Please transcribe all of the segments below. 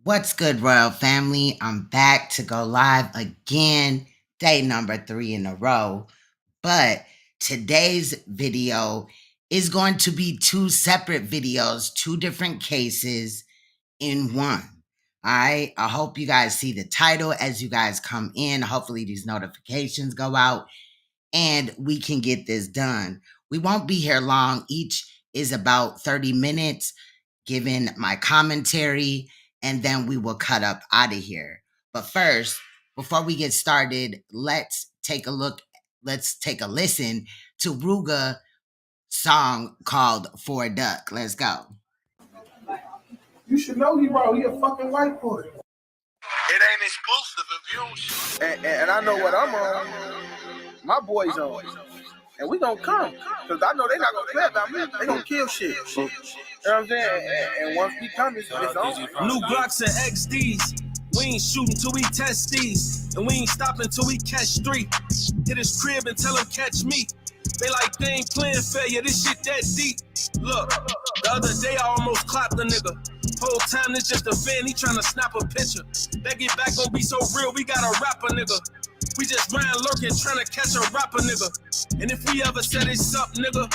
What's good, Royal Family? I'm back to go live again, day number 3 in a row. But today's video is going to be 2 separate videos, 2 different cases in one. All right. I hope you guys see the title as you guys come in. Hopefully, these notifications go out and we can get this done. We won't be here long. Each is about 30 minutes, giving my commentary, and then we will cut up out of here. But first, before we get started, let's take a listen to Ruga song called For a Duck. Let's go. You should know he wrong. He a fucking white boy. It ain't exclusive if you don't shoot. And I know what I'm on. My boys on. And we gonna come. Because I know they not gonna play about me. They gonna kill shit. You know what I'm saying? And once we come, it's on. New Glocks and XDs. We ain't shooting till we test these. And we ain't stopping till we catch 3. Hit his crib and tell him catch me. They like they ain't playing fair, yeah, this shit that deep. Look, the other day I almost clapped a nigga. Whole time it's just a fan, he tryna snap a picture. That get back gon' be so real, we gotta rap a nigga. We just ran lurking, tryna catch a rapper nigga. And if we ever said it's up, nigga,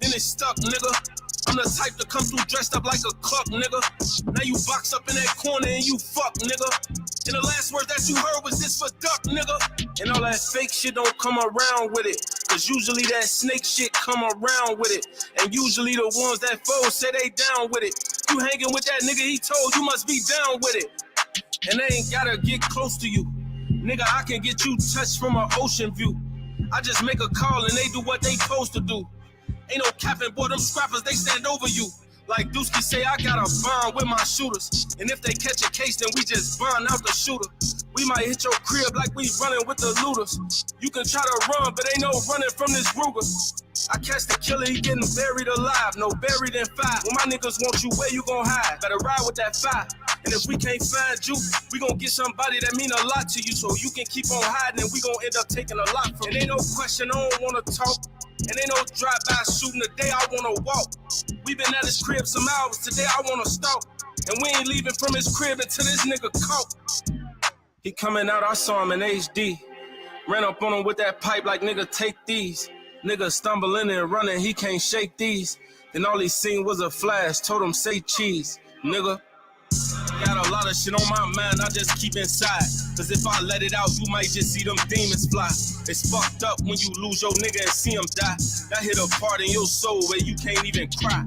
then it's stuck, nigga. I'm the type to come through dressed up like a cluck, nigga. Now you box up in that corner and you fuck, nigga. And the last word that you heard was this for duck, nigga. And all that fake shit don't come around with it. Cause usually that snake shit come around with it. And usually the ones that fold say they down with it. You hanging with that nigga, he told you must be down with it. And they ain't gotta get close to you. Nigga, I can get you touched from an ocean view. I just make a call and they do what they supposed to do. Ain't no capping, boy, them scrappers, they stand over you. Like Dusky say, I got a bond with my shooters. And if they catch a case, then we just bond out the shooter. We might hit your crib like we running with the looters. You can try to run, but ain't no running from this Ruger. I catch the killer, he getting buried alive. No buried in 5. When my niggas want you, where you gon' hide? Better ride with that 5. And if we can't find you, we gon' get somebody that mean a lot to you. So you can keep on hiding and we gon' end up taking a lot from you. And ain't no question, I don't wanna talk. And ain't no drive-by shooting today, I wanna walk. We been at his crib some hours, today I wanna stalk. And we ain't leaving from his crib until this nigga caught. He coming out, I saw him in HD. Ran up on him with that pipe like, nigga, take these. Nigga stumbling and running, he can't shake these. Then all he seen was a flash, told him say cheese, nigga. Got a lot of shit on my mind, I just keep inside. Cause if I let it out, you might just see them demons fly. It's fucked up when you lose your nigga and see him die. That hit a part in your soul where you can't even cry.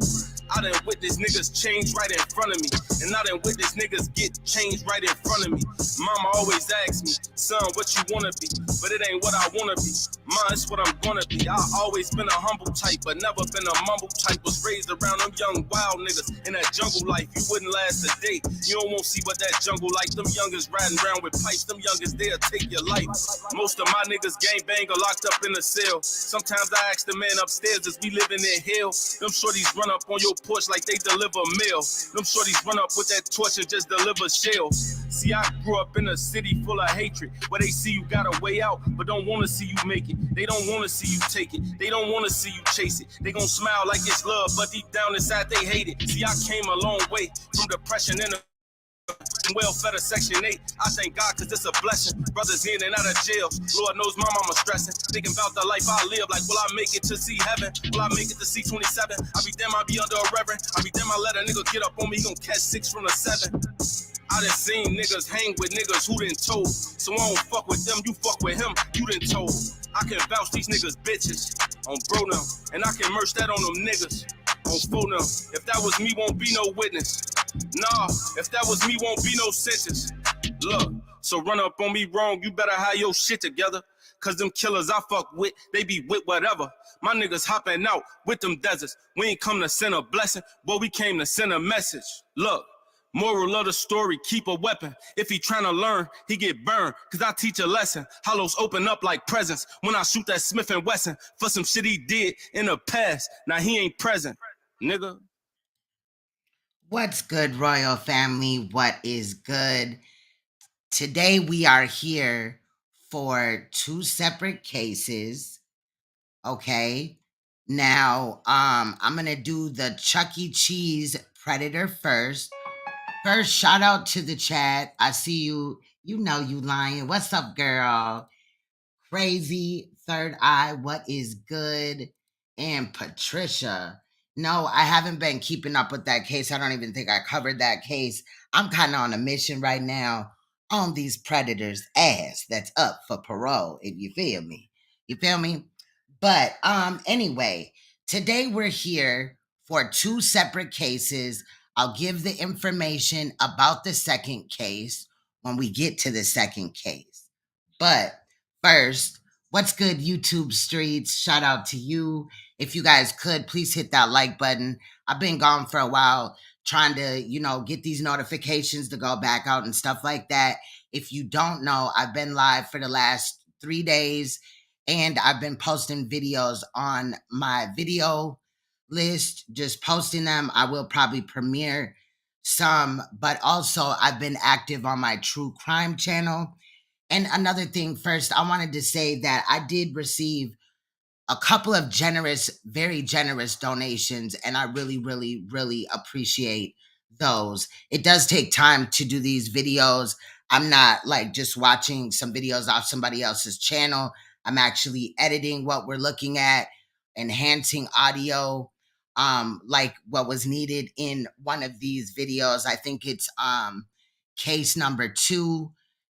I done witness niggas change right in front of me. And I done witness niggas get changed right in front of me. Mama always asks me, son, what you wanna be? But it ain't what I wanna be. Mine, it's what I'm gonna be. I always been a humble type, but never been a mumble type. Was raised around them young wild niggas. In that jungle life, you wouldn't last a day. You don't want to see what that jungle like. Them youngers riding around with pipes. Them youngers, they'll take your life. Most of my niggas gang bang are locked up in a cell. Sometimes I ask the man upstairs, is we living in hell? Them shorties run up on your porch like they deliver mail. Them shorties run up with that torch and just deliver shells. See, I grew up in a city full of hatred, where they see you got a way out, but don't want to see you make it. They don't want to see you take it. They don't want to see you chase it. They gon' smile like it's love, but deep down inside they hate it. See, I came a long way from depression and welfare to Section 8. I thank God cause it's a blessing. Brothers in and out of jail. Lord knows my mama stressing. Thinking about the life I live. Like, will I make it to see heaven? Will I make it to see 27? I be damn, I be under a reverend. I be damn, I let a nigga get up on me. He gon' catch 6 from the 7. I done seen niggas hang with niggas who done told. So I don't fuck with them, you fuck with him, you done told. I can vouch these niggas bitches on bro now. And I can merch that on them niggas on phone now. If that was me, won't be no witness. Nah, if that was me, won't be no sentence. Look, so run up on me wrong, you better have your shit together. Cause them killers I fuck with, they be with whatever. My niggas hopping out with them deserts. We ain't come to send a blessing, but we came to send a message. Look, moral of the story, keep a weapon. If he tryna learn, he get burned. Cause I teach a lesson. Hollows open up like presents. When I shoot that Smith & Wesson for some shit he did in the past. Now he ain't present, nigga. What's good, Royal Family? What is good? Today we are here for 2 separate cases. Okay. Now, I'm gonna do the Chuck E. Cheese Predator first. First, shout out to the chat. I see you. You know you lying. What's up, girl? Crazy Third Eye, what is good? And Patricia. No, I haven't been keeping up with that case. I don't even think I covered that case. I'm kind of on a mission right now on these predators' ass that's up for parole, if you feel me. You feel me? But anyway, today we're here for two separate cases. I'll give the information about the second case when we get to the second case. But first, what's good, YouTube streets? Shout out to you. If you guys could, please hit that like button. I've been gone for a while trying to, get these notifications to go back out and stuff like that. If you don't know, I've been live for the last 3 days and I've been posting videos on my video list, just posting them. I will probably premiere some, but also I've been active on my true crime channel. And another thing, first, I wanted to say that I did receive a couple of very generous donations, and I really, really, really appreciate those. It does take time to do these videos. I'm not like just watching some videos off somebody else's channel. I'm actually editing what we're looking at, enhancing audio, like what was needed in one of these videos. I think it's case number 2,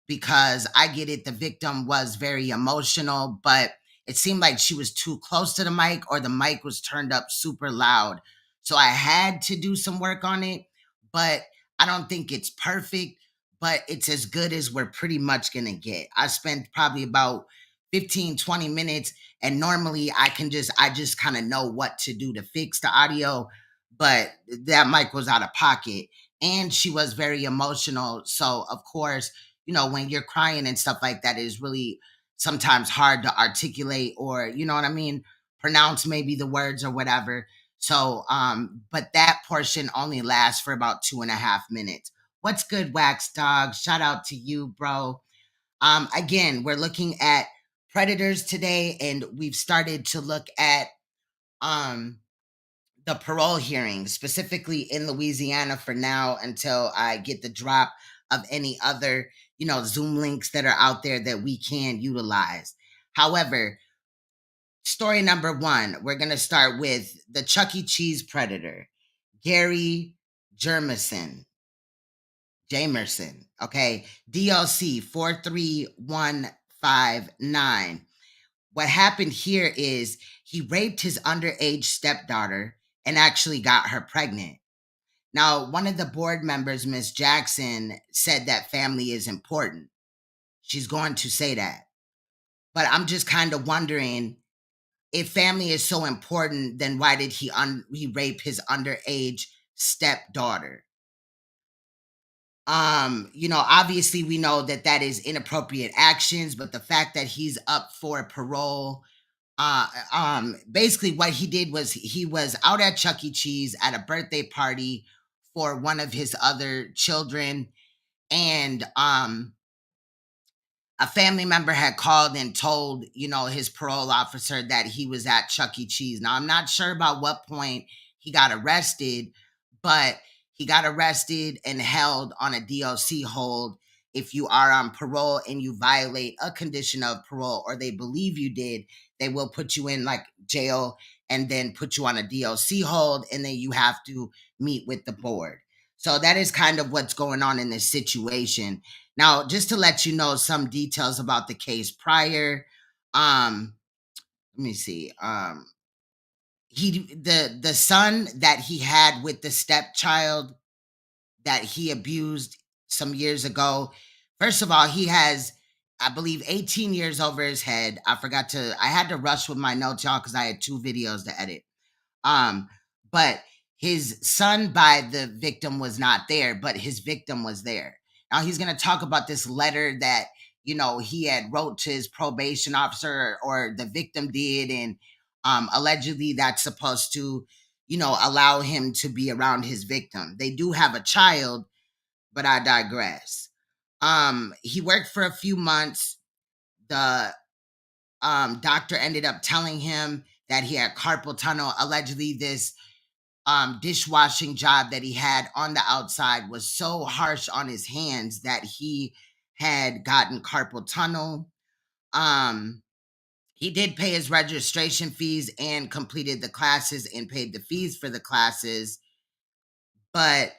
because I get it, the victim was very emotional, but it seemed like she was too close to the mic or the mic was turned up super loud. So I had to do some work on it, but I don't think it's perfect, but it's as good as we're pretty much going to get. I spent probably about 15, 20 minutes, and normally I just kind of know what to do to fix the audio, but that mic was out of pocket and she was very emotional. So of course, when you're crying and stuff like that, it is really sometimes hard to articulate or, you know what I mean, pronounce maybe the words or whatever. So, but that portion only lasts for about 2.5 minutes. What's good, Wax Dog? Shout out to you, bro. Again, we're looking at predators today, and we've started to look at the parole hearing, specifically in Louisiana for now until I get the drop of any other, Zoom links that are out there that we can utilize. However, story number 1, we're going to start with the Chuck E. Cheese predator, Gary Jamerson. Okay, DLC 43159. What happened here is he raped his underage stepdaughter and actually got her pregnant. Now, one of the board members, Miss Jackson, said that family is important. She's going to say that. But I'm just kind of wondering, if family is so important, then why did he rape his underage stepdaughter? Obviously we know that is inappropriate actions, but the fact that he's up for parole, basically what he did was he was out at Chuck E. Cheese at a birthday party for one of his other children, and a family member had called and told, his parole officer that he was at Chuck E. Cheese. Now, I'm not sure about what point he got arrested, but he got arrested and held on a DOC hold. If you are on parole and you violate a condition of parole, or they believe you did, they will put you in like jail and then put you on a DOC hold, and then you have to meet with the board. So that is kind of what's going on in this situation. Now, just to let you know some details about the case prior, let me see. The son that he had with the stepchild that he abused some years ago, first of all, he has, I believe, 18 years over his head. I had to rush with my notes, y'all, because I had 2 videos to edit. But his son by the victim was not there, but his victim was there. Now he's going to talk about this letter that, he had wrote to his probation officer, or the victim did. And allegedly that's supposed to, allow him to be around his victim. They do have a child, but I digress. He worked for a few months. The doctor ended up telling him that he had carpal tunnel. Allegedly, this dishwashing job that he had on the outside was so harsh on his hands that he had gotten carpal tunnel. He did pay his registration fees and completed the classes and paid the fees for the classes, but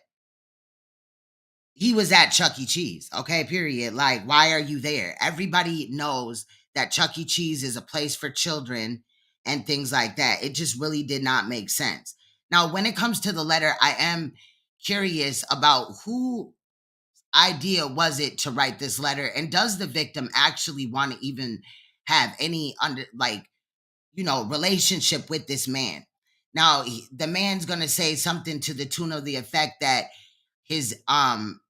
he was at Chuck E. Cheese, okay, period. Like, why are you there? Everybody knows that Chuck E. Cheese is a place for children and things like that. It just really did not make sense. Now, when it comes to the letter, I am curious about who idea was it to write this letter, and does the victim actually want to even have any relationship with this man? Now, the man's going to say something to the tune of the effect that his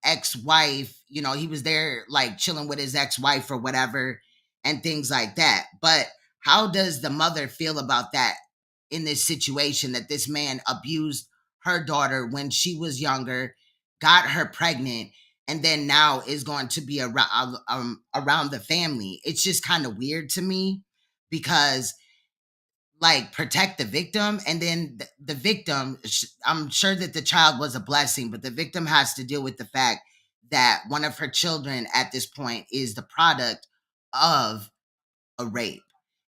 ex-wife, he was there like chilling with his ex-wife or whatever and things like that. But how does the mother feel about that in this situation, that this man abused her daughter when she was younger, got her pregnant, and then now is going to be around the family? It's just kind of weird to me, because protect the victim, and then the victim, I'm sure that the child was a blessing, but the victim has to deal with the fact that one of her children at this point is the product of a rape,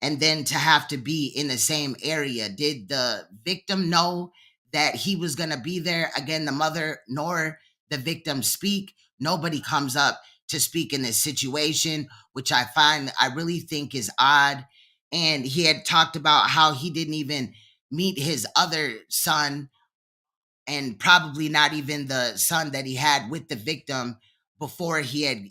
and then to have to be in the same area. Did the victim know that he was going to be there? Again, the mother nor the victim speak. Nobody comes up to speak in this situation, which I really think is odd. And he had talked about how he didn't even meet his other son, and probably not even the son that he had with the victim, before he had,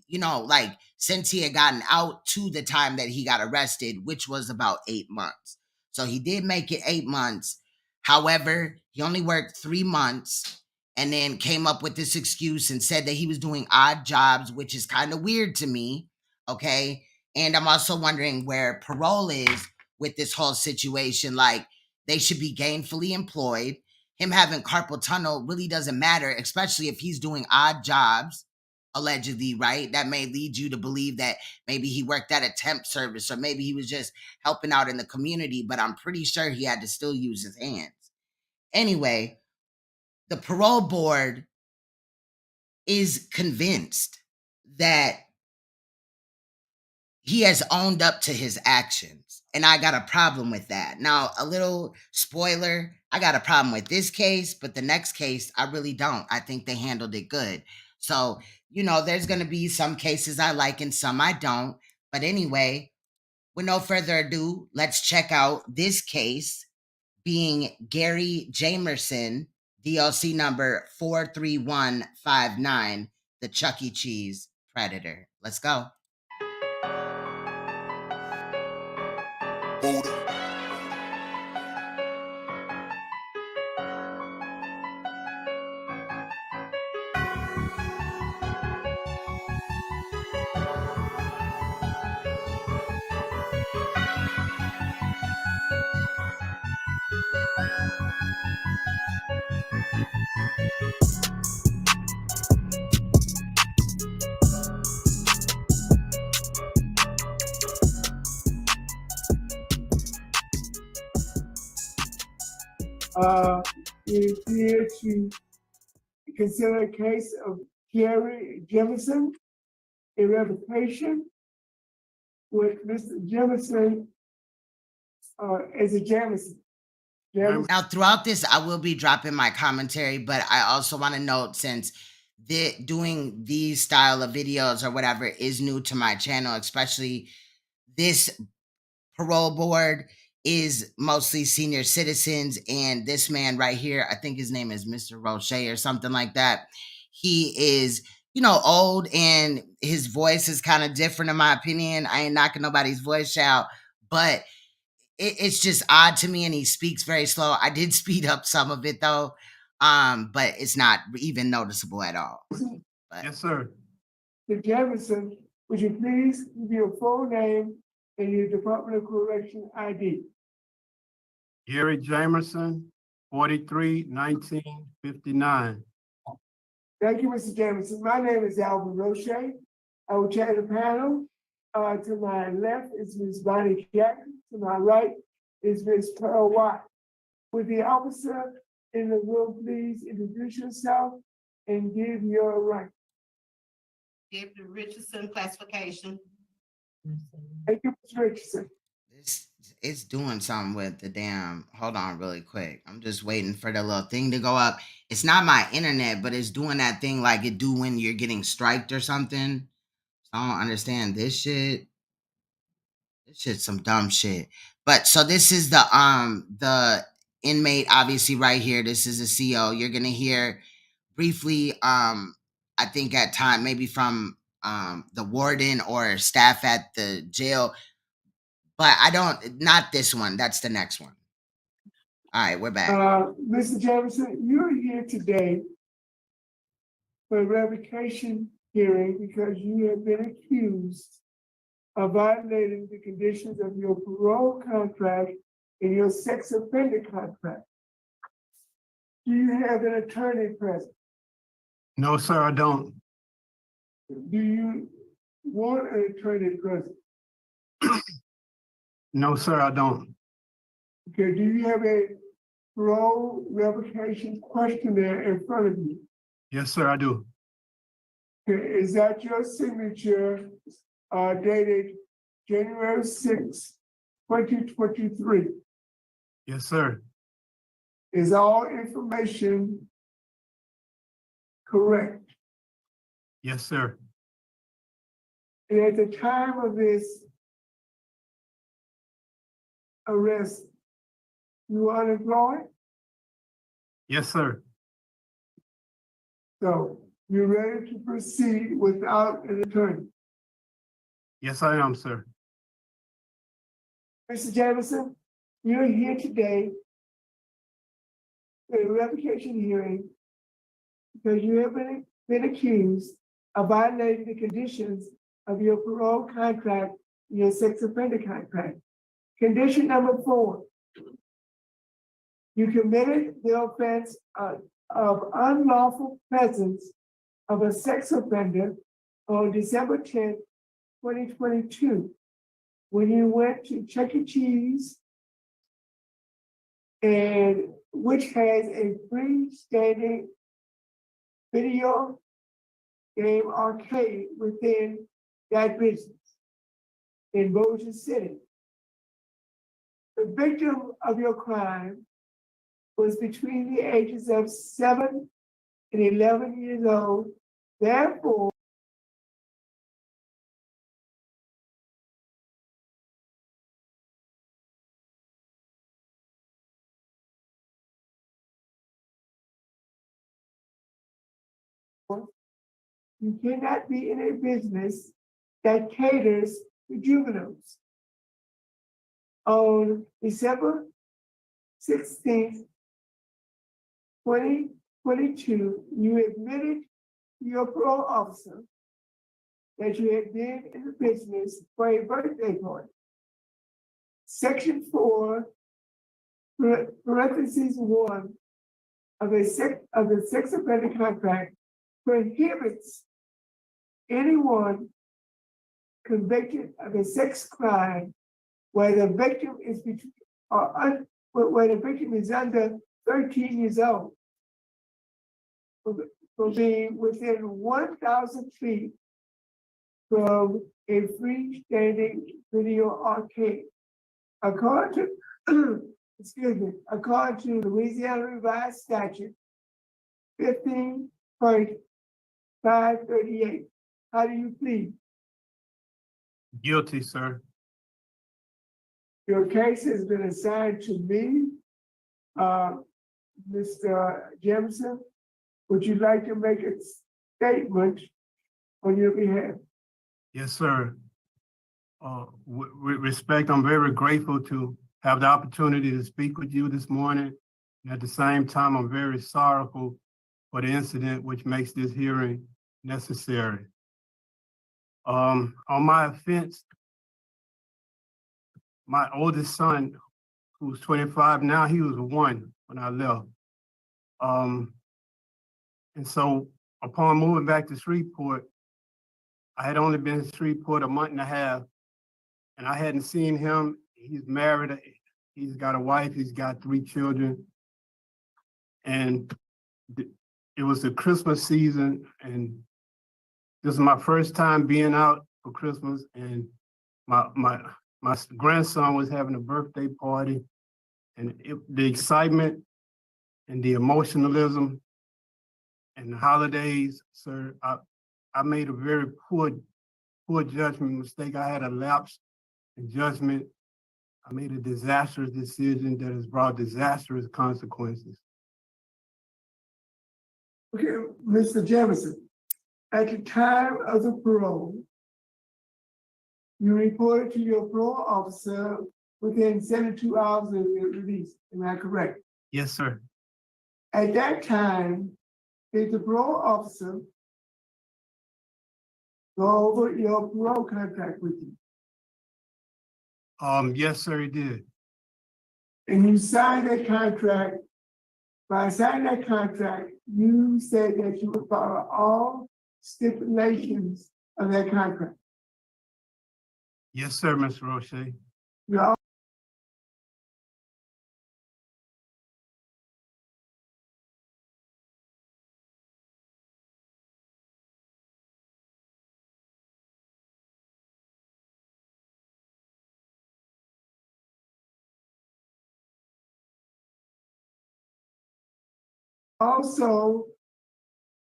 since he had gotten out to the time that he got arrested, which was about 8 months. So he did make it 8 months. However, he only worked 3 months and then came up with this excuse and said that he was doing odd jobs, which is kind of weird to me. Okay. And I'm also wondering where parole is with this whole situation. Like, they should be gainfully employed. Him having carpal tunnel really doesn't matter, especially if he's doing odd jobs, allegedly, right? That may lead you to believe that maybe he worked at a temp service, or maybe he was just helping out in the community, but I'm pretty sure he had to still use his hands. Anyway, the parole board is convinced that he has owned up to his actions, and I got a problem with that. Now, a little spoiler, I got a problem with this case, but the next case, I really don't. I think they handled it good. So, there's going to be some cases I like and some I don't. But anyway, with no further ado, let's check out this case, being Gary Jamerson, DLC number 43159, the Chuck E. Cheese Predator. Let's go. Is here to consider a case of Gary Jamerson, a revocation with Mr. Jamerson as a Jamerson. Now, throughout this, I will be dropping my commentary, but I also want to note, since doing these style of videos or whatever is new to my channel, especially this parole board is mostly senior citizens, and this man right here, I think his name is Mr. Roche or something like that. He is, old, and his voice is kind of different in my opinion. I ain't knocking nobody's voice out, but it's just odd to me, and he speaks very slow. I did speed up some of it though, but it's not even noticeable at all. But, yes, sir. Mr. Jamerson, would you please give your full name and your Department of Correction ID? Gary Jamerson, 43-1959. Thank you, Mr. Jamerson. My name is Alvin Roche. I will chair the panel. To my left is Ms. Bonnie Jackson. To my right is Ms. Pearl Watt. Would the officer in the room, please introduce yourself and give your rank. Deputy Richardson classification. Thank you, Ms. Richardson. It's doing something with the damn. Hold on, really quick. I'm just waiting for the little thing to go up. It's not my internet, but it's doing that thing like it do when you're getting striked or something. I don't understand this shit. This shit's some dumb shit. But so this is the inmate, obviously right here. This is a CO. You're gonna hear briefly, I think at time maybe from the warden or staff at the jail. But I don't, not this one. That's the next one. All right, we're back. Mr. Jamerson, you're here today for a revocation hearing because you have been accused of violating the conditions of your parole contract and your sex offender contract. Do you have an attorney present? No, sir, I don't. Do you want an attorney present? No, sir, I don't. Okay, do you have a parole revocation questionnaire in front of you? Yes, sir, I do. Okay, is that your signature dated January 6, 2023? Yes, sir. Is all information correct? Yes, sir. And at the time of this arrest, you were unemployed? Yes, sir. So you're ready to proceed without an attorney? Yes, I am, sir. Mr. Jamerson, you're here today for a revocation hearing because you have been accused of violating the conditions of your parole contract and your sex offender contract. Condition number 4, you committed the offense of unlawful presence of a sex offender on December 10th, 2022, when you went to Chucky Cheese, and which has a freestanding video game arcade within that business in Bossier City. The victim of your crime was between the ages of 7 and 11 years old. Therefore, you cannot be in a business that caters to juveniles. On December 16th, 2022, you admitted to your parole officer that you had been in the business for a birthday party. Section 4, parentheses 1 of the sex offender contract prohibits anyone convicted of a sex crime where the victim is where the victim is under 13 years old from being within 1,000 feet from a freestanding video arcade. According to, according to Louisiana Revised Statute 15.538, how do you plead? Guilty, sir. Your case has been assigned to me, Mr. Jamerson. Would you like to make a statement on your behalf? Yes, sir. With respect, I'm very grateful to have the opportunity to speak with you this morning. And at the same time, I'm very sorrowful for the incident which makes this hearing necessary. On my offense, my oldest son, who's 25 now, he was 1 when I left. And so upon moving back to Shreveport, I had only been in Shreveport a month and a half, and I hadn't seen him. He's married, he's got a wife, he's got 3 children. And it was the Christmas season, and this is my first time being out for Christmas, and my grandson was having a birthday party, and the excitement and the emotionalism and the holidays, sir, I made a very poor judgment mistake. I had a lapse in judgment. I made a disastrous decision that has brought disastrous consequences. Okay, Mr. Jamerson, at the time of the parole, you reported to your parole officer within 72 hours of your release. Am I correct? Yes, sir. At that time, did the parole officer go over your parole contract with you? Yes, sir, he did. And you signed that contract. By signing that contract, you said that you would follow all stipulations of that contract. Yes, sir, Mr. Roche. You al- also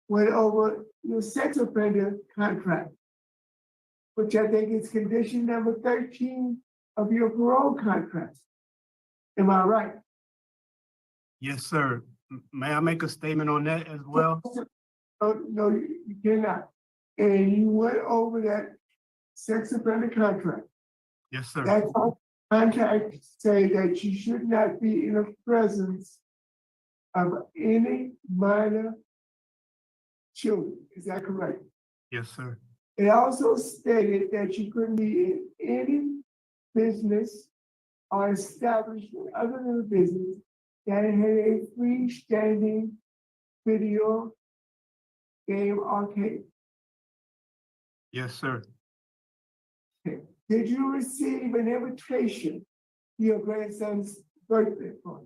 went over your sex offender contract, which I think is condition number 13 of your parole contract. Am I right? Yes, sir. May I make a statement on that as well? Oh, no, you cannot. And you went over that sex offender contract. Yes, sir. That contract say that you should not be in the presence of any minor children. Is that correct? Yes, sir. It also stated that you couldn't be in any business or establishment other than a business that had a freestanding video game arcade. Yes, sir. Did you receive an invitation to your grandson's birthday party?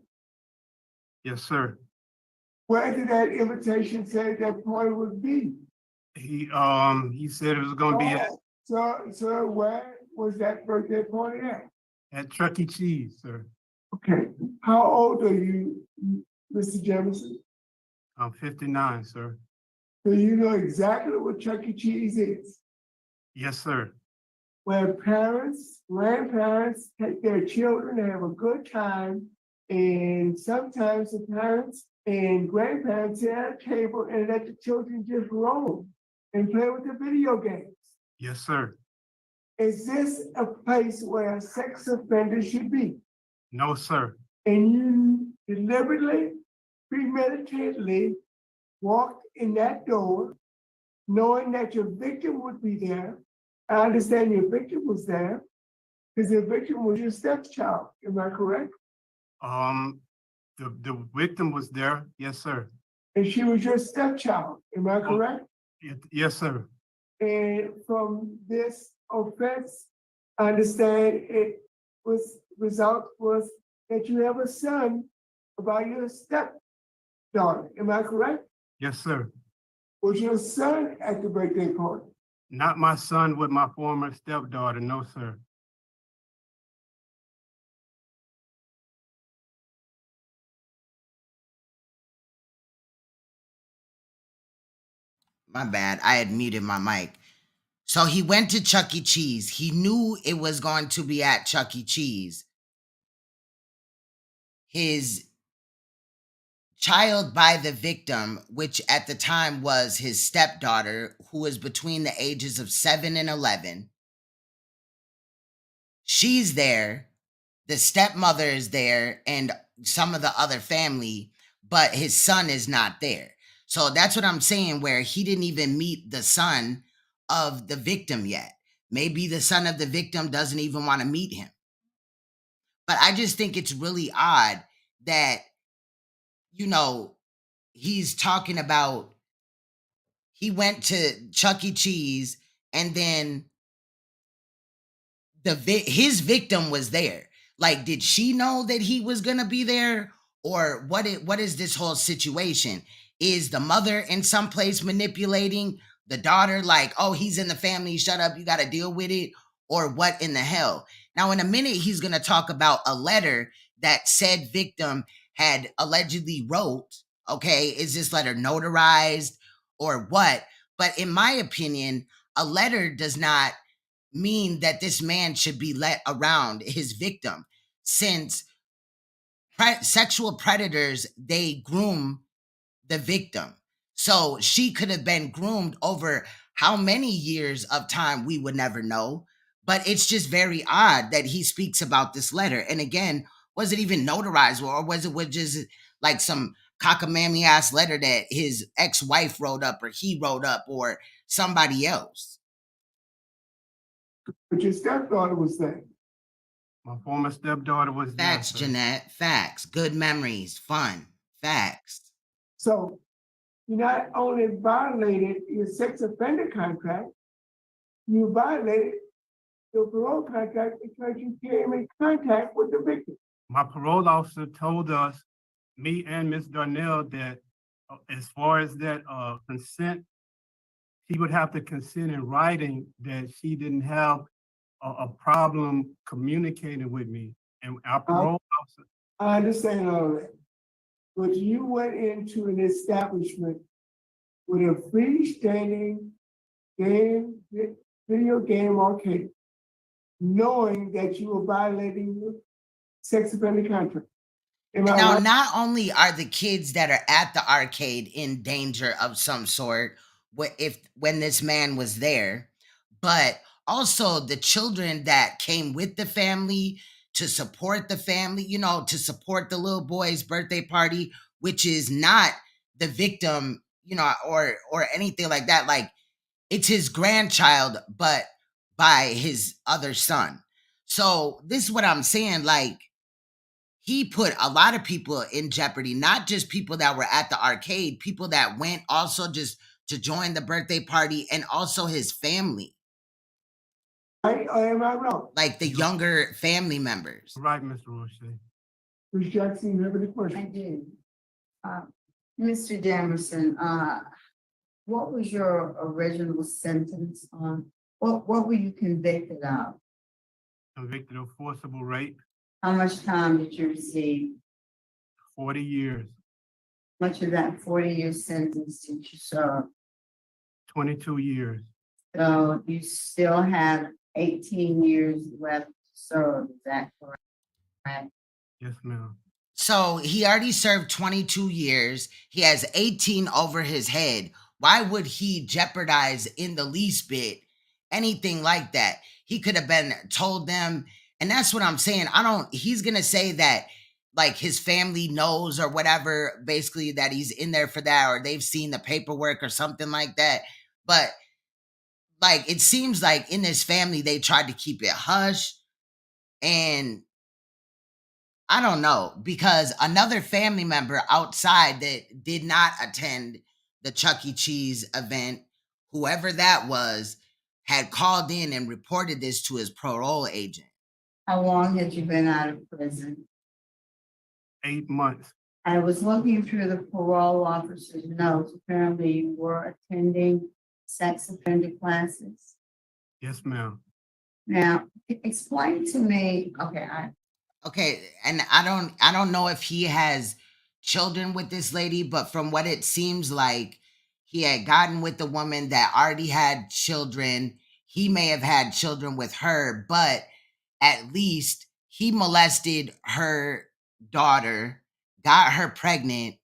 Yes, sir. Where did that invitation say that party would be? He said it was gonna be So where was that birthday party at Chuck E. Cheese, sir. Okay. How old are you, Mr. Jamerson? I'm 59, sir. Do you know exactly what Chuck E. Cheese is? Yes, sir. Where parents, grandparents take their children and have a good time, and sometimes the parents and grandparents sit at a table and let the children just roam and play with the video games. Yes, sir. Is this a place where sex offenders should be? No, sir. And you deliberately, premeditatedly walked in that door, knowing that your victim would be there. I understand your victim was there, because the victim was your stepchild. Am I correct? The victim was there. Yes, sir. And she was your stepchild. Am I correct? Yes, sir. And from this offense, I understand it was result was that you have a son about your stepdaughter. Am I correct? Yes, sir. Was your son at the birthday party? Not my son with my former stepdaughter. No, sir. My bad. I had muted my mic. So he went to Chuck E. Cheese. He knew it was going to be at Chuck E. Cheese. His child by the victim, which at the time was his stepdaughter, who was between the ages of 7 and 11. She's there. The stepmother is there and some of the other family, but his son is not there. So that's what I'm saying, where he didn't even meet the son of the victim yet. Maybe the son of the victim doesn't even want to meet him. But I just think it's really odd that, you know, he's talking about he went to Chuck E. Cheese and then his victim was there. Like, did she know that he was going to be there? Or what is this whole situation? Is the mother in some place manipulating the daughter like, oh, he's in the family, shut up, you got to deal with it? Or what in the hell? Now, in a minute, he's going to talk about a letter that said victim had allegedly wrote. Okay, is this letter notarized or what? But in my opinion, a letter does not mean that this man should be let around his victim, since sexual predators, they groom the victim. So she could have been groomed over how many years of time, we would never know. But it's just very odd that he speaks about this letter. And again, was it even notarized, or was it just like some cockamamie ass letter that his ex-wife wrote up, or he wrote up, or somebody else? But your stepdaughter was there. My former stepdaughter was there, Facts, sir. Jeanette. Facts. Good memories. Fun. Facts. So you not only violated your sex offender contract, you violated your parole contract because you came in contact with the victim. My parole officer told us, me and Ms. Darnell, that as far as that consent, she would have to consent in writing that she didn't have a problem communicating with me. And our parole officer. I understand all that. But you went into an establishment with a freestanding video game arcade, knowing that you were violating your sex offender contract. Now, right? not only are the kids that are at the arcade in danger of some sort when this man was there, but also the children that came with the family to support the family, to support the little boy's birthday party, which is not the victim, or anything like that. Like, it's his grandchild, but by his other son. So this is what I'm saying. Like, he put a lot of people in jeopardy, not just people that were at the arcade, people that went also just to join the birthday party, and also his family. Am I wrong? Like the younger family members. Right, Mr. Roche. Ms. Jackson, you have any I questions? do. Mr. Jamerson, what was your original sentence on, what were you convicted of? Convicted of forcible rape, How much time did you receive? 40 years, Much of that 40-year sentence did you serve? 22 years. So you still have 18 years left to serve, is that correct? Yes, ma'am. So he already served 22 years. He has 18 over his head. Why would he jeopardize in the least bit anything like that? He could have been told them, and that's what I'm saying. He's going to say that like his family knows or whatever, basically that he's in there for that, or they've seen the paperwork or something like that. But like, it seems like in this family, they tried to keep it hush. And I don't know, because another family member outside that did not attend the Chuck E. Cheese event, whoever that was, had called in and reported this to his parole agent. How long had you been out of prison? 8 months. I was looking through the parole officer's notes. Apparently you were attending sex offender classes. Yes, ma'am. Now, explain to me, Okay, and I don't know if he has children with this lady, but from what it seems like, he had gotten with the woman that already had children. He may have had children with her, but at least he molested her daughter, got her pregnant,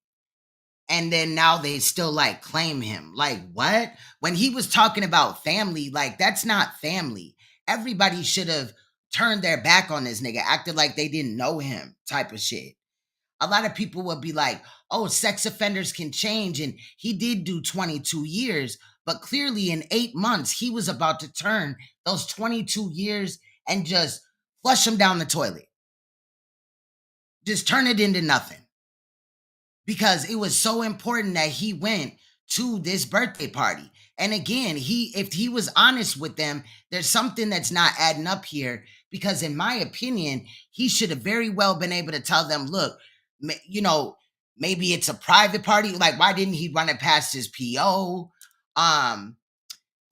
and then now they still like claim him. Like, what? When he was talking about family, like, that's not family. Everybody should have turned their back on this nigga, acted like they didn't know him, type of shit. A lot of people would be like, oh, sex offenders can change. And he did do 22 years, but clearly in 8 months, he was about to turn those 22 years and just flush them down the toilet. Just turn it into nothing. Because it was so important that he went to this birthday party. And again, if he was honest with them, there's something that's not adding up here, because in my opinion, he should have very well been able to tell them, look, you know, maybe it's a private party. Like, why didn't he run it past his PO?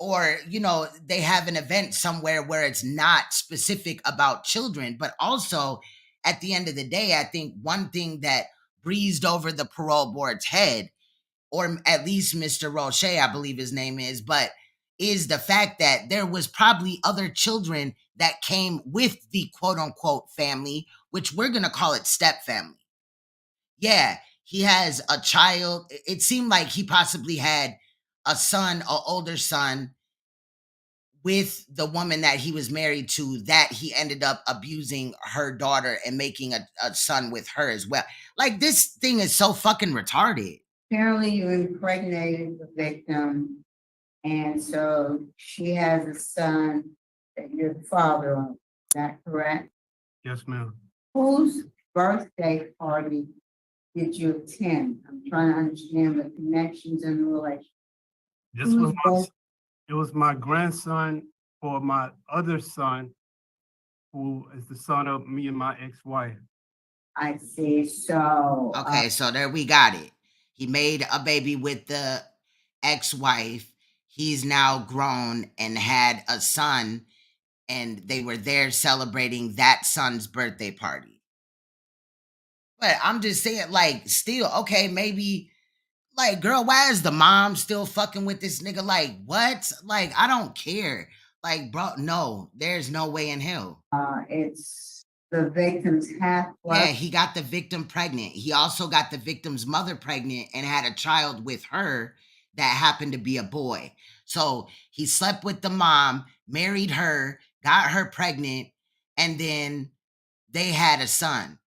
Or, you know, they have an event somewhere where it's not specific about children. But also, at the end of the day, I think one thing that breezed over the parole board's head, or at least Mr. Roche, I believe his name is the fact that there was probably other children that came with the quote unquote family, which we're going to call it step family. Yeah, he has a child. It seemed like he possibly had a son, an older son, with the woman that he was married to, that he ended up abusing her daughter and making a son with her as well. Like, this thing is so fucking retarded. Apparently you impregnated the victim, and so she has a son that you're the father of. Is that correct? Yes, ma'am. Whose birthday party did you attend? I'm trying to understand the connections and the relation. This was it was my grandson for my other son, who is the son of me and my ex-wife. I see. So Okay, so there we got it. He made a baby with the ex-wife. He's now grown and had a son, and they were there celebrating that son's birthday party. But I'm just saying, like, still, okay, maybe, like, girl, why is the mom still fucking with this nigga? Like, what? Like, I don't care. Like, bro, no, there's no way in hell. it's the victim's half-brother. Yeah, he got the victim pregnant. He also got the victim's mother pregnant and had a child with her that happened to be a boy. So he slept with the mom, married her, got her pregnant, and then they had a son.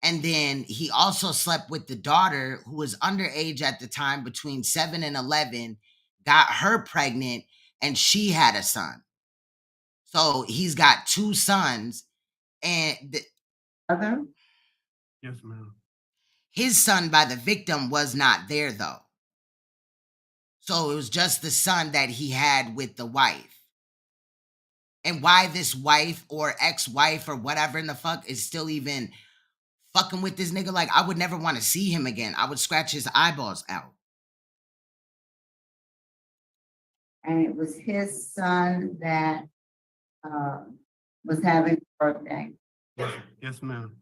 And then he also slept with the daughter, who was underage at the time, between 7 and 11, got her pregnant, and she had a son. So he's got two sons, and Other? Yes, ma'am. his son by the victim was not there, though. So it was just the son that he had with the wife. And why this wife or ex-wife or whatever in the fuck is still even fucking with this nigga, like, I would never want to see him again. I would scratch his eyeballs out. And it was his son that was having a birthday. Yes, ma'am.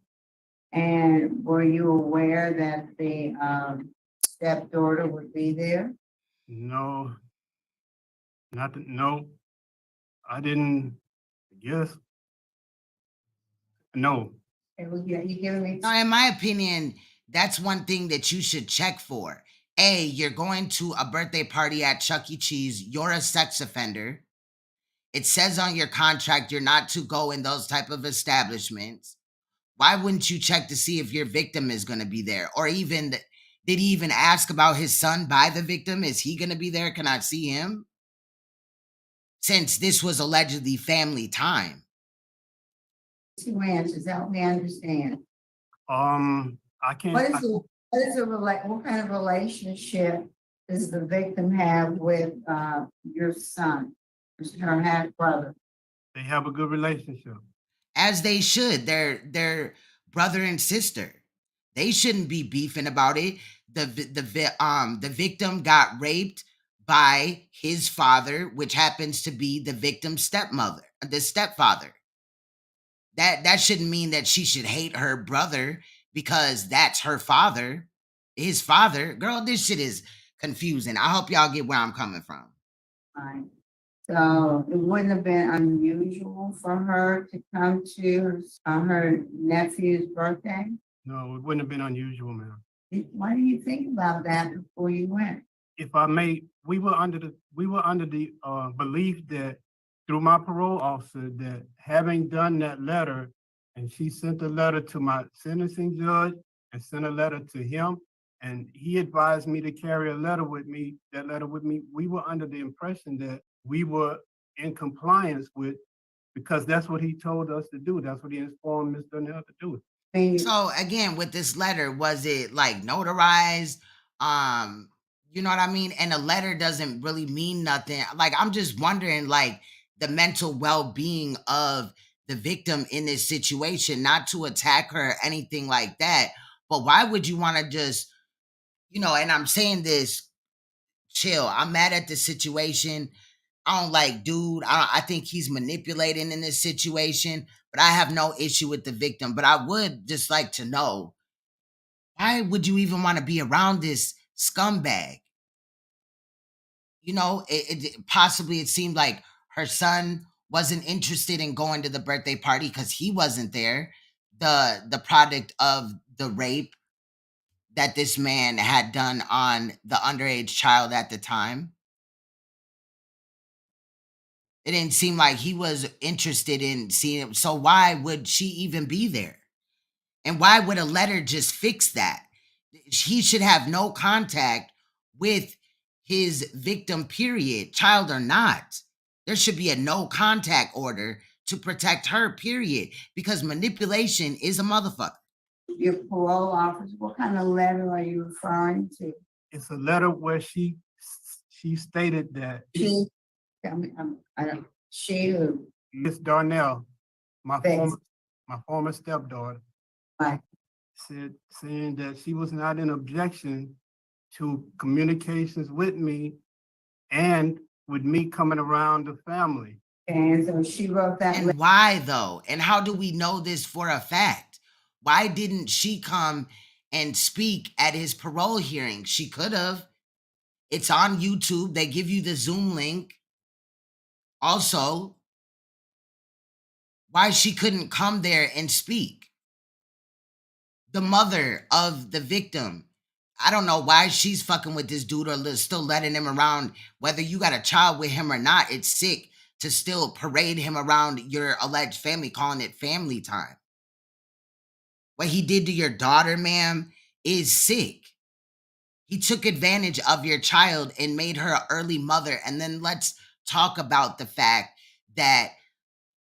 And were you aware that the stepdaughter would be there? No, no, I didn't, guess. No. You giving me? Now, in my opinion, that's one thing that you should check for. A, you're going to a birthday party at Chuck E. Cheese. You're a sex offender. It says on your contract you're not to go in those type of establishments. Why wouldn't you check to see if your victim is going to be there? Or even, did he even ask about his son by the victim? Is he going to be there? Can I see him? Since this was allegedly family time. Two answers, help me understand. I can't. What kind of relationship does the victim have with your son, her half brother? They have a good relationship. As they should. They're brother and sister. They shouldn't be beefing about it. The victim got raped by his father, which happens to be the victim's stepfather. That shouldn't mean that she should hate her brother because that's her father, his father. Girl, this shit is confusing. I hope y'all get where I'm coming from. Right. So it wouldn't have been unusual for her to come to her nephew's birthday? No, it wouldn't have been unusual, ma'am. Why do you think about that before you went? If I may, we were under the belief that through my parole officer that having done that letter, and she sent a letter to my sentencing judge and sent a letter to him, and he advised me to carry a letter with me, we were under the impression that we were in compliance with, because that's what he told us to do. That's what he informed Ms. Donnell to do. So again, with this letter, was it like notarized? You know what I mean? And a letter doesn't really mean nothing. Like, I'm just wondering, like, the mental well-being of the victim in this situation, not to attack her or anything like that. But why would you want to just, and I'm saying this, chill. I'm mad at the situation. I don't like dude. I think he's manipulating in this situation, but I have no issue with the victim. But I would just like to know, why would you even want to be around this scumbag? Possibly it seemed like her son wasn't interested in going to the birthday party because he wasn't there. The product of the rape that this man had done on the underage child at the time. It didn't seem like he was interested in seeing it. So why would she even be there? And why would a letter just fix that? He should have no contact with his victim, period, child or not. There should be a no contact order to protect her, period, because manipulation is a motherfucker. Your parole officer, what kind of letter are you referring to? It's a letter where she stated that She who? Miss Darnell, my Thanks. former stepdaughter, Right. saying that she was not in objection to communications with me and with me coming around the family. And so she wrote that. And why though? And how do we know this for a fact? Why didn't she come and speak at his parole hearing? She could have. It's on YouTube. They give you the Zoom link. Also, why she couldn't come there and speak? The mother of the victim, I don't know why she's fucking with this dude or still letting him around. Whether you got a child with him or not, it's sick to still parade him around your alleged family, calling it family time. What he did to your daughter, ma'am, is sick. He took advantage of your child and made her an early mother. And then let's talk about the fact that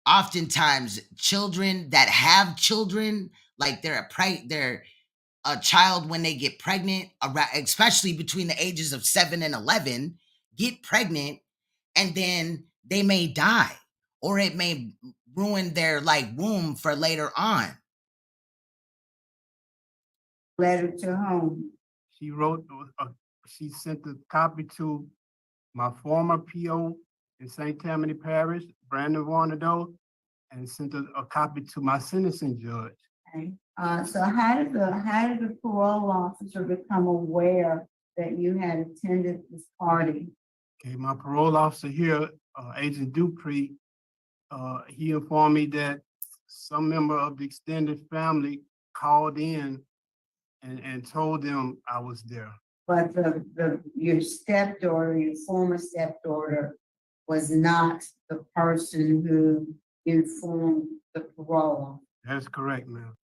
oftentimes children that have children, like they're a child when they get pregnant, especially between the ages of 7 and 11, get pregnant, and then they may die, or it may ruin their womb for later on. Letter to whom? She wrote, she sent a copy to my former PO in St. Tammany Parish, Brandon Warnado, and sent a copy to my sentencing judge. Okay. So how did the parole officer become aware that you had attended this party? Okay, my parole officer here, Agent Dupree, he informed me that some member of the extended family called in and told them I was there. But your stepdaughter, your former stepdaughter, was not the person who informed the parole. That's correct, ma'am.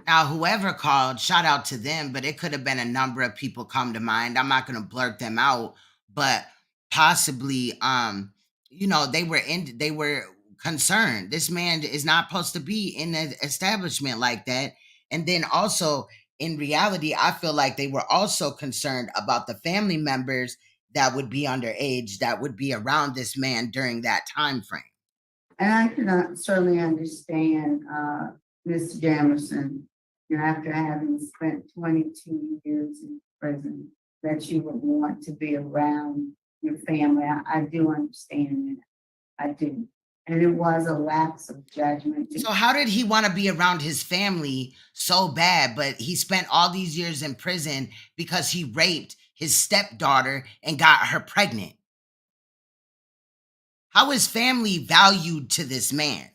Now, whoever called, shout out to them, but it could have been a number of people come to mind. I'm not going to blurt them out, but possibly, they were concerned. This man is not supposed to be in an establishment like that. And then also, in reality, I feel like they were also concerned about the family members that would be underage, that would be around this man during that time frame. And I can certainly understand, Mr. Jamerson, after having spent 22 years in prison, that you would want to be around your family. I do understand that. I do. And it was a lapse of judgment. So how did he want to be around his family so bad, but he spent all these years in prison because he raped his stepdaughter and got her pregnant? How is family valued to this man?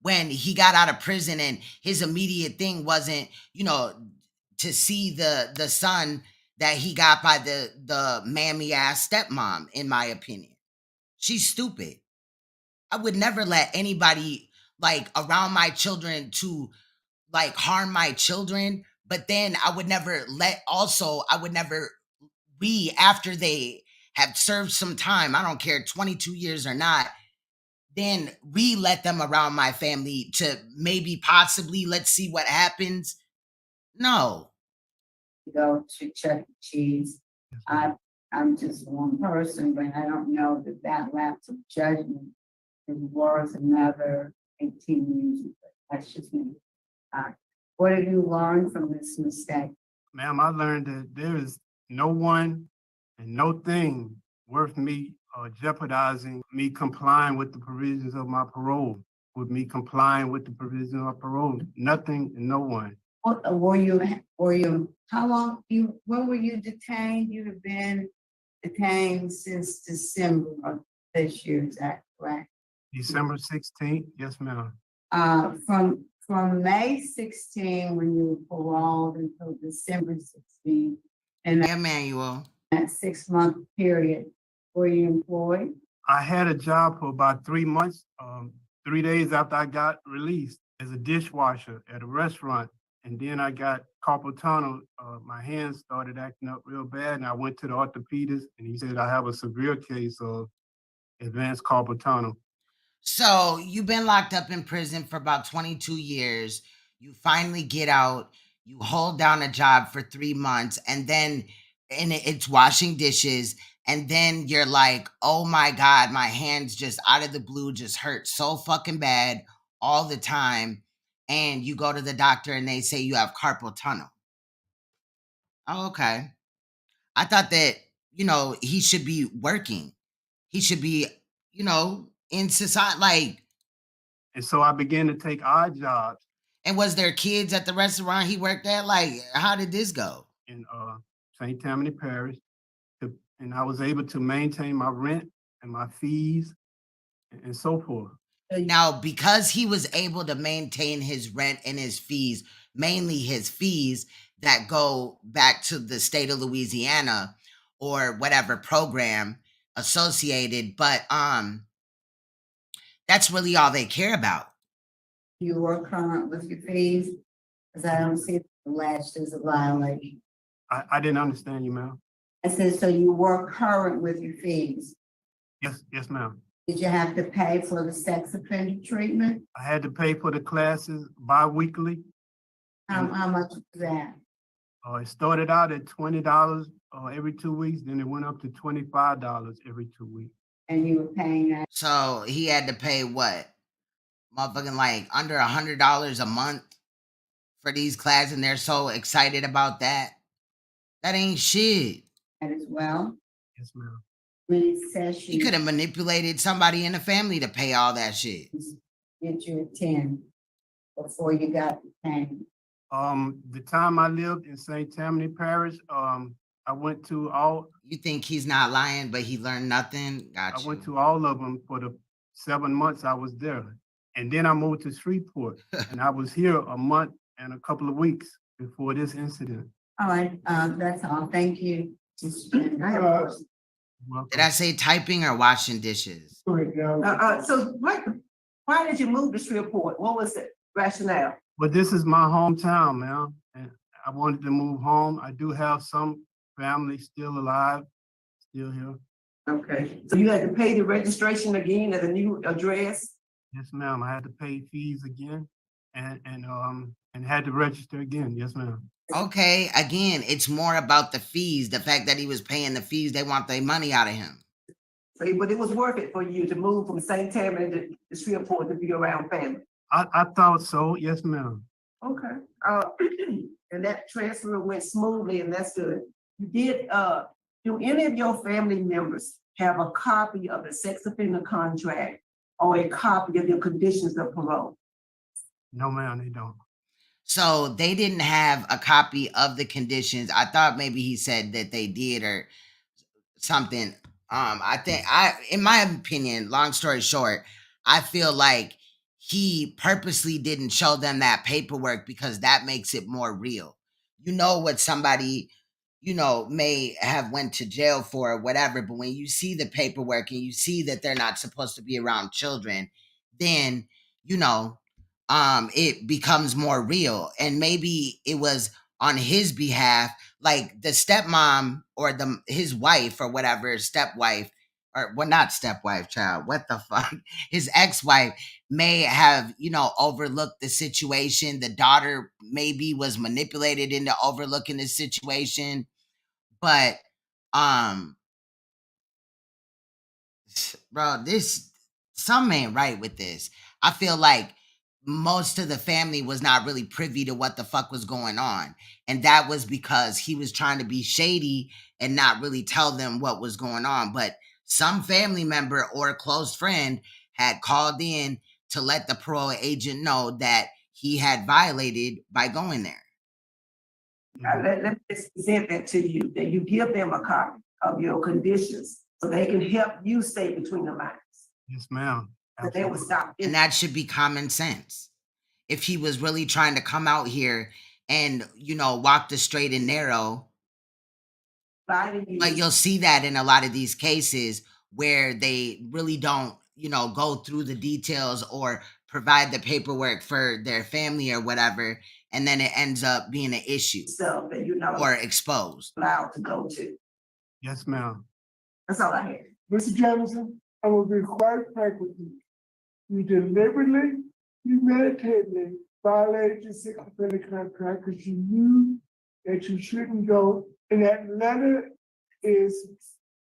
When he got out of prison and his immediate thing wasn't, to see the son that he got by the mammy ass stepmom, in my opinion. She's stupid. I would never let anybody around my children to harm my children, but then I would never after they have served some time, I don't care, 22 years or not, then let them around my family to maybe possibly let's see what happens. No. Go to Chuck E. Cheese. I'm just one person, but I don't know that lapse of judgment There was another 18 years. That's just me. What have you learned from this mistake? Ma'am, I learned that there is no one and no thing worth me jeopardizing me complying with the provisions of my parole, with me complying with the provisions of my parole. Nothing and no one. What how long when were you detained? You have been detained since December of this year, is that correct? December 16th, yes, ma'am. From May 16, when you were paroled, until December 16, and Yeah, Manuel. that 6-month period, were you employed? I had a job for about 3 months, 3 days after I got released as a dishwasher at a restaurant. And then I got carpal tunnel. My hands started acting up real bad, and I went to the orthopedist, and he said I have a severe case of advanced carpal tunnel. So you've been locked up in prison for about 22 years. You finally get out. You hold down a job for 3 months, and then it's washing dishes. And then you're like, oh my God, my hands just out of the blue just hurt so fucking bad all the time. And you go to the doctor and they say you have carpal tunnel. Oh, okay. I thought that, he should be working. He should be, in society. Like, And so I began to take odd jobs and was there kids at the restaurant he worked at? Like, how did this go? in St. Tammany Parish, and I was able to maintain my rent and my fees and so forth. Now, because he was able to maintain his rent and his fees, mainly his fees that go back to the state of Louisiana or whatever program associated, but that's really all they care about. You were current with your fees? Because I don't see the latched as a violation. I didn't understand you, ma'am. I said, so you were current with your fees? Yes, ma'am. Did you have to pay for the sex offender treatment? I had to pay for the classes bi-weekly. How much was that? It started out at $20 every 2 weeks, then it went up to $25 every 2 weeks. And you were paying that? So he had to pay what? Motherfucking like under $100 a month for these classes, and they're so excited about that. That ain't shit. That as well? Yes, ma'am. When it says He could have manipulated somebody in the family to pay all that shit. Get you a 10 before you got detained. The time I lived in St. Tammany Parish, I went to all. You think he's not lying, but he learned nothing? Gotcha. I went to all of them for the 7 months I was there. And then I moved to Shreveport, and I was here a month and a couple of weeks before this incident. All right, that's all. Thank you. Did I say typing or washing dishes? So why did you move to Shreveport? What was the rationale? But this is my hometown, man, and I wanted to move home. I do have some family still alive, still here. Okay, so you had to pay the registration again at a new address? Yes, ma'am. I had to pay fees again and had to register again. Yes, ma'am. Okay, again, it's more about the fees. The fact that he was paying the fees, they want their money out of him. So, but it was worth it for you to move from St. Tammany to Shreveport to be around family? I thought so. Yes, ma'am. Okay. And that transfer went smoothly, and that's good. You did, do any of your family members have a copy of the sex offender contract or a copy of your conditions of parole? No, ma'am, they don't. So they didn't have a copy of the conditions. I thought maybe he said that they did or something. In my opinion, long story short, I feel like he purposely didn't show them that paperwork because that makes it more real. You know what somebody, may have went to jail for or whatever, but when you see the paperwork and you see that they're not supposed to be around children, then, it becomes more real. And maybe it was on his behalf, like the stepmom or his wife or whatever, stepwife, or well, not stepwife, child, what the fuck? His ex-wife may have, overlooked the situation. The daughter maybe was manipulated into overlooking the situation. But, bro, this Some ain't right with this. I feel like most of the family was not really privy to what the fuck was going on. And that was because he was trying to be shady and not really tell them what was going on. But some family member or a close friend had called in to let the parole agent know that he had violated by going there. Let me just present that to you, that you give them a copy of your conditions so they can help you stay between the lines. Yes, ma'am. So they will stop. And that should be common sense. If he was really trying to come out here and, walk the straight and narrow. But you'll see that in a lot of these cases where they really don't, go through the details or provide the paperwork for their family or whatever, and then it ends up being an issue stuff that or exposed. Allowed to go to. Yes, ma'am. That's all I had. Mr. Jamerson, I will be quite frank with you. You deliberately, premeditatedly violated your sex offender contract because you knew that you shouldn't go. And that letter is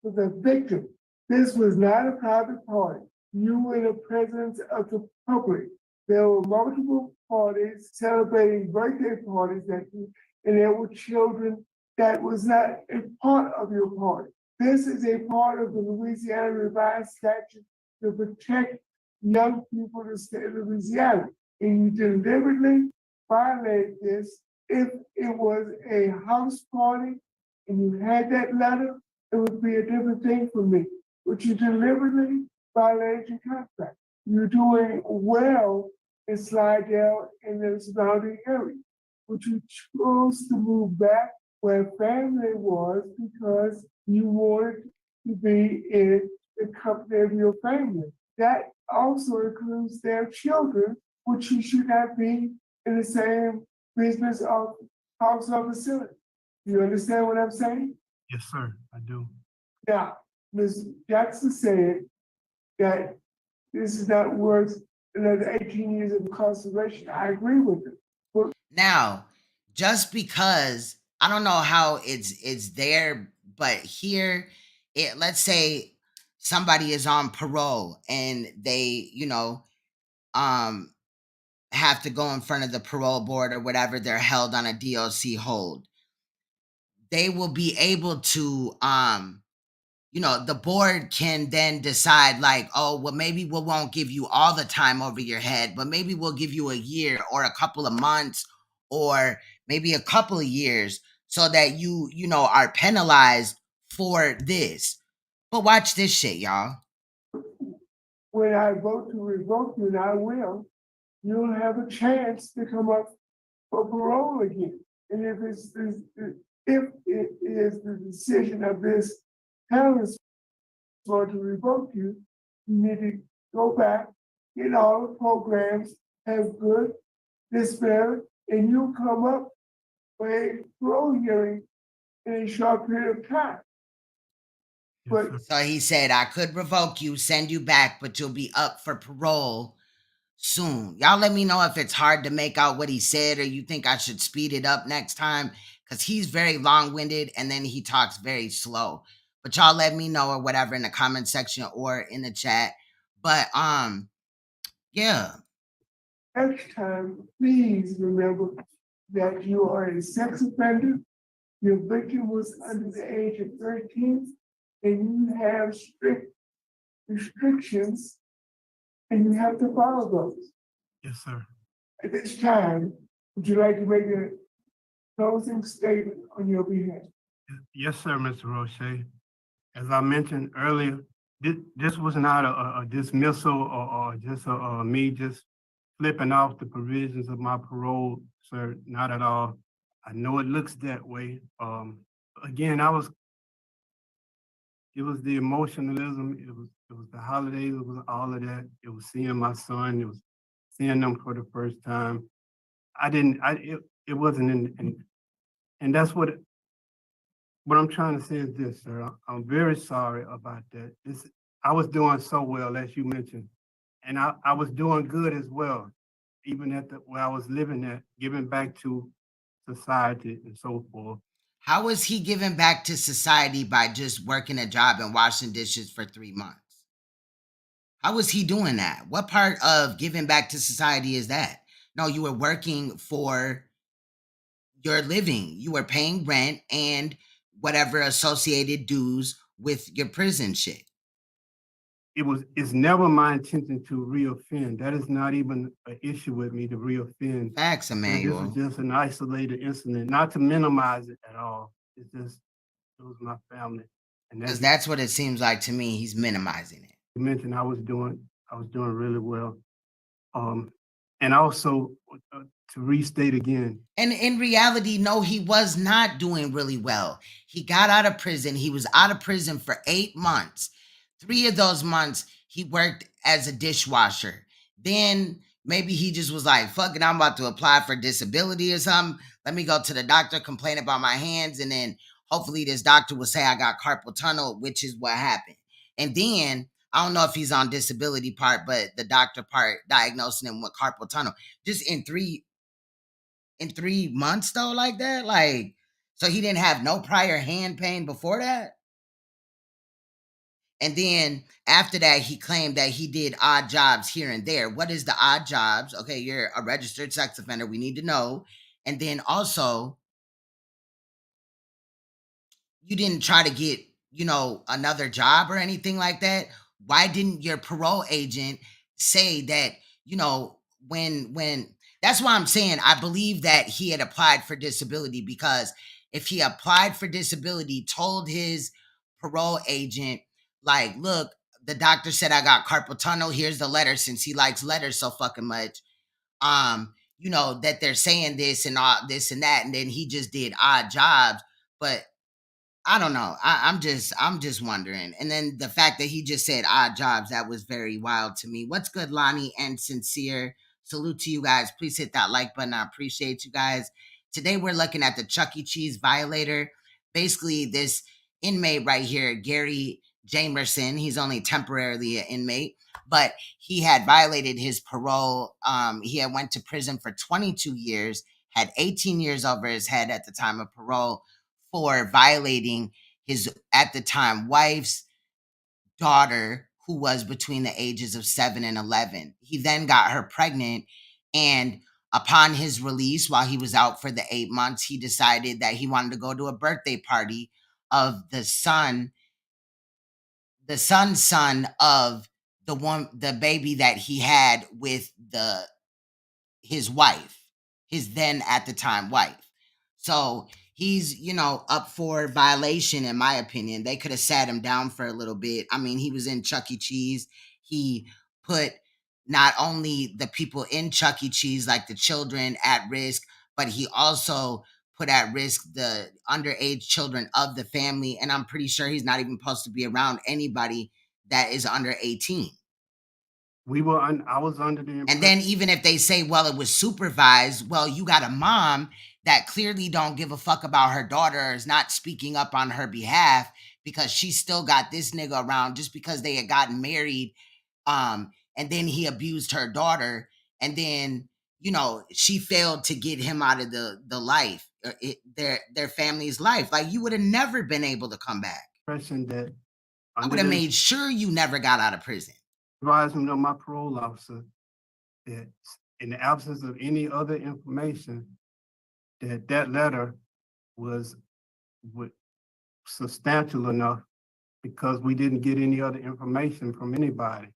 for the victim. This was not a private party. You were in the presence of the public. There were multiple parties celebrating birthday parties and there were children that was not a part of your party. This is a part of the Louisiana Revised Statute to protect young people in the state of Louisiana. And you deliberately violated this. If it was a house party and you had that letter, it would be a different thing for me. But you deliberately violated your contract. You're doing well in Slidell and the surrounding area. But you chose to move back where family was because you wanted to be in the company of your family. That also includes their children, which you should not be in the same business of house or facility. You understand what I'm saying? Yes, sir, I do. Now, Ms. Jackson said that this is not worth another 18 years of incarceration. I agree with it. But now, just because I don't know how it's there, but here, let's say somebody is on parole and they, have to go in front of the parole board or whatever, they're held on a DOC hold. They will be able to, the board can then decide like, oh, well, maybe we won't give you all the time over your head, but maybe we'll give you a year or a couple of months or maybe a couple of years so that you are penalized for this. But watch this shit, y'all. when I vote to revoke you, and I will, you'll have a chance to come up for parole again. And if it is the decision of this panel for to revoke you, you need to go back, get all the programs, have good disparity, and you'll come up for a parole hearing in a short period of time. But so he said, I could revoke you, send you back, but you'll be up for parole soon. Y'all let me know if it's hard to make out what he said or you think I should speed it up next time, because he's very long-winded and then he talks very slow. But y'all let me know or whatever in the comment section or in the chat. But yeah. next time, please remember that you are a sex offender. Your victim was under the age of 13, and you have strict restrictions, and you have to follow those. Yes, sir. At this time, would you like to make a closing statement on your behalf? Yes, sir, Mr. Roche. As I mentioned earlier, this was not a dismissal or just me just flipping off the provisions of my parole, sir. Not at all. I know it looks that way. Again, it was the emotionalism. It was the holidays. It was all of that. It was seeing my son. It was seeing them for the first time. It wasn't and that's what I'm trying to say is this, sir. I'm very sorry about that. I was doing so well, as you mentioned, and I was doing good as well, even at where I was living at, giving back to society and so forth. How was he giving back to society by just working a job and washing dishes for 3 months? How was he doing that? What part of giving back to society is that? No, you were working for your living. You were paying rent and whatever associated dues with your prison shit. It's never my intention to reoffend. That is not even an issue with me to reoffend. Facts, Emmanuel. This is just an isolated incident, not to minimize it at all. It's just, it was my family. And Because that's what it seems like to me. He's minimizing it. You mentioned I was doing really well. And also to restate again. And in reality, no, he was not doing really well. He got out of prison. He was out of prison for 8 months. 3 of those months, he worked as a dishwasher. Then maybe he just was like, fuck it, I'm about to apply for disability or something. Let me go to the doctor, complain about my hands, and then hopefully this doctor will say I got carpal tunnel, which is what happened. And then, I don't know if he's on disability part, but the doctor part diagnosing him with carpal tunnel. Just in 3 months though, like that? Like, so he didn't have no prior hand pain before that? And then after that, he claimed that he did odd jobs here and there. What is the odd jobs? Okay, you're a registered sex offender. We need to know. And then also, you didn't try to get, another job or anything like that. Why didn't your parole agent say that, when that's why I'm saying I believe that he had applied for disability, because if he applied for disability, told his parole agent, like, look, the doctor said I got carpal tunnel. Here's the letter, since he likes letters so fucking much. That they're saying this and all this and that, and then he just did odd jobs. But I don't know. I'm just wondering. And then the fact that he just said odd jobs, that was very wild to me. What's good, Lonnie and Sincere? Salute to you guys. Please hit that like button. I appreciate you guys. Today we're looking at the Chuck E. Cheese violator. Basically, this inmate right here, Gary Jamerson, he's only temporarily an inmate, but he had violated his parole. He had went to prison for 22 years, had 18 years over his head at the time of parole, for violating his, at the time, wife's daughter, who was between the ages of 7 and 11. He then got her pregnant, and upon his release, while he was out for the 8 months, he decided that he wanted to go to a birthday party of the son's son of the baby that he had with his wife, his then at the time wife. So he's, up for violation, in my opinion. They could have sat him down for a little bit. I mean, he was in Chuck E. Cheese. He put not only the people in Chuck E. Cheese, like the children, at risk, but he also put at risk the underage children of the family. And I'm pretty sure he's not even supposed to be around anybody that is under 18. I was under the impression. And then even if they say, well, it was supervised, well, you got a mom that clearly don't give a fuck about her daughter, or is not speaking up on her behalf, because she still got this nigga around just because they had gotten married. And then he abused her daughter. And then, she failed to get him out of the life, their family's life. Like, you would have never been able to come back. That I would have made sure you never got out of prison. Advisement of my parole officer that in the absence of any other information, that letter was substantial enough, because we didn't get any other information from anybody.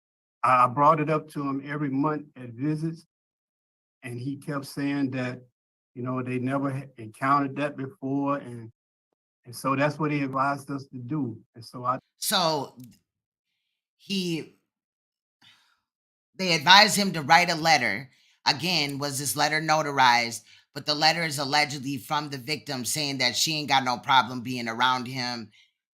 I brought it up to him every month at visits, and he kept saying that, they never encountered that before, and so that's what he advised us to do. And so they advised him to write a letter. Again, was this letter notarized? But the letter is allegedly from the victim, saying that she ain't got no problem being around him.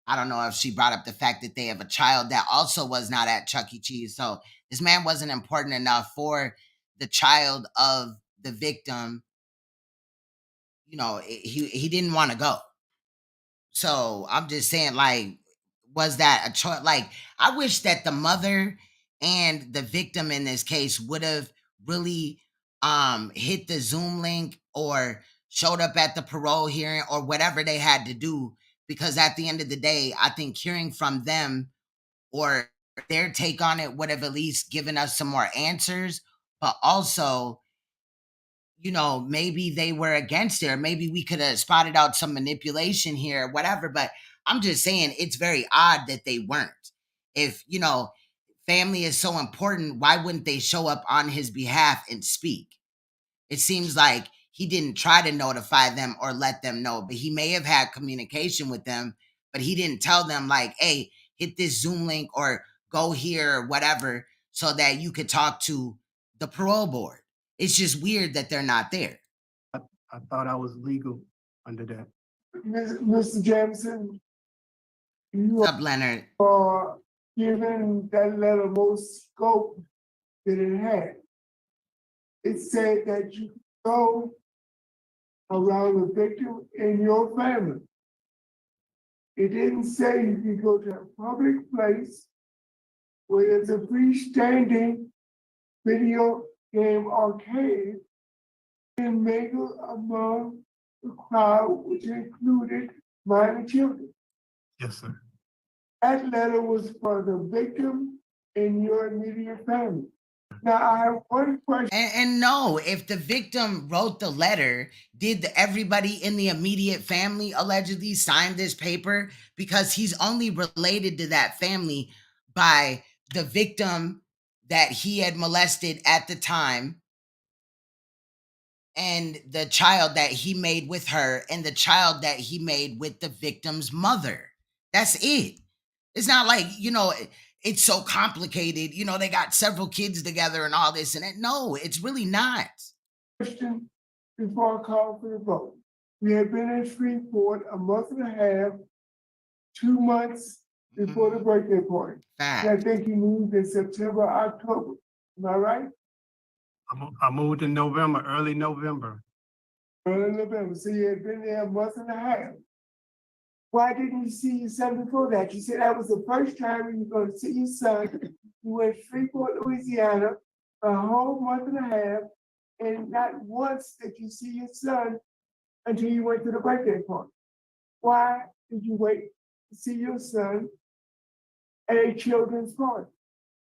I don't know if she brought up the fact that they have a child that also was not at Chuck E. Cheese. So this man wasn't important enough for the child of the victim. He didn't want to go. So I'm just saying, like, was that a choice? Like, I wish that the mother and the victim in this case would have really hit the Zoom link or showed up at the parole hearing or whatever they had to do, because at the end of the day, I think hearing from them or their take on it would have at least given us some more answers, but also, you know, maybe they were against it, or maybe we could have spotted out some manipulation here, whatever. But I'm just saying it's very odd that they weren't. If, you know, family is so important, why wouldn't they show up on his behalf and speak? It seems like he didn't try to notify them or let them know, but he may have had communication with them, but he didn't tell them like, hey, hit this Zoom link or go here or whatever, so that you could talk to the parole board. It's just weird that they're not there. I thought I was legal under that. Mr. Jamerson, you What's up, Leonard? are giving that letter more scope than it had. It said that you go around the victim in your family. It didn't say you could go to a public place where there's a freestanding video game arcade and mingle among the crowd, which included minor children. Yes, sir. That letter was for the victim and your immediate family. Now, I have one question. And no, if the victim wrote the letter, did everybody in the immediate family allegedly sign this paper? Because he's only related to that family by the victim that he had molested at the time, and the child that he made with her, and the child that he made with the victim's mother. That's it. It's not like, you know, it's so complicated. You know, they got several kids together and all this and that. No, it's really not. Question before I call for the vote. We have been in Shreveport a month and a half, 2 months before the birthday party. Fact. And I think he moved in September, October. Am I right? I moved in November, early November. Early November. So you had been there a month and a half. Why didn't you see your son before that? You said that was the first time you were going to see your son. You went to Shreveport, Louisiana, a whole month and a half, and not once did you see your son until you went to the birthday party. Why did you wait to see your son at a children's party?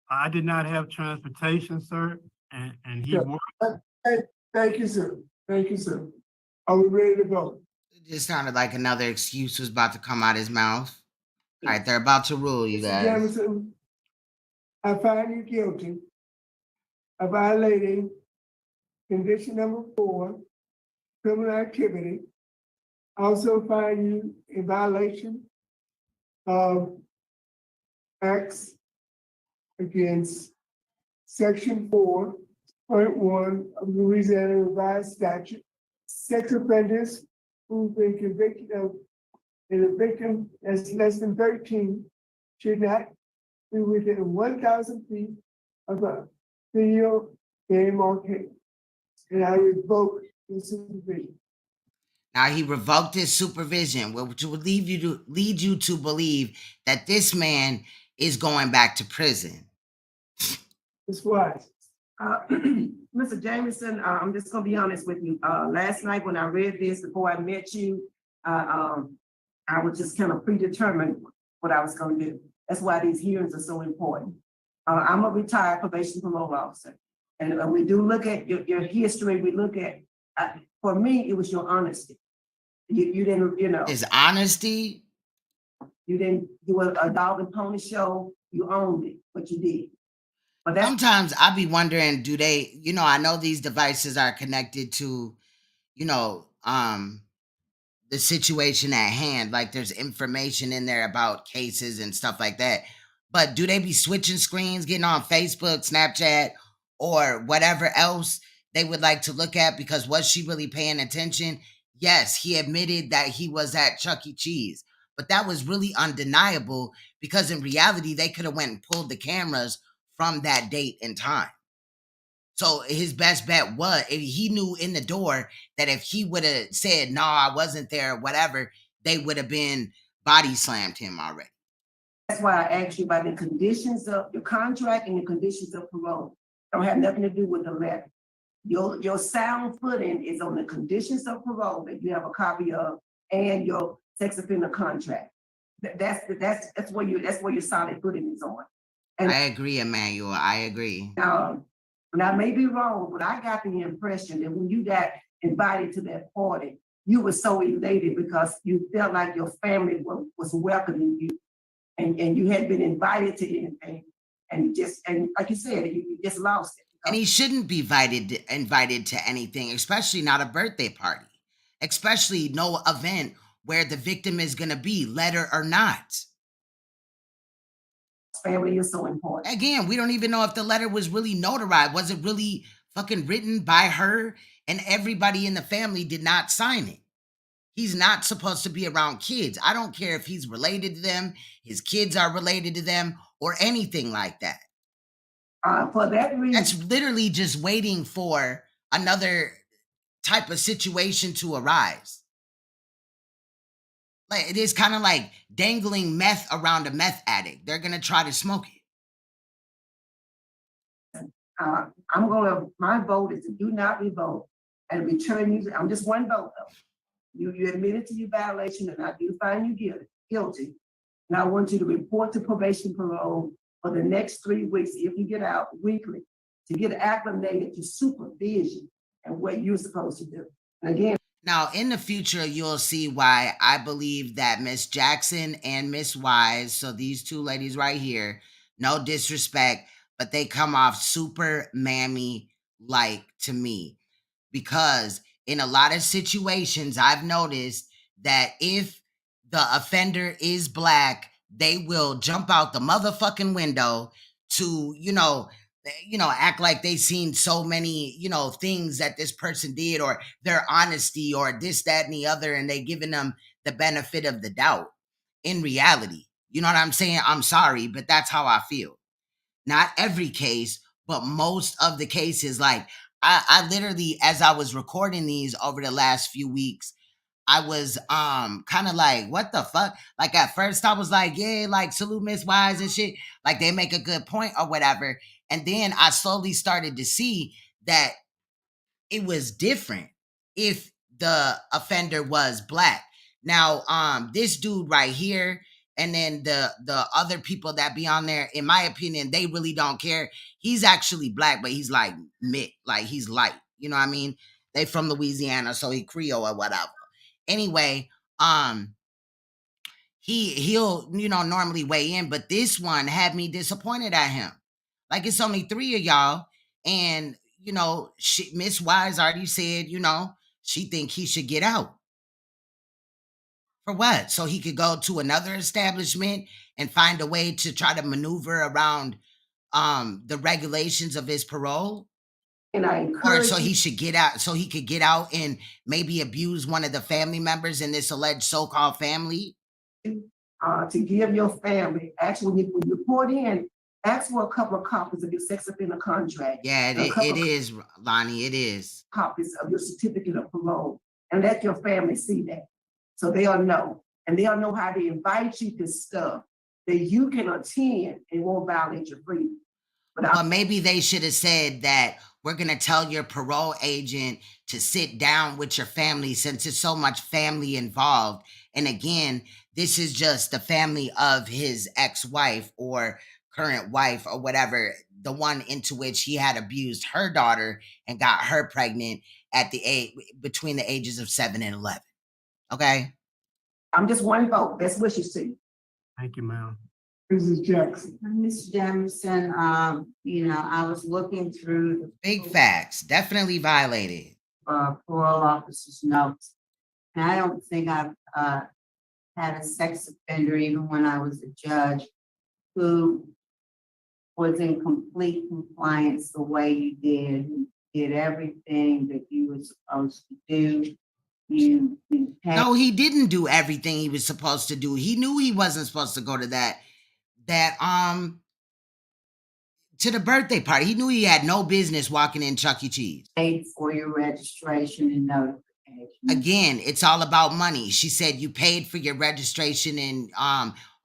I did not have transportation, sir, and he Yeah. worked. Thank you, sir. Thank you, sir. Are we ready to vote? It just sounded like another excuse was about to come out his mouth. All right, they're about to rule, you guys. Jamerson, I find you guilty of violating condition number 4, criminal activity. I also find you in violation of acts against section 4.1 of the Louisiana Revised Statute. Sex offenders who've been convicted of, and a victim that's less than 13 should not be within 1,000 feet of a video game arcade. And I revoke the supervision. Now he revoked his supervision, which would lead you to believe that this man is going back to prison. That's why. Mr. Jamerson, I'm just gonna be honest with you. Last night when I read this before I met you, I was just kind of predetermined what I was gonna do. That's why these hearings are so important. I'm a retired probation parole officer. And we do look at your history. We look at, for me, it was your honesty. You didn't, you know. His honesty? You didn't do a dog and pony show. You owned it, but you did. But that's, sometimes I be wondering, do they, you know, I know these devices are connected to, you know, the situation at hand. Like there's information in there about cases and stuff like that. But do they be switching screens, getting on Facebook, Snapchat, or whatever else they would like to look at? Because was she really paying attention? Yes, he admitted that he was at Chuck E. Cheese, but that was really undeniable because in reality, they could have went and pulled the cameras from that date and time. So his best bet was, if he knew in the door that if he would have said, no, I wasn't there, whatever, they would have been body slammed him already. that's why I asked you about the conditions of your contract and the conditions of parole. Don't have nothing to do with the letter. Your sound footing is on the conditions of parole that you have a copy of and your sex offender contract. That's where your solid footing is on. And I agree, Emmanuel. I agree. and I may be wrong, but I got the impression that when you got invited to that party, you were so elated because you felt like your family was welcoming you, and you had been invited to anything, and like you said, you just lost it. And he shouldn't be invited to anything, especially not a birthday party, especially no event where the victim is going to be, letter or not. Family is so important. Again, we don't even know if the letter was really notarized. Was it really fucking written by her? And everybody in the family did not sign it. He's not supposed to be around kids. I don't care if he's related to them, his kids are related to them, or anything like that. For that reason, that's literally just waiting for another type of situation to arise. Like, it is kind of like dangling meth around a meth addict. They're gonna try to smoke it. My vote is to do not revoke and return you. I'm just one vote though. You admitted to your violation, and I do find you guilty. And I want you to report to probation parole for the next 3 weeks, if you get out weekly, to get acclimated to supervision and what you're supposed to do. And again, now in the future, you'll see why I believe that Miss Jackson and Miss Wise, so these two ladies right here, no disrespect, but they come off super mammy-like to me, because in a lot of situations, I've noticed that if the offender is Black, they will jump out the motherfucking window to, act like they've seen so many, things that this person did, or their honesty, or this, that, and the other, and they giving them the benefit of the doubt. In reality, you know what I'm saying? I'm sorry, but that's how I feel. Not every case, but most of the cases. Like, I literally, as I was recording these over the last few weeks, I was kind of like, what the fuck? Like, at first I was like, yeah, like, salute Miss Wise and shit. Like, they make a good point or whatever. And then I slowly started to see that it was different if the offender was Black. Now, this dude right here, and then the other people that be on there, in my opinion, they really don't care. He's actually Black, but he's like mid, like he's light. You know what I mean? They from Louisiana, so he Creole or whatever. Anyway, he'll normally weigh in, but this one had me disappointed at him. Like, it's only 3 of y'all, and Miss Wise already said, she think he should get out. For what? So he could go to another establishment and find a way to try to maneuver around the regulations of his parole? And I encourage, or so he should get out, so he could get out and maybe abuse one of the family members in this alleged so-called family? To give your family, actually, when you report in, ask for a couple of copies of your sex offender contract. Yeah, it is, Lonnie, it is. Copies of your certificate of parole, and let your family see that, so they'll know. And they'll know how to invite you to stuff that you can attend and won't violate your freedom. But maybe they should have said that we're going to tell your parole agent to sit down with your family, since there's so much family involved. And again, this is just the family of his ex-wife or current wife or whatever, the one into which he had abused her daughter and got her pregnant at the age between the ages of 7 and 11. Okay? I'm just one vote. That's what you see. Thank you, ma'am. Mrs. Jackson. Ms. Jamerson, I was looking through the big facts, definitely violated. Parole officer's notes. And I don't think I've had a sex offender, even when I was a judge, who was in complete compliance the way you did. You did everything that you were supposed to do. No, he didn't do everything he was supposed to do. He knew he wasn't supposed to go to that to the birthday party. He knew he had no business walking in Chuck E. Cheese. Paid for your registration and notification. Again, it's all about money. She said you paid for your registration and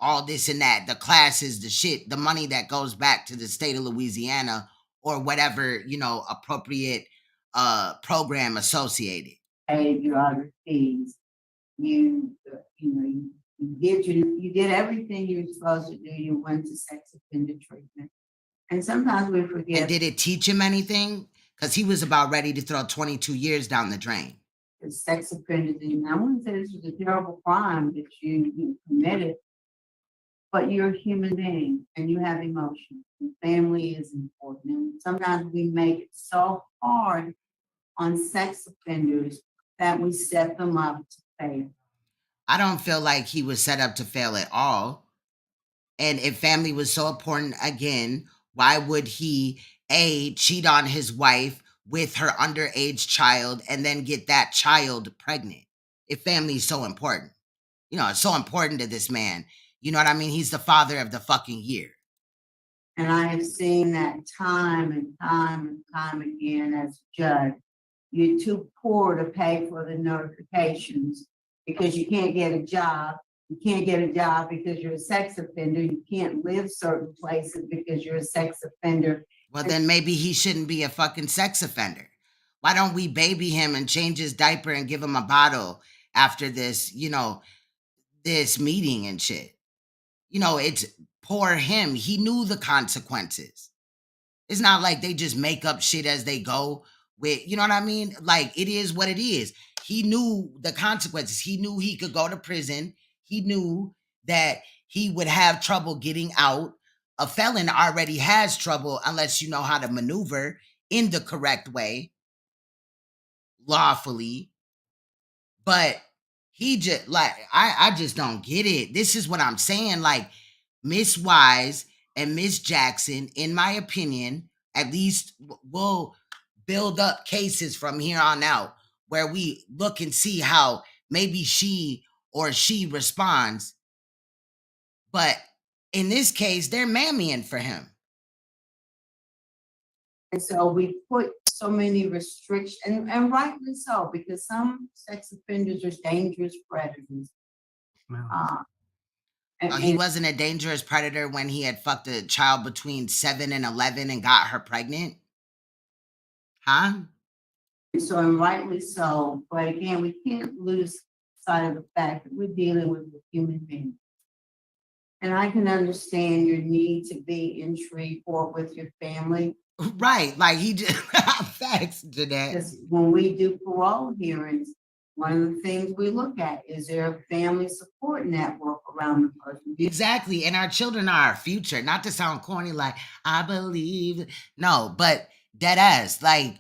all this and that, the classes, the shit, the money that goes back to the state of Louisiana or whatever, appropriate program associated. Paid your other fees. You You did everything you were supposed to do. You went to sex offender treatment. And sometimes we And forget did it teach him anything? Because he was about ready to throw 22 years down the drain. the sex offenders, and I wouldn't say this was a terrible crime that you committed, but you're a human being and you have emotions. And family is important. And sometimes we make it so hard on sex offenders that we set them up to fail. I don't feel like he was set up to fail at all. And if family was so important, again, why would he, A, cheat on his wife with her underage child and then get that child pregnant? If family is so important. You know, it's so important to this man. You know what I mean? He's the father of the fucking year. And I have seen that time and time and time again as a judge. You're too poor to pay for the notifications because you can't get a job. You can't get a job because you're a sex offender. You can't live certain places because you're a sex offender. Well, then maybe he shouldn't be a fucking sex offender. Why don't we baby him and change his diaper and give him a bottle after this, you know, this meeting and shit? You know, it's poor him. He knew the consequences. It's not like they just make up shit as they go with, you know what I mean? Like, it is what it is. He knew the consequences. He knew he could go to prison. He knew that he would have trouble getting out. A felon already has trouble unless you know how to maneuver in the correct way, lawfully. But he just, like, I just don't get it. This is what I'm saying. Like, Miss Wise and Miss Jackson, in my opinion, at least will build up cases from here on out where we look and see how maybe she or she responds. But in this case, they're mammying for him. And so we put so many restrictions, and rightly so, because some sex offenders are dangerous predators. He wasn't a dangerous predator when he had fucked a child between 7 and 11 and got her pregnant? Huh? So, and rightly so, but again, we can't lose sight of the fact that we're dealing with a human being. And I can understand your need to be in Shreveport with your family. Right, like he just facts to that. Because when we do parole hearings, one of the things we look at is there a family support network around the person. Exactly, and our children are our future. Not to sound corny, like I believe, no, but dead ass. Like,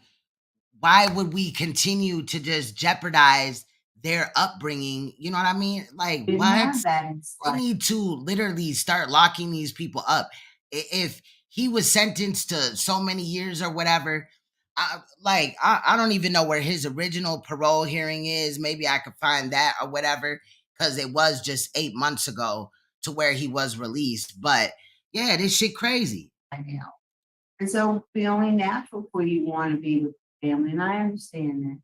why would we continue to just jeopardize their upbringing? You know what I mean? Like, Didn't what? have that in They sight. need to literally start locking these people up. If he was sentenced to so many years or whatever, I don't even know where his original parole hearing is. Maybe I could find that or whatever, because it was just 8 months ago to where he was released. But yeah, this shit crazy. I know. And so it's the only natural for you want to be with the family, and I understand that.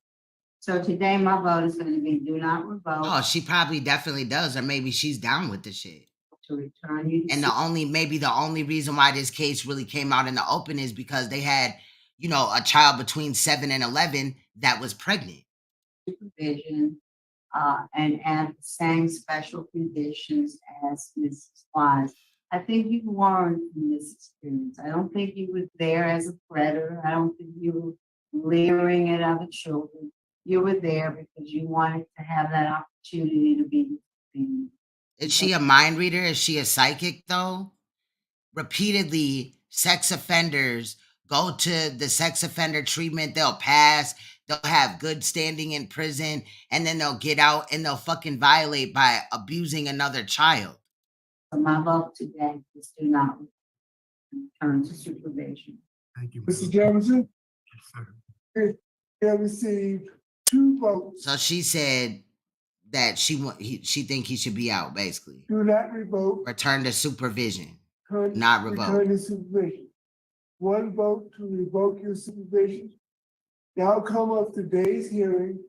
So today my vote is going to be do not revoke. Oh, she probably definitely does, or maybe she's down with the shit. To return you. And the only reason why this case really came out in the open is because they had, you know, a child between 7 and 11 that was pregnant. Supervision, and add the same special conditions as Mrs. Wise. I think you learned from this experience. I don't think you were there as a predator. I don't think you were leering at other children. You were there because you wanted to have that opportunity to be with the family. Is she a mind reader? Is she a psychic, though? Repeatedly, sex offenders go to the sex offender treatment. They'll pass. They'll have good standing in prison. And then they'll get out and they'll fucking violate by abusing another child. So my vote today is do not return to supervision. Thank you. Mr. Jamerson, Yes, sir. you have received 2 votes. So she said that she think he should be out, basically. Do not revoke. Return to supervision. Return Not revoke. Return to supervision. 1 vote to revoke your supervision. The outcome of today's hearing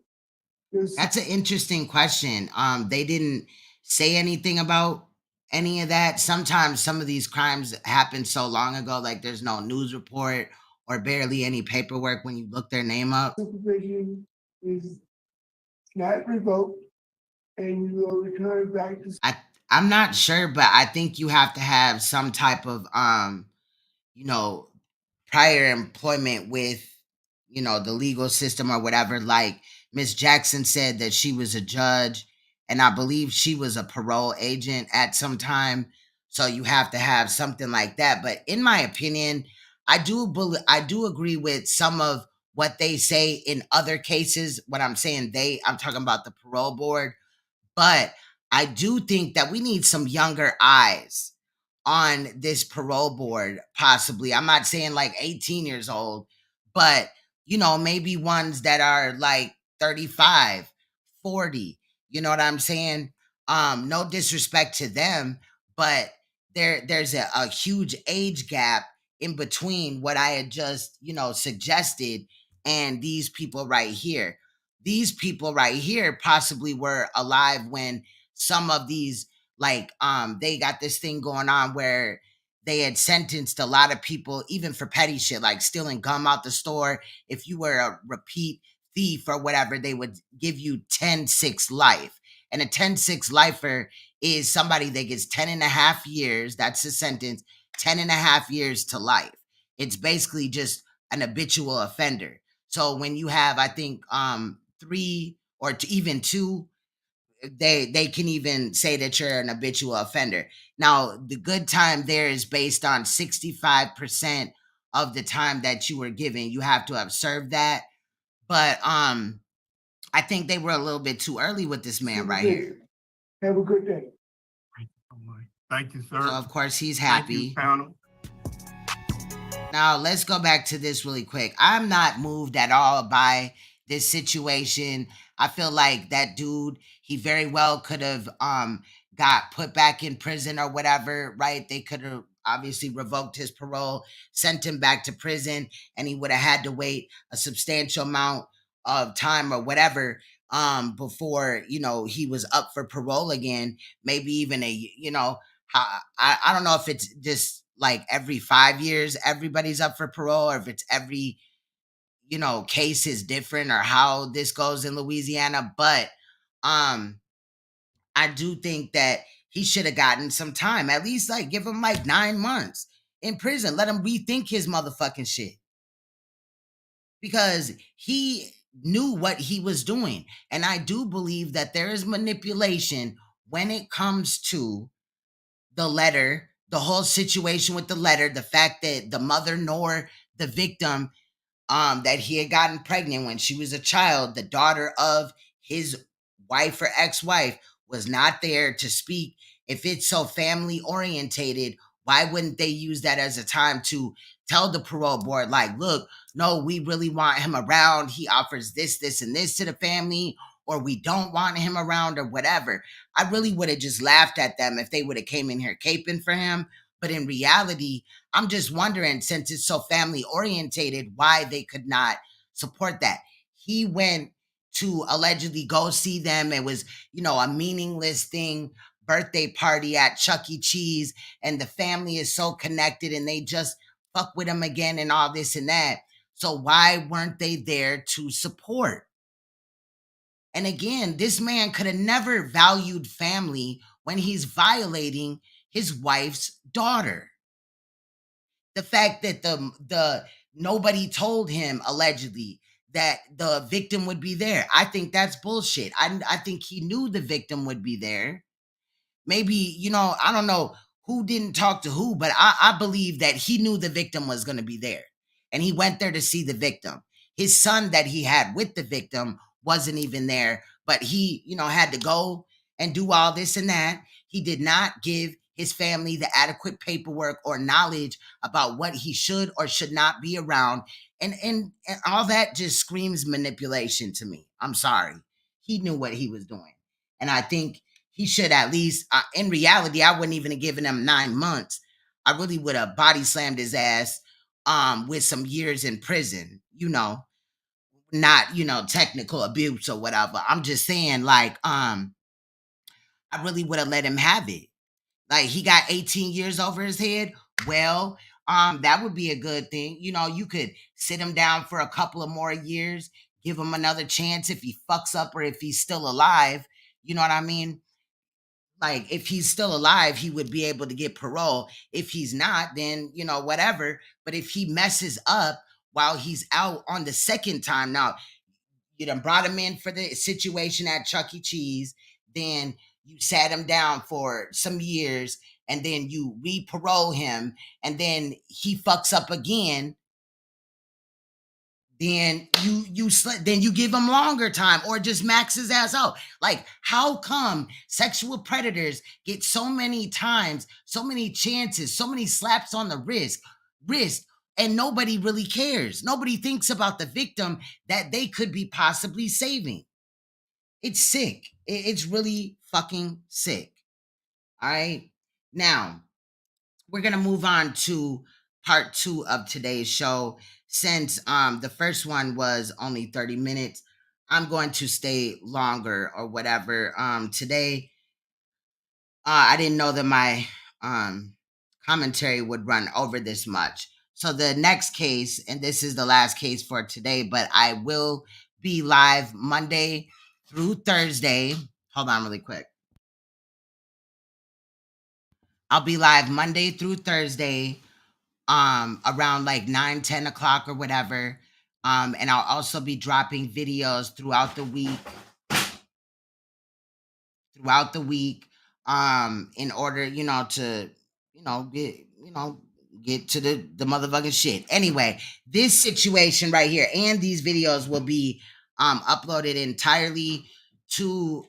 is That's an interesting question. They didn't say anything about any of that. Sometimes some of these crimes happen so long ago, like there's no news report or barely any paperwork when you look their name up. supervision is not revoked and you will return back to I'm not sure, but I think you have to have some type of you know, prior employment with, the legal system or whatever. Like Miss Jackson said that she was a judge, and I believe she was a parole agent at some time. So you have to have something like that. But in my opinion, I do agree with some of what they say in other cases. When I'm saying I'm talking about the parole board. But I do think that we need some younger eyes on this parole board, possibly. I'm not saying like 18 years old, but maybe ones that are like 35, 40. You know what I'm saying? No disrespect to them, but there's a huge age gap in between what I had just, suggested and these people right here. These people right here possibly were alive when some of these, like, they got this thing going on where they had sentenced a lot of people even for petty shit like stealing gum out the store. If you were a repeat thief or whatever, they would give you 10-6 life. And a 10-6 lifer is somebody that gets 10 and a half years. That's the sentence. 10 and a half years to life. It's basically just an habitual offender. So when you have, I think, 3 or even 2, they can even say that you're an habitual offender. Now, the good time there is based on 65% of the time that you were given. You have to have served that. But I think they were a little bit too early with this man right here. Have a good day. Thank you, sir. So of course he's Thank happy. you, panel. Now, let's go back to this really quick. I'm not moved at all by this situation. I feel like that dude, he very well could have got put back in prison or whatever, right? They could have obviously revoked his parole, sent him back to prison, and he would have had to wait a substantial amount of time or whatever before, he was up for parole again. Maybe even I don't know if it's just like every 5 years everybody's up for parole, or if it's every case is different, or how this goes in Louisiana. But I do think that he should have gotten some time, at least like give him like 9 months in prison, let him rethink his motherfucking shit, because he knew what he was doing. And I do believe that there is manipulation when it comes to the letter, the whole situation with the letter, the fact that the mother nor the victim, that he had gotten pregnant when she was a child, the daughter of his wife or ex-wife, was not there to speak. If it's so family orientated, why wouldn't they use that as a time to tell the parole board, like, look, no, we really want him around. He offers this, this, and this to the family, or we don't want him around, or whatever. I really would have just laughed at them if they would have came in here caping for him. But in reality, I'm just wondering, since it's so family orientated, why they could not support that. He went to allegedly go see them. It was, a meaningless thing, birthday party at Chucky E. Cheese, and the family is so connected and they just fuck with him again and all this and that. So why weren't they there to support? And again, this man could have never valued family when he's violating his wife's daughter. The fact that the nobody told him allegedly that the victim would be there, I think that's bullshit. I think he knew the victim would be there. Maybe, I don't know who didn't talk to who, but I believe that he knew the victim was going to be there. And he went there to see the victim. His son that he had with the victim wasn't even there, but he, had to go and do all this and that. He did not give his family the adequate paperwork or knowledge about what he should or should not be around. And all that just screams manipulation to me. I'm sorry. He knew what he was doing. And I think he should at least, in reality, I wouldn't even have given him 9 months. I really would have body slammed his ass with some years in prison, not, technical abuse or whatever. I'm just saying, like, I really would have let him have it. Like, he got 18 years over his head. Well, that would be a good thing. You could sit him down for a couple of more years, give him another chance if he fucks up or if he's still alive. You know what I mean? Like, if he's still alive, he would be able to get parole. If he's not, then, whatever. But if he messes up while he's out on the second time, now, you done brought him in for the situation at Chuck E. Cheese, then you sat him down for some years, and then you re-parole him, and then he fucks up again, then then you give him longer time or just max his ass out. Like, how come sexual predators get so many times, so many chances, so many slaps on the wrist, and nobody really cares? Nobody thinks about the victim that they could be possibly saving. It's sick. It's really fucking sick. All right. Now, we're going to move on to part 2 of today's show. Since the first one was only 30 minutes, I'm going to stay longer or whatever. Today, I didn't know that my commentary would run over this much. So the next case, and this is the last case for today, but I will be live Monday through Thursday. Hold on really quick. I'll be live Monday through Thursday, around like 9-10 o'clock or whatever. And I'll also be dropping videos throughout the week, in order, to, get to the motherfucking shit. Anyway, this situation right here and these videos will be uploaded entirely to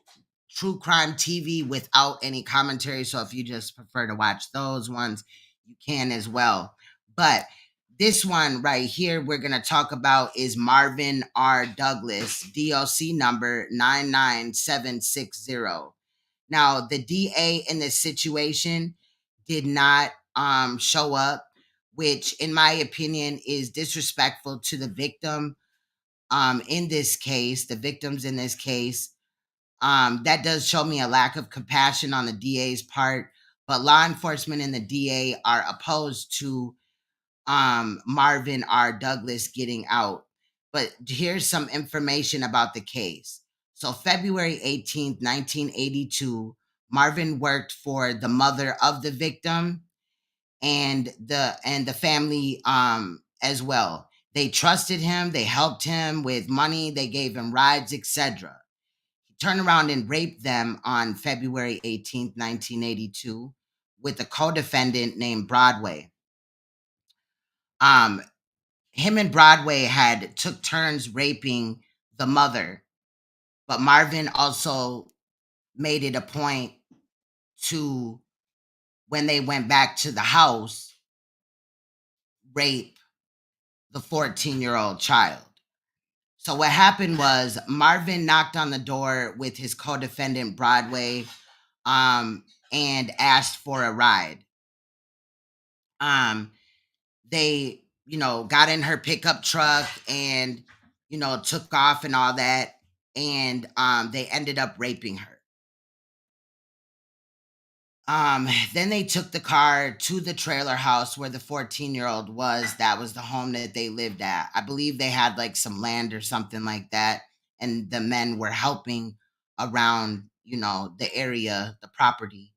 True Crime TV without any commentary. So if you just prefer to watch those ones, you can as well. But this one right here we're going to talk about is Marvin R. Douglas, DOC number 99760. Now, the DA in this situation did not show up, which in my opinion is disrespectful to the victim in this case, the victims in this case. That does show me a lack of compassion on the DA's part, but law enforcement and the DA are opposed to Marvin R. Douglas getting out. But here's some information about the case. So February 18th, 1982, Marvin worked for the mother of the victim and the family as well. They trusted him, they helped him with money, they gave him rides, etc. He turned around and raped them on February 18th, 1982 with a co-defendant named Broadway. Him and Broadway had took turns raping the mother, but Marvin also made it a point to, when they went back to the house, rape the 14-year-old child. So what happened was Marvin knocked on the door with his co-defendant Broadway and asked for a ride. They, got in her pickup truck and, took off and all that. And they ended up raping her. Then they took the car to the trailer house where the 14-year-old was. That was the home that they lived at. I believe they had like some land or something like that. And the men were helping around, the area, the property.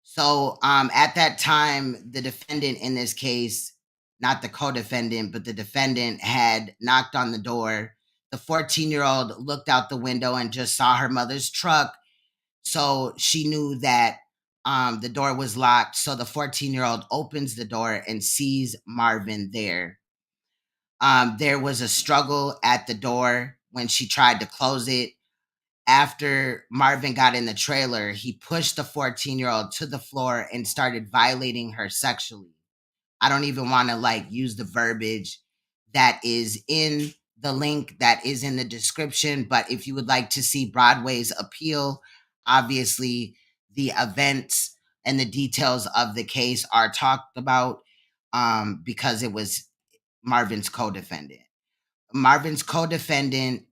So at that time, the defendant in this case, not the co-defendant, but the defendant had knocked on the door. The 14-year-old looked out the window and just saw her mother's truck. So she knew that the door was locked. So the 14-year-old opens the door and sees Marvin there. There was a struggle at the door when she tried to close it. After Marvin got in the trailer, he pushed the 14-year-old to the floor and started violating her sexually. I don't even want to use the verbiage that is in the link that is in the description. But if you would like to see Broadway's appeal, obviously the events and the details of the case are talked about because it was Marvin's co-defendant. Marvin's co-defendant,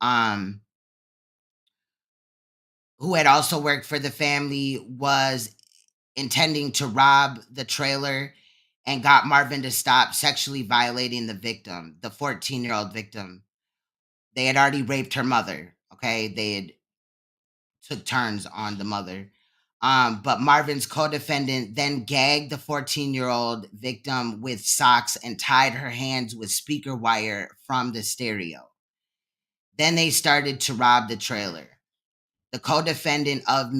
who had also worked for the family, was intending to rob the trailer and got Marvin to stop sexually violating the victim, the 14-year-old victim. They had already raped her mother, okay? They had took turns on the mother. But Marvin's co-defendant then gagged the 14-year-old victim with socks and tied her hands with speaker wire from the stereo. Then they started to rob the trailer. The co-defendant of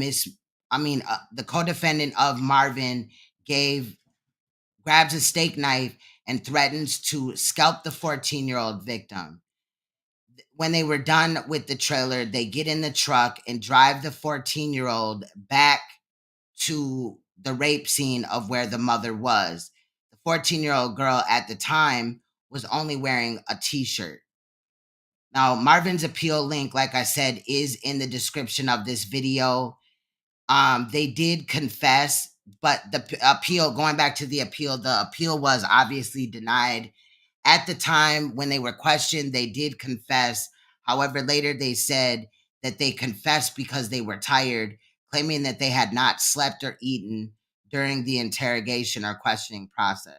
Marvin grabs a steak knife and threatens to scalp the 14-year-old victim. When they were done with the trailer, they get in the truck and drive the 14-year-old back to the rape scene of where the mother was. The 14-year-old girl at the time was only wearing a t-shirt. Now, Marvin's appeal link, like I said, is in the description of this video. They did confess, but the appeal, going back to the appeal was obviously denied. At the time when they were questioned, they did confess. However, later they said that they confessed because they were tired, claiming that they had not slept or eaten during the interrogation or questioning process.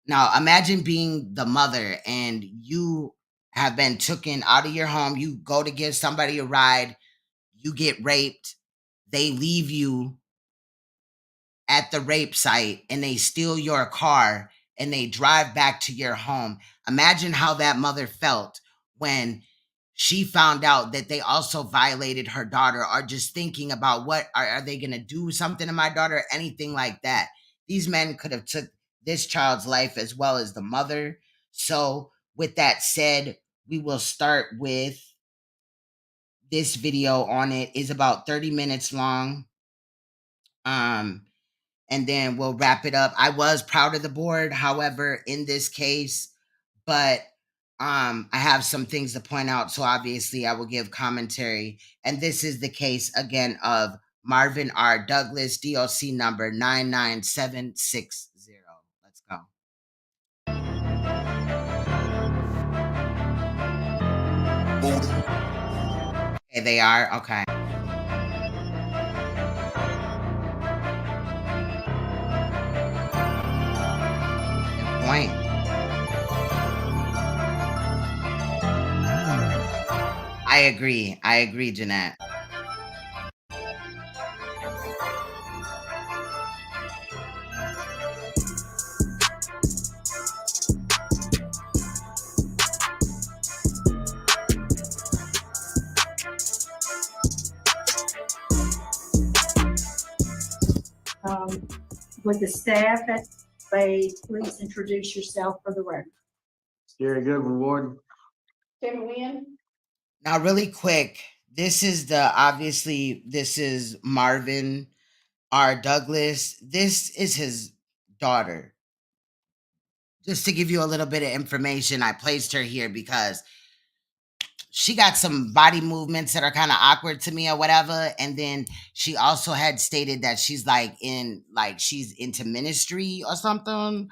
Now, imagine being the mother and you have been taken out of your home. You go to give somebody a ride, you get raped, they leave you at the rape site and they steal your car and they drive back to your home. Imagine how that mother felt when she found out that they also violated her daughter, or just thinking about what are they going to do something to my daughter, anything like that. These men could have took this child's life as well as the mother. So with that said, we will start with this video on it. Is about 30 minutes long. And then we'll wrap it up. I was proud of the board, however, in this case, but I have some things to point out, so obviously I will give commentary. And this is the case again of Marvin R. Douglas, DOC number 99760. Let's go. Okay, they are okay. Point. I agree, Jeanette. Would the staff at Bay please introduce yourself for the record? Gary Goodwin, Warden. Tim Wynn. Now, really quick, this is Marvin R. Douglas. This is his daughter. Just to give you a little bit of information, I placed her here because she got some body movements that are kind of awkward to me or whatever. And then she also had stated that she's she's into ministry or something,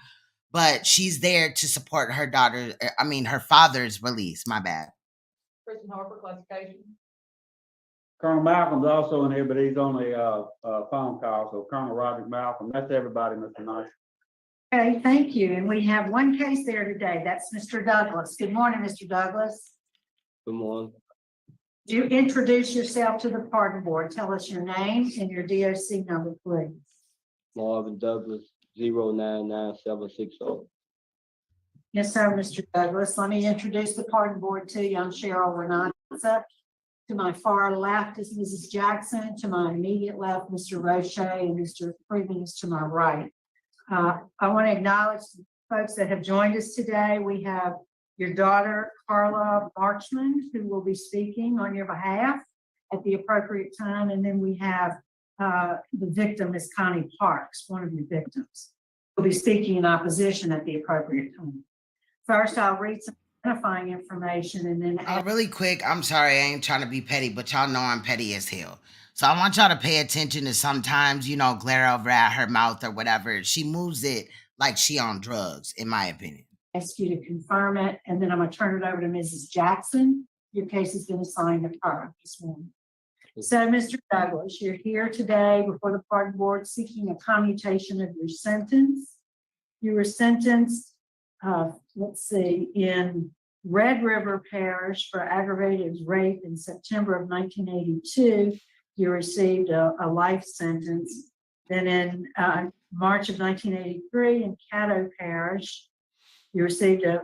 but she's there to support her her father's release. My bad. Prison Harbor classification. Colonel Malcolm's also in here, but he's on a phone call. So Colonel Roger Malcolm, that's everybody, Mr. Nice. Okay, thank you. And we have one case there today. That's Mr. Douglas. Good morning, Mr. Douglas. Good morning. Do you introduce yourself to the pardon board? Tell us your name and your DOC number, please. Marvin Douglas, 099760. Yes, sir, Mr. Douglas. Let me introduce the pardon board to you. I'm Cheryl Renata. To my far left is Mrs. Jackson. To my immediate left, Mr. Roche, and Mr. Freeman is to my right. I want to acknowledge the folks that have joined us today. We have your daughter, Carla Marchman, who will be speaking on your behalf at the appropriate time. And then we have the victim is Connie Parks, one of your victims, who will be speaking in opposition at the appropriate time. First, I'll read some identifying information and then really quick, I'm sorry, I ain't trying to be petty, but y'all know I'm petty as hell. So I want y'all to pay attention to sometimes, glare over at her mouth or whatever. She moves it like she on drugs, in my opinion. Ask you to confirm it, and then I'm going to turn it over to Mrs. Jackson. Your case has been assigned to her this morning. So, Mr. Douglas, you're here today before the pardon board seeking a commutation of your sentence. You were sentenced, in Red River Parish for aggravated rape in September of 1982. You received a life sentence. Then in March of 1983 in Caddo Parish, you received a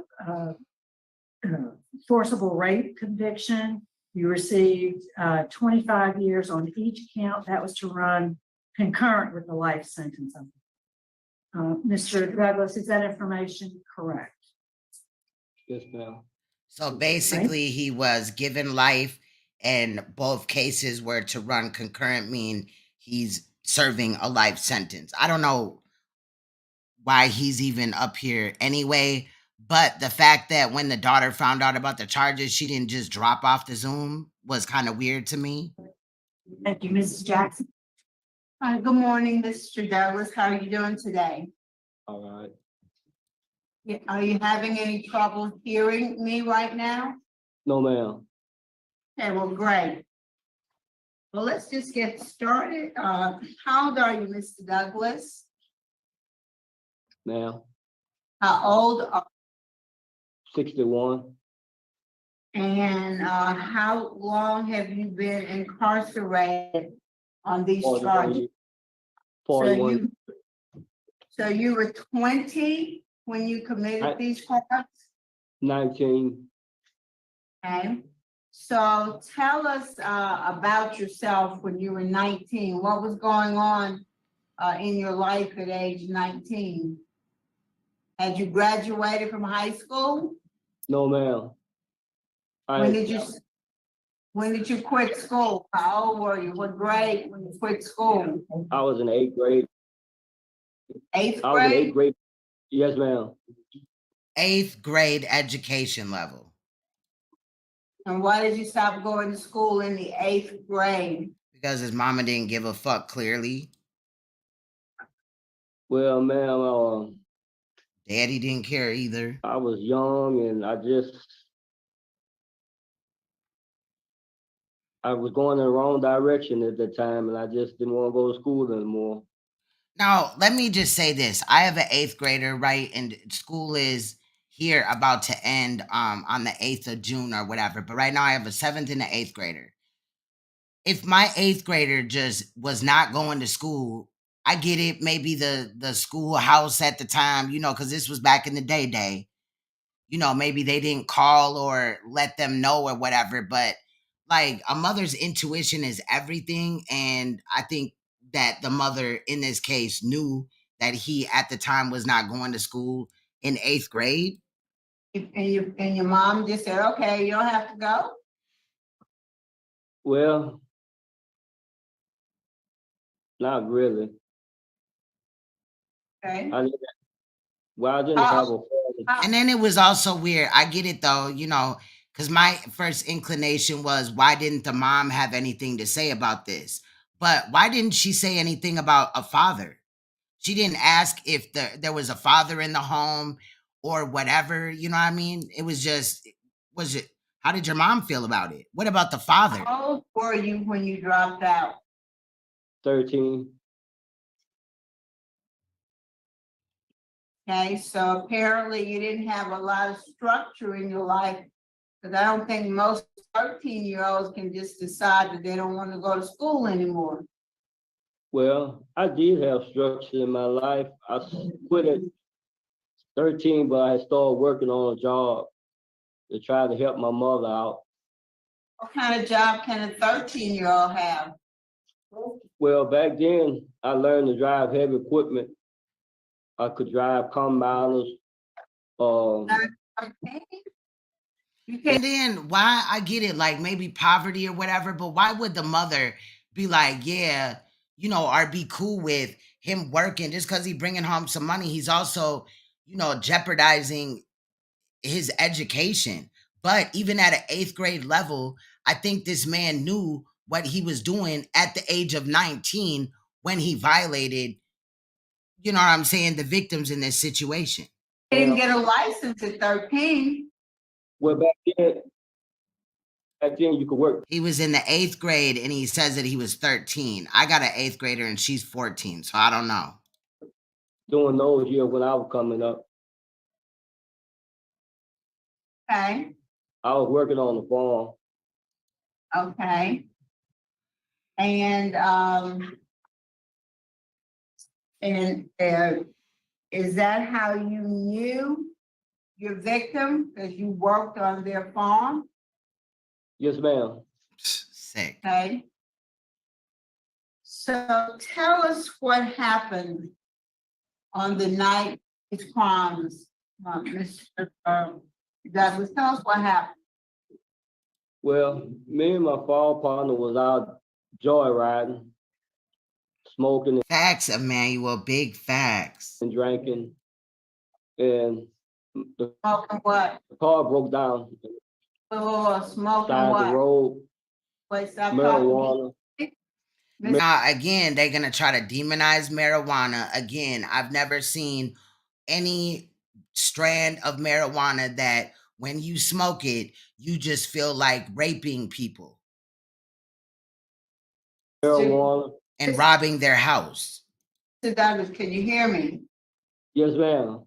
forcible rape conviction. You received 25 years on each count. That was to run concurrent with the life sentence. Mr. Douglas, is that information correct? Yes, ma'am. So basically, he was given life, and both cases were to run concurrent, mean he's serving a life sentence. I don't know why he's even up here anyway, but the fact that when the daughter found out about the charges, she didn't just drop off the Zoom was kind of weird to me. Thank you, Mrs. Jackson. Good morning, Mr. Douglas. How are you doing today? All right. Are you having any trouble hearing me right now? No, ma'am. Okay, well, great. Well, let's just get started. How old are you, Mr. Douglas? Ma'am. How old are 61. and how long have you been incarcerated on these charges? 41. So you were 20 when you committed these crimes? 19. Okay. So tell us about yourself when you were 19. What was going on in your life at age 19? Had you graduated from high school? No, ma'am. When did you quit school? How old were you? What grade when you quit school? I was in 8th grade. Eighth I was in grade? 8th grade. Yes, ma'am. 8th grade education level. And why did you stop going to school in the 8th grade? Because his mama didn't give a fuck, clearly. Well, ma'am, Daddy didn't care either. I was young and I was going in the wrong direction at the time, and I just didn't want to go to school anymore. Now, let me just say this. I have an 8th grader, right? And school is here about to end on the 8th of June or whatever. But right now I have a 7th and an 8th grader. If my 8th grader just was not going to school, I get it. Maybe the schoolhouse at the time, because this was back in the day. Maybe they didn't call or let them know or whatever. But like, a mother's intuition is everything. And I think that the mother in this case knew that he at the time was not going to school in 8th grade. And your mom just said, okay, you don't have to go? Well, not really. Okay. I didn't have a father. And then it was also weird. I get it though, because my first inclination was, why didn't the mom have anything to say about this? But why didn't she say anything about a father? She didn't ask if there was a father in the home or whatever. You know what I mean? It was just, how did your mom feel about it? What about the father? How old were you when you dropped out? 13. Okay, so apparently you didn't have a lot of structure in your life, because I don't think most 13-year-olds can just decide that they don't want to go to school anymore. Well, I did have structure in my life. I quit at 13, but I started working on a job to try to help my mother out. What kind of job can a 13-year-old have? Well, back then, I learned to drive heavy equipment. I could drive combiners. And then why, I get it, like maybe poverty or whatever, but why would the mother be like, yeah, or be cool with him working just because he's bringing home some money? He's also, jeopardizing his education. But even at an 8th grade level, I think this man knew what he was doing at the age of 19 when he violated, you know what I'm saying, the victims in this situation. He didn't get a license at 13. Well, back then you could work. He was in the 8th grade and he says that he was 13. I got an 8th grader and she's 14, so I don't know. During those years when I was coming up. Okay, I was working on the farm. okay. And, is that how you knew your victim? Because you worked on their farm? Yes, ma'am. Sick. Okay. So tell us what happened on the night of crimes, Mr. Douglas. Tell us what happened. Well, me and my farm partner was out joyriding, smoking Facts, Emmanuel. Big facts. and drinking, and the Smoking what? car broke down Oh, smoking side of the what? road, Wait, stop talking. marijuana. Now, again, they're going to try to demonize marijuana. Again, I've never seen any strand of marijuana that when you smoke it, you just feel like raping people Marijuana. and robbing their house. Mr. Douglas, can you hear me? Yes, ma'am.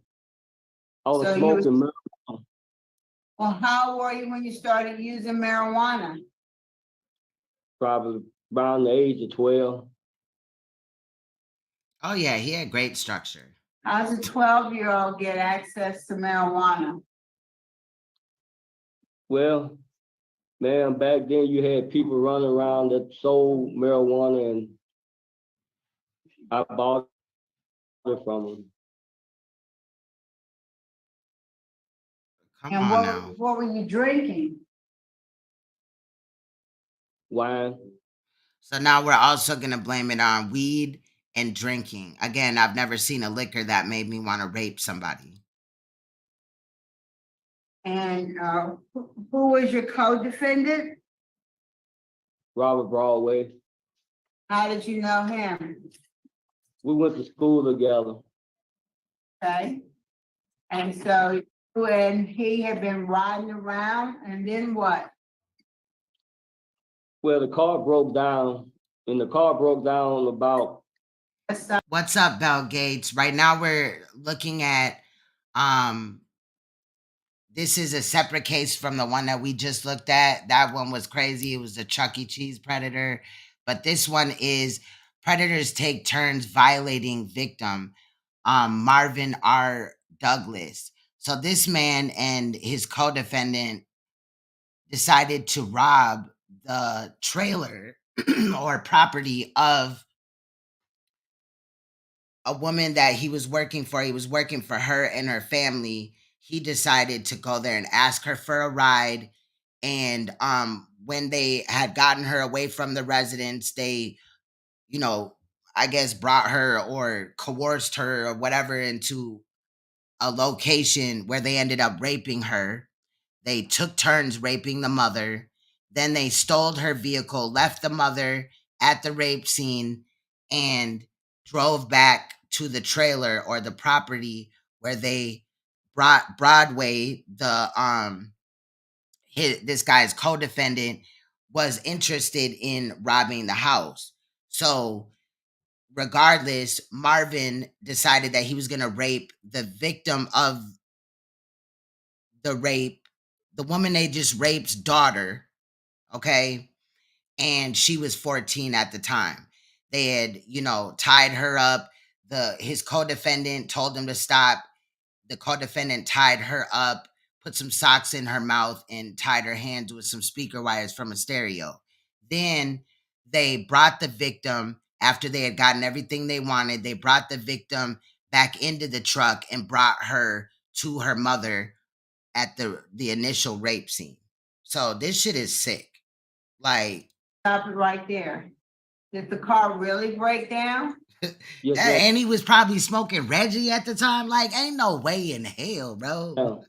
I was So you smoking was- marijuana. Well, how were you when you started using marijuana? Probably around the age of 12. Oh, yeah, he had great structure. How does a 12-year-old get access to marijuana? Well, man, back then you had people running around that sold marijuana, and I bought it from them. Come And on now. what were you drinking? Wine. So now we're also going to blame it on weed and drinking. Again, I've never seen a liquor that made me want to rape somebody. And who was your co-defendant? Robert Broadway. How did you know him? We went to school together. Okay. And so you and he had been riding around, and then what? Well, the car broke down, and the car broke down about. What's up, Bell Gates? Right now we're looking at this is a separate case from the one that we just looked at. That one was crazy. It was a Chuck E. Cheese predator. But this one is predators take turns violating victim, Marvin R. Douglas. So this man and his co-defendant decided to rob the trailer or property of a woman that he was working for. He was working for her and her family. He decided to go there and ask her for a ride. And when they had gotten her away from the residence, they, I guess brought her or coerced her or whatever into a location where they ended up raping her. They took turns raping the mother. Then they stole her vehicle, left the mother at the rape scene, and drove back to the trailer or the property where they brought Broadway, this guy's co-defendant, was interested in robbing the house. So regardless, Marvin decided that he was going to rape the victim of the rape, the woman they just raped's daughter, okay? And she was 14 at the time. They had, tied her up. His co-defendant told him to stop. The co-defendant tied her up, put some socks in her mouth, and tied her hands with some speaker wires from a stereo. Then they brought the victim, after they had gotten everything they wanted, they brought the victim back into the truck and brought her to her mother at the initial rape scene. So this shit is sick. Like, Stop it right there. Did the car really break down? Yes, and he was probably smoking Reggie at the time. Like, ain't no way in hell, bro. ma'am.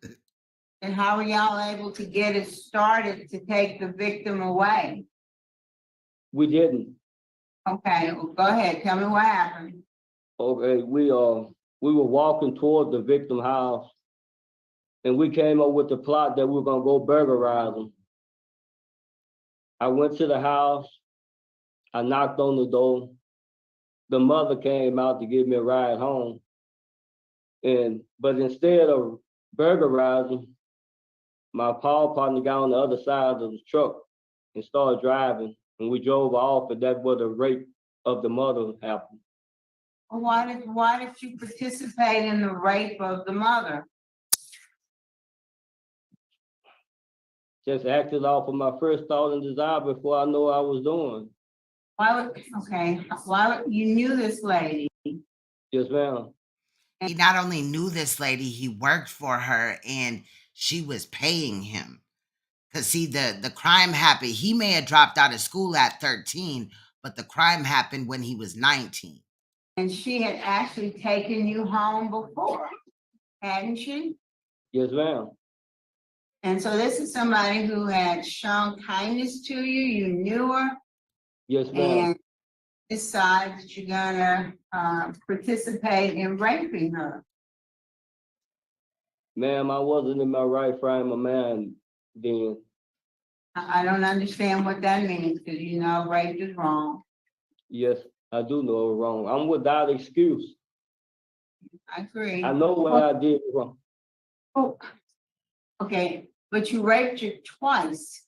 And how were y'all able to get it started to take the victim away? We didn't. Okay, well, go ahead. Tell me what happened. Okay, we were walking toward the victim house, and we came up with the plot that we were gonna go burglarize them. I went to the house. I knocked on the door. The mother came out to give me a ride home. But instead of burglarizing, my power partner got on the other side of the truck and started driving, and we drove off, and that's where the rape of the mother happened. Why did you participate in the rape of the mother? Just acted off of my first thought and desire before I knew what I was doing. You knew this lady? Yes, ma'am. He not only knew this lady, he worked for her and she was paying him. Because see, the crime happened. He may have dropped out of school at 13, but the crime happened when he was 19. And she had actually taken you home before, hadn't she? Yes, ma'am. And so this is somebody who had shown kindness to you, you knew her, Yes, ma'am. and decide that you're gonna participate in raping her. Ma'am, I wasn't in my right frame of mind then. I don't understand what that means, because you know rape is wrong. Yes, I do know it was wrong. I'm without excuse. I agree. I know what I did wrong. Oh, okay, but you raped her twice.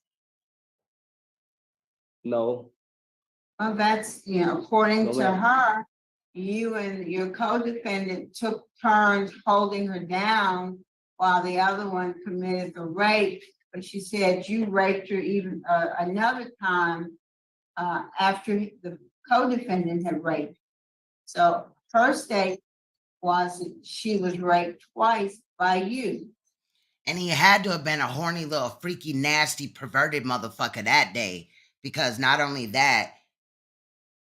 No, Well, that's, according No, to ma'am. her, you and your co-defendant took turns holding her down while the other one committed the rape. But she said you raped her even another time after the co-defendant had raped. So her state was that she was raped twice by you. And he had to have been a horny little freaky, nasty, perverted motherfucker that day. Because not only that,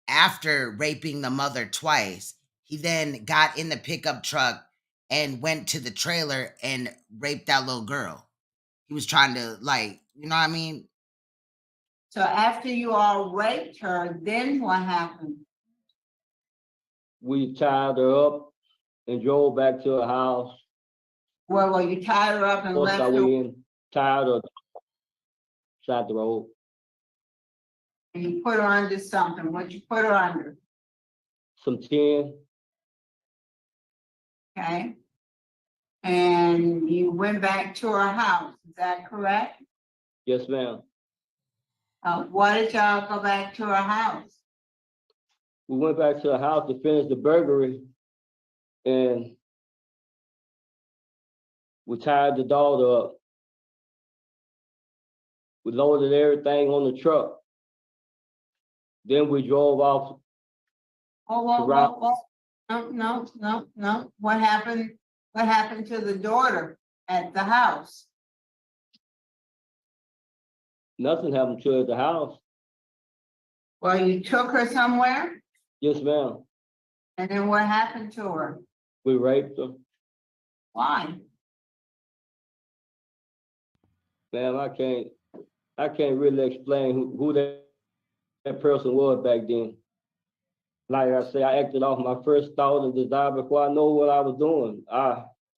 after raping the mother twice, he then got in the pickup truck and went to the trailer and raped that little girl. He was trying to, like, you know what I mean? So after you all raped her, then what happened? We tied her up and drove back to her house. Well, you tied her up and Forced left our her, way in, tied her side the road. and you put her under something. What'd you put her under? Some tin. Okay. And you went back to her house, is that correct? Yes, ma'am. Why did y'all go back to her house? We went back to the house to finish the burglary, and we tied the daughter up. We loaded everything on the truck. Then we drove off. Whoa. No. What happened to the daughter at the house? Nothing happened to her at the house. Well, you took her somewhere, Yes, ma'am. and then what happened to her? We raped her. Why? Ma'am, I can't really explain who that person was back then. Like I say, I acted off my first thought and desire before I know what I was doing.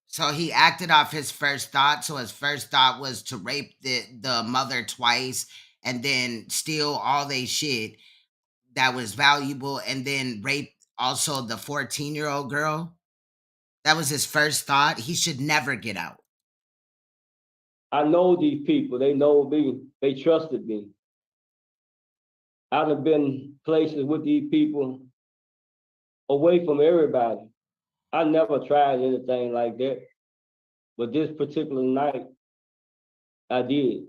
So he acted off his first thought. So his first thought was to rape the mother twice and then steal all they shit that was valuable and then rape also the 14-year-old girl. That was his first thought. He should never get out. I know these people. They know me. They trusted me. I'd have been places with these people away from everybody. I never tried anything like that. But this particular night, I did.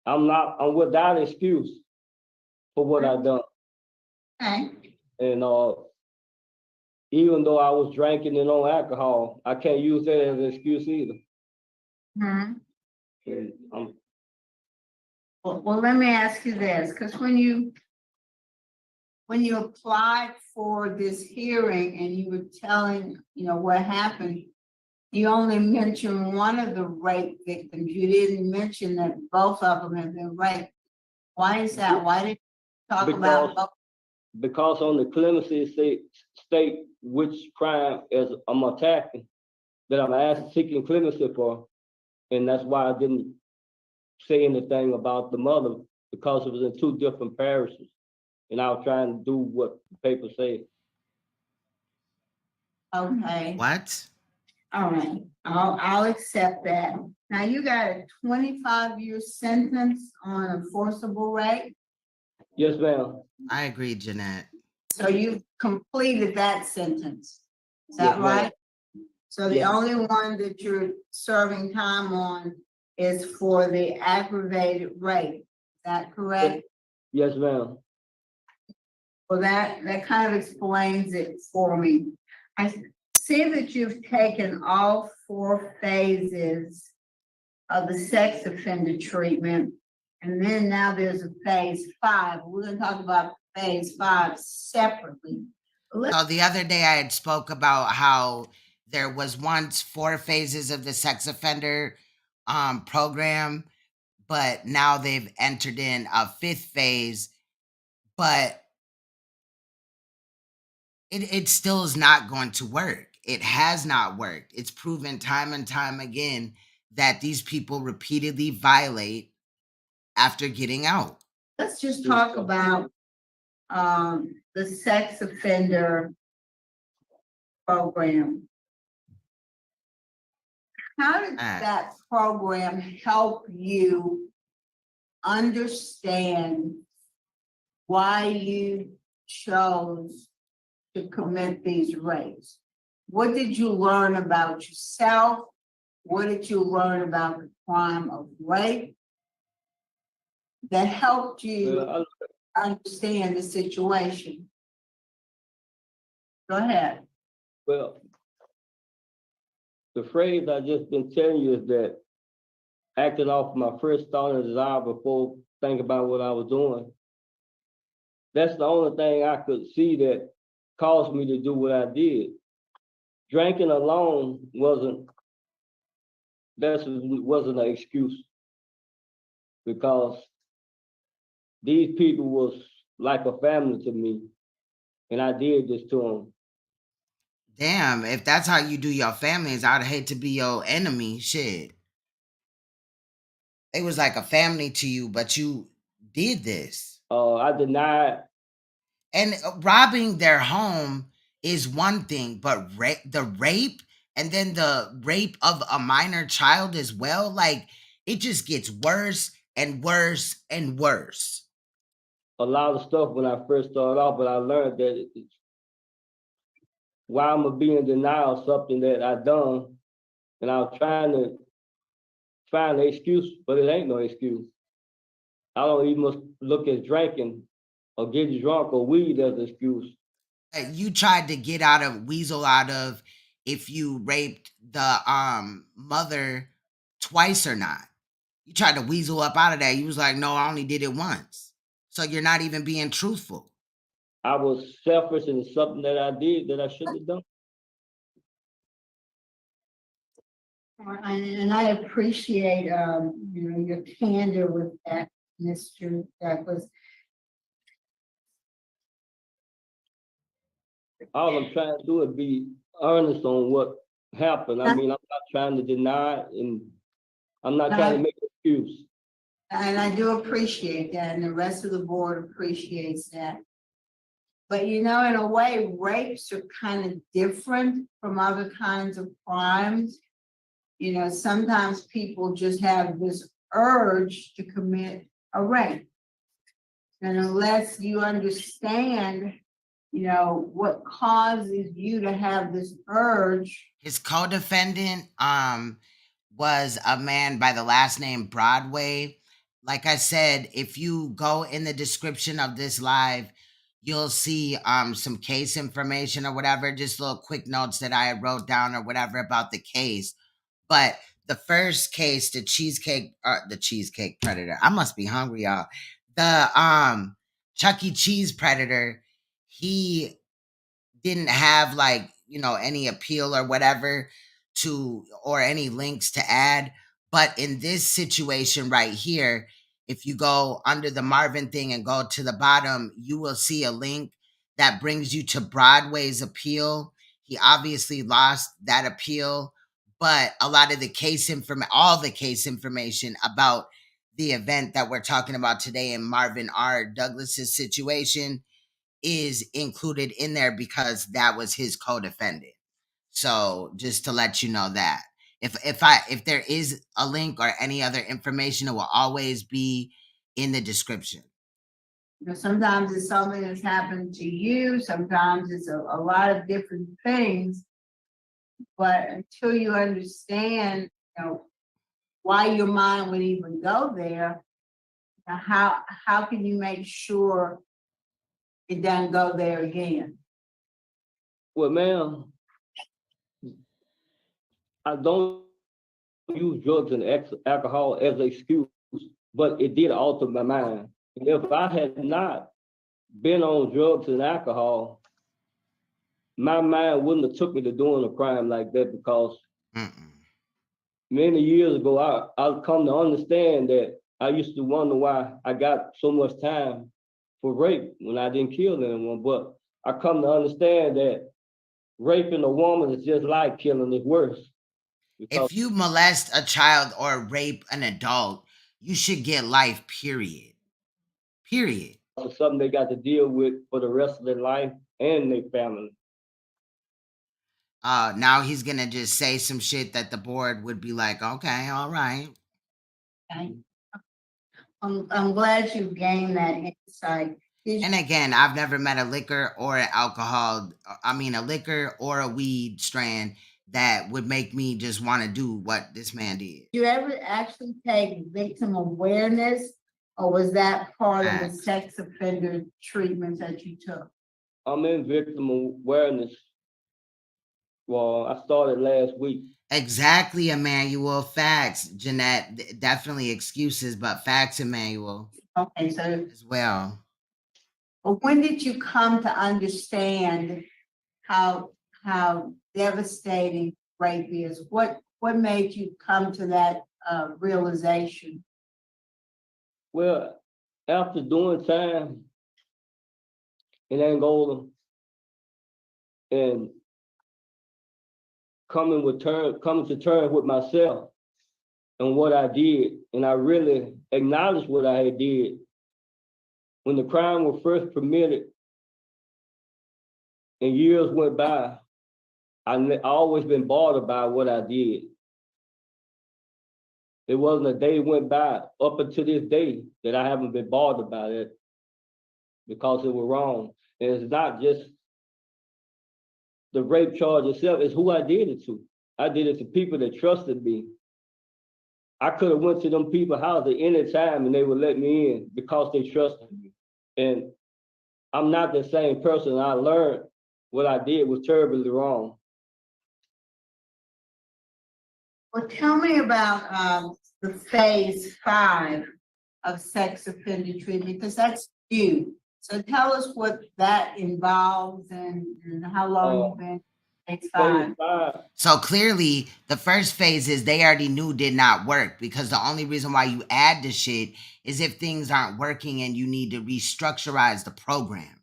I'm without excuse for what I done. Okay. And even though I was drinking and on alcohol, I can't use that as an excuse either. Hmm. And Well, let me ask you this, because when you applied for this hearing and you were telling, what happened, you only mentioned one of the rape victims. You didn't mention that both of them had been raped. Why is that? Why did you talk about both? because on the clemency state which crime is I'm attacking, that I'm seeking clemency for, and that's why I didn't say anything about the mother, because it was in two different parishes, and I was trying to do what the paper said. Okay. What? All right. I'll accept that. Now you got a 25-year sentence on a forcible rape, Yes, ma'am. I agree, Jeanette. so you've completed that sentence. Is Yes, that ma'am. right? So the Yes. only one that you're serving time on is for the aggravated rape. Is that correct? Yes, ma'am. Well, that kind of explains it for me. I see that you've taken all 4 phases of the sex offender treatment, and then now there's a phase 5. We're gonna talk about phase 5 separately. So the other day I had spoke about how there was once 4 phases of the sex offender program, but now they've entered in a 5th phase, but it still is not going to work. It has not worked. It's proven time and time again that these people repeatedly violate after getting out. Let's just talk about the sex offender program. How did that program help you understand why you chose to commit these rapes? What did you learn about yourself? What did you learn about the crime of rape that helped you Well, understand the situation? Go ahead. well, the phrase I just been telling you is that acting off my first thought and desire before thinking about what I was doing. That's the only thing I could see that caused me to do what I did. Drinking alone wasn't an excuse, because these people was like a family to me, and I did this to them. Damn, if that's how you do your families, I'd hate to be your enemy. Shit. It was like a family to you, but you did this. I denied. And robbing their home is one thing, but the rape and then the rape of a minor child as well, like it just gets worse and worse and worse. A lot of stuff when I first started off, but I learned that why I'm gonna be in denial of something that I done, and I was trying to find an excuse, but it ain't no excuse. I don't even look at drinking or getting drunk or weed as an excuse. You tried to weasel out of if you raped the mother twice or not. You tried to weasel up out of that. You was like, no, I only did it once. So you're not even being truthful. I was selfish in something that I did that I shouldn't have done. And I appreciate, your candor with that, Mr. Douglas. All I'm trying to do is be honest on what happened. I mean, I'm not trying to deny it, and I'm not trying to make an excuse. And I do appreciate that, and the rest of the board appreciates that. But in a way, rapes are kind of different from other kinds of crimes. Sometimes people just have this urge to commit a rape. And unless you understand, what causes you to have this urge. His co-defendant was a man by the last name Broadway. Like I said, if you go in the description of this live, you'll see some case information or whatever, just little quick notes that I wrote down or whatever about the case. But the first case, the cheesecake predator. I must be hungry, y'all. The Chuck E. Cheese predator, he didn't have any appeal or whatever or any links to add. But in this situation right here, if you go under the Marvin thing and go to the bottom, you will see a link that brings you to Broadway's appeal. He obviously lost that appeal, but a lot of the all the case information about the event that we're talking about today in Marvin R. Douglas's situation is included in there because that was his co-defendant. So just to let you know that. If there is a link or any other information, it will always be in the description. You know, sometimes it's something that's happened to you, sometimes it's a lot of different things. But until you understand, you know, why your mind would even go there, how can you make sure it doesn't go there again? Well, ma'am, I don't use drugs and alcohol as an excuse, but it did alter my mind. If I had not been on drugs and alcohol, my mind wouldn't have took me to doing a crime like that, because many years ago, I come to understand that I used to wonder why I got so much time for rape when I didn't kill anyone. But I come to understand that raping a woman is just like killing, it's worse. If you molest a child or rape an adult, you should get life, period. Period. It's something they got to deal with for the rest of their life and their family. Now he's gonna just say some shit that the board would be like, okay, all right. Okay. I'm glad you gained that insight. And again, I've never met a liquor or an alcohol, a liquor or a weed strand that would make me just want to do what this man did. Did you ever actually take victim awareness, or was that part of the sex offender treatment that you took? I'm in victim awareness. Well, I started last week. Exactly, Emmanuel. Facts, Jeanette. Definitely excuses, but facts, Emmanuel. Okay, so as well. But when did you come to understand how devastating rape is? What made you come to that realization? Well, after doing time in Angola and coming to terms with myself and what I did, and I really acknowledged what I had did. When the crime was first permitted and years went by, I always been bothered by what I did. There wasn't a day went by up until this day that I haven't been bothered by it, because it was wrong. And it's not just the rape charge itself, it's who I did it to. I did it to people that trusted me. I could have went to them people's house at any time and they would let me in because they trusted me. And I'm not the same person. I learned what I did was terribly wrong. Well, tell me about the phase 5 of sex offender treatment, because that's you. So tell us what that involves and how long you've been phase 5. So clearly, the first phase is they already knew did not work, because the only reason why you add the shit is if things aren't working and you need to restructurize the program.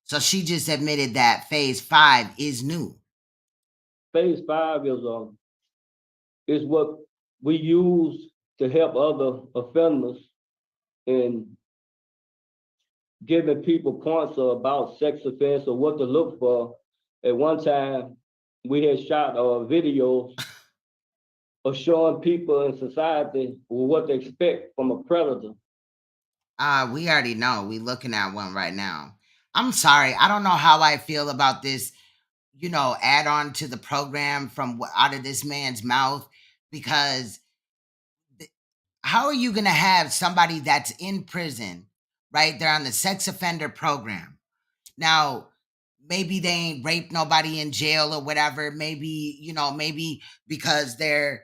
So she just admitted that phase 5 is new. Phase 5 is what we use to help other offenders in giving people points about sex offense or what to look for. At one time, we had shot videos of showing people in society what to expect from a predator. We already know. We looking at one right now. I'm sorry. I don't know how I feel about this, add on to the program from out of this man's mouth, because how are you going to have somebody that's in prison, right? They're on the sex offender program. Now, maybe they ain't raped nobody in jail or whatever. Maybe, maybe because they're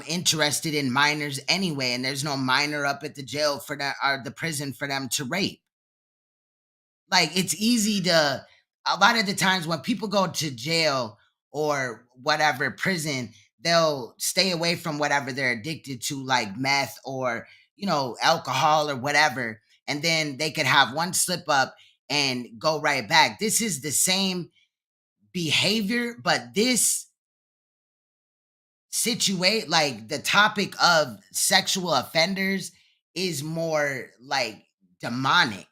interested in minors anyway, and there's no minor up at the jail for that or the prison for them to rape. Like, it's easy to, a lot of the times when people go to jail or whatever, prison, they'll stay away from whatever they're addicted to, like meth or, alcohol or whatever. And then they could have one slip up and go right back. This is the same behavior, but this like the topic of sexual offenders is more like demonic.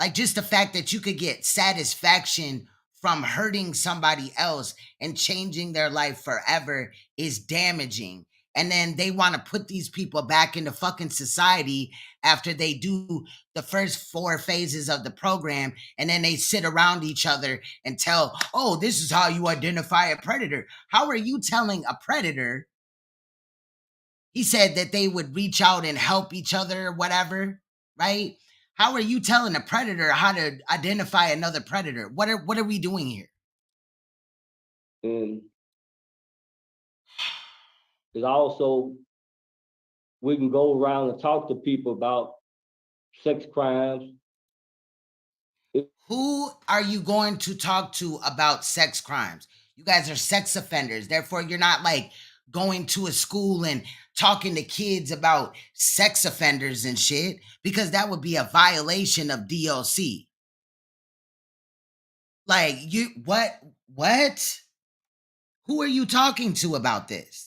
Like just the fact that you could get satisfaction from hurting somebody else and changing their life forever is damaging. And then they want to put these people back into fucking society after they do the first 4 phases of the program. And then they sit around each other and tell, oh, this is how you identify a predator. How are you telling a predator? He said that they would reach out and help each other or whatever, right? How are you telling a predator how to identify another predator? What are we doing here? And it's also, we can go around and talk to people about sex crimes. Who are you going to talk to about sex crimes? You guys are sex offenders. Therefore, you're not like going to a school and talking to kids about sex offenders and shit, because that would be a violation of DOC. Like, what? Who are you talking to about this?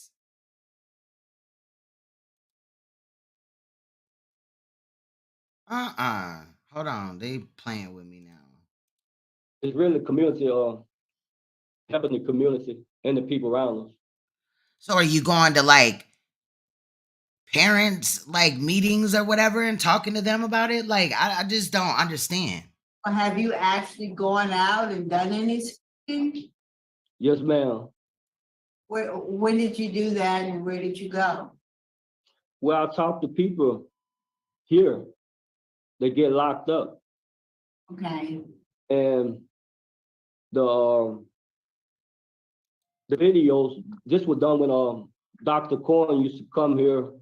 Hold on. They playing with me now. It's really community, helping the community and the people around us. So are you going to like parents like meetings or whatever and talking to them about it? Like, I just don't understand. Have you actually gone out and done anything? Yes, ma'am. When did you do that and where did you go? Well, I talk to people here. They get locked up. Okay. And the videos, this was done when Dr. Corn used to come here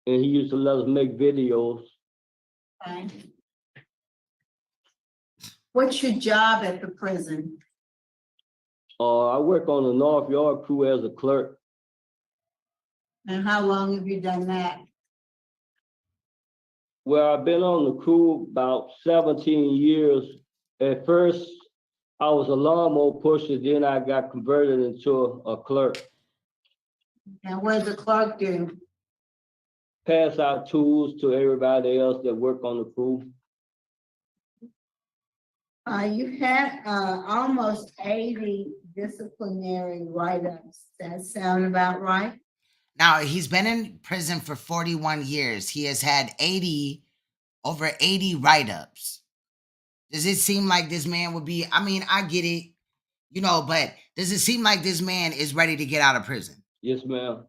and he used to let us make videos. Okay. What's your job at the prison? I work on the North Yard crew as a clerk. And how long have you done that? Well, I've been on the crew about 17 years. At first, I was a lawnmower pusher, then I got converted into a clerk. And what does the clerk do? Pass out tools to everybody else that work on the crew. You had almost 80 disciplinary write-ups. That sound about right? Now, he's been in prison for 41 years. He has had over 80 write-ups. Does it seem like this man would be, I mean, I get it, but does it seem like this man is ready to get out of prison? Yes, ma'am.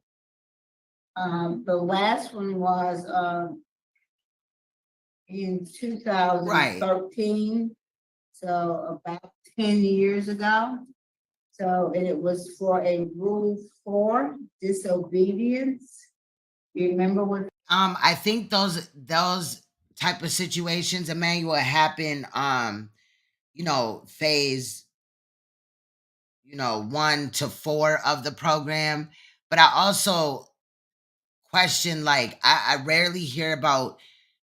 The last one was in 2013. Right. So about 10 years ago. So it was for a Rule 4 disobedience. You remember what? I think those type of situations, Emmanuel, happen phase 1 to 4 of the program. But I also question, like, I rarely hear about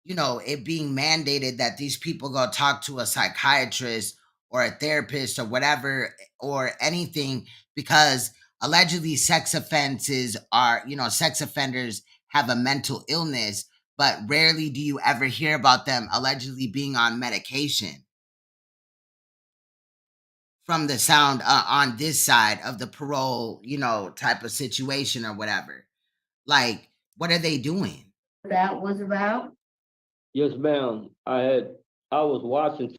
it being mandated that these people go talk to a psychiatrist or a therapist or whatever or anything, because allegedly sex offenders have a mental illness, but rarely do you ever hear about them allegedly being on medication. From the sound on this side of the parole, type of situation or whatever. Like, what are they doing? That was about? Yes, ma'am. I was watching.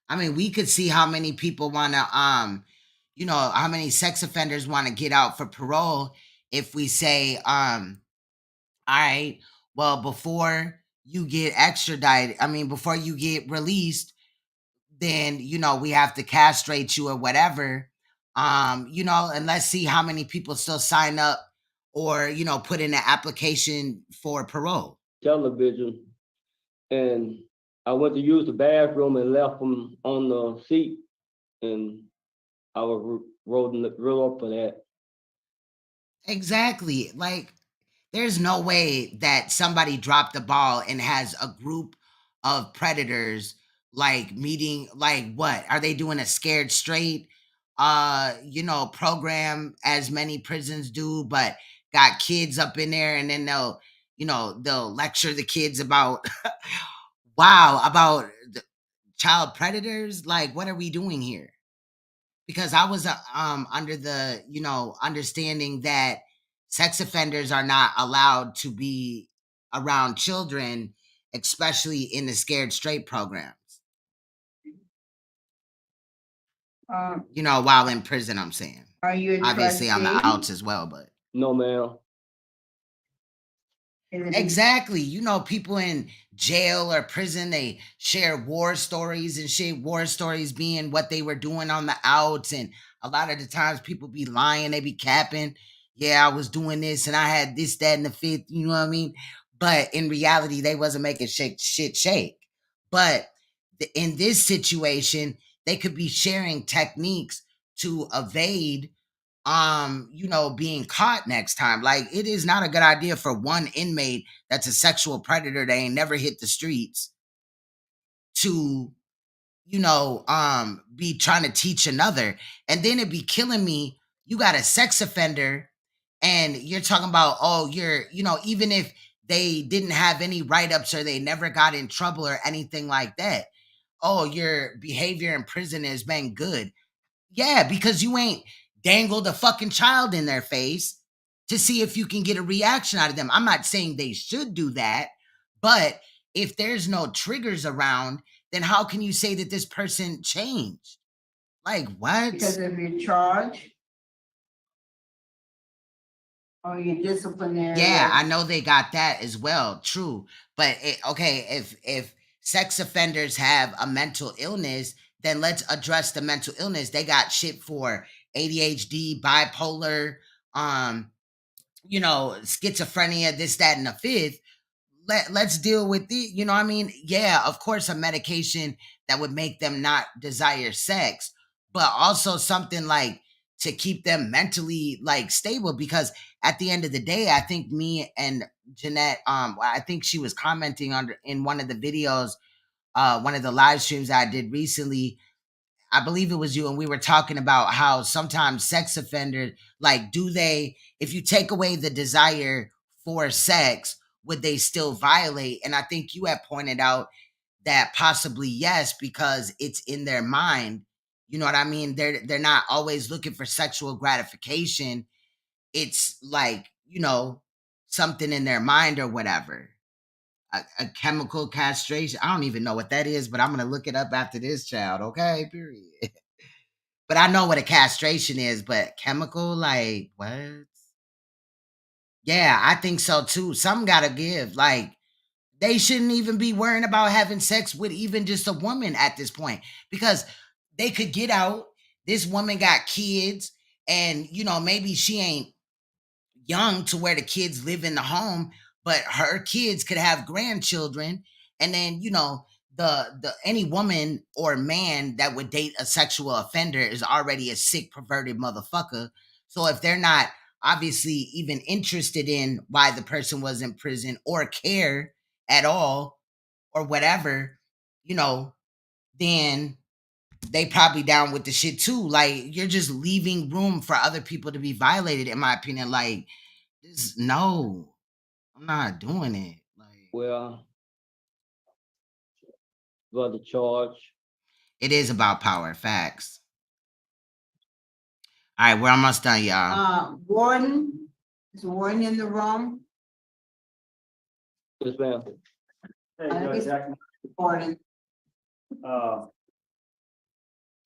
I mean, we could see how many people want to, how many sex offenders want to get out for parole if we say, all right, well, before you get before you get released, then, we have to castrate you or whatever, and let's see how many people still sign up or, put in an application for parole. Television, and I went to use the bathroom and left them on the seat, and I was wrote up for that. Exactly. Like, there's no way that somebody dropped the ball and has a group of predators like meeting, like, what are they doing, a scared straight program, as many prisons do, but got kids up in there, and then they'll lecture the kids about about child predators? Like, what are we doing here? Because I was under the, understanding that sex offenders are not allowed to be around children, especially in the Scared Straight programs. While in prison, I'm saying. Are you a Obviously on the trustee? outs as well, but No, ma'am. exactly. People in jail or prison, they share war stories and shit. War stories being what they were doing on the outs. And a lot of the times people be lying, they be capping. Yeah, I was doing this and I had this, that, and the fifth, you know what I mean? But in reality, they wasn't making shit shake. But in this situation, they could be sharing techniques to evade being caught next time. Like, it is not a good idea for one inmate that's a sexual predator that ain't never hit the streets to be trying to teach another. And then it'd be killing me. You got a sex offender and you're talking about, oh, you're, even if they didn't have any write-ups or they never got in trouble or anything like that, oh, your behavior in prison has been good. Yeah, because you ain't dangled a fucking child in their face to see if you can get a reaction out of them. I'm not saying they should do that, but if there's no triggers around, then how can you say that this person changed? Like, what? Because of your charge? Or your disciplinary? Yeah, I know they got that as well. True. But okay, if sex offenders have a mental illness, then let's address the mental illness. They got shit for ADHD, bipolar, schizophrenia, this, that, and the fifth. Let's deal with it. You know what I mean? Yeah, of course, a medication that would make them not desire sex, but also something like to keep them mentally like stable. Because at the end of the day, I think me and Jeanette, I think she was commenting in one of the videos, one of the live streams I did recently. I believe it was you, and we were talking about how sometimes sex offenders, like, if you take away the desire for sex, would they still violate? And I think you have pointed out that possibly yes, because it's in their mind. You know what I mean? They're not always looking for sexual gratification. It's like, something in their mind or whatever. A chemical castration. I don't even know what that is, but I'm gonna look it up after this, child. Okay, period. But I know what a castration is, but chemical, like, what? Yeah, I think so too. Some gotta give. Like, they shouldn't even be worrying about having sex with even just a woman at this point, because they could get out. This woman got kids, and maybe she ain't young to where the kids live in the home, but her kids could have grandchildren. And then, the any woman or man that would date a sexual offender is already a sick, perverted motherfucker. So if they're not obviously even interested in why the person was in prison or care at all or whatever, then they probably down with the shit too. Like, you're just leaving room for other people to be violated, in my opinion. Like, no, I'm not doing it. Like, Well, got the charge. it is about power. Facts. All right, we're almost done, y'all. Warden, is Warden in the room? Yes, ma'am. Hey, Judge Jackson. Warden.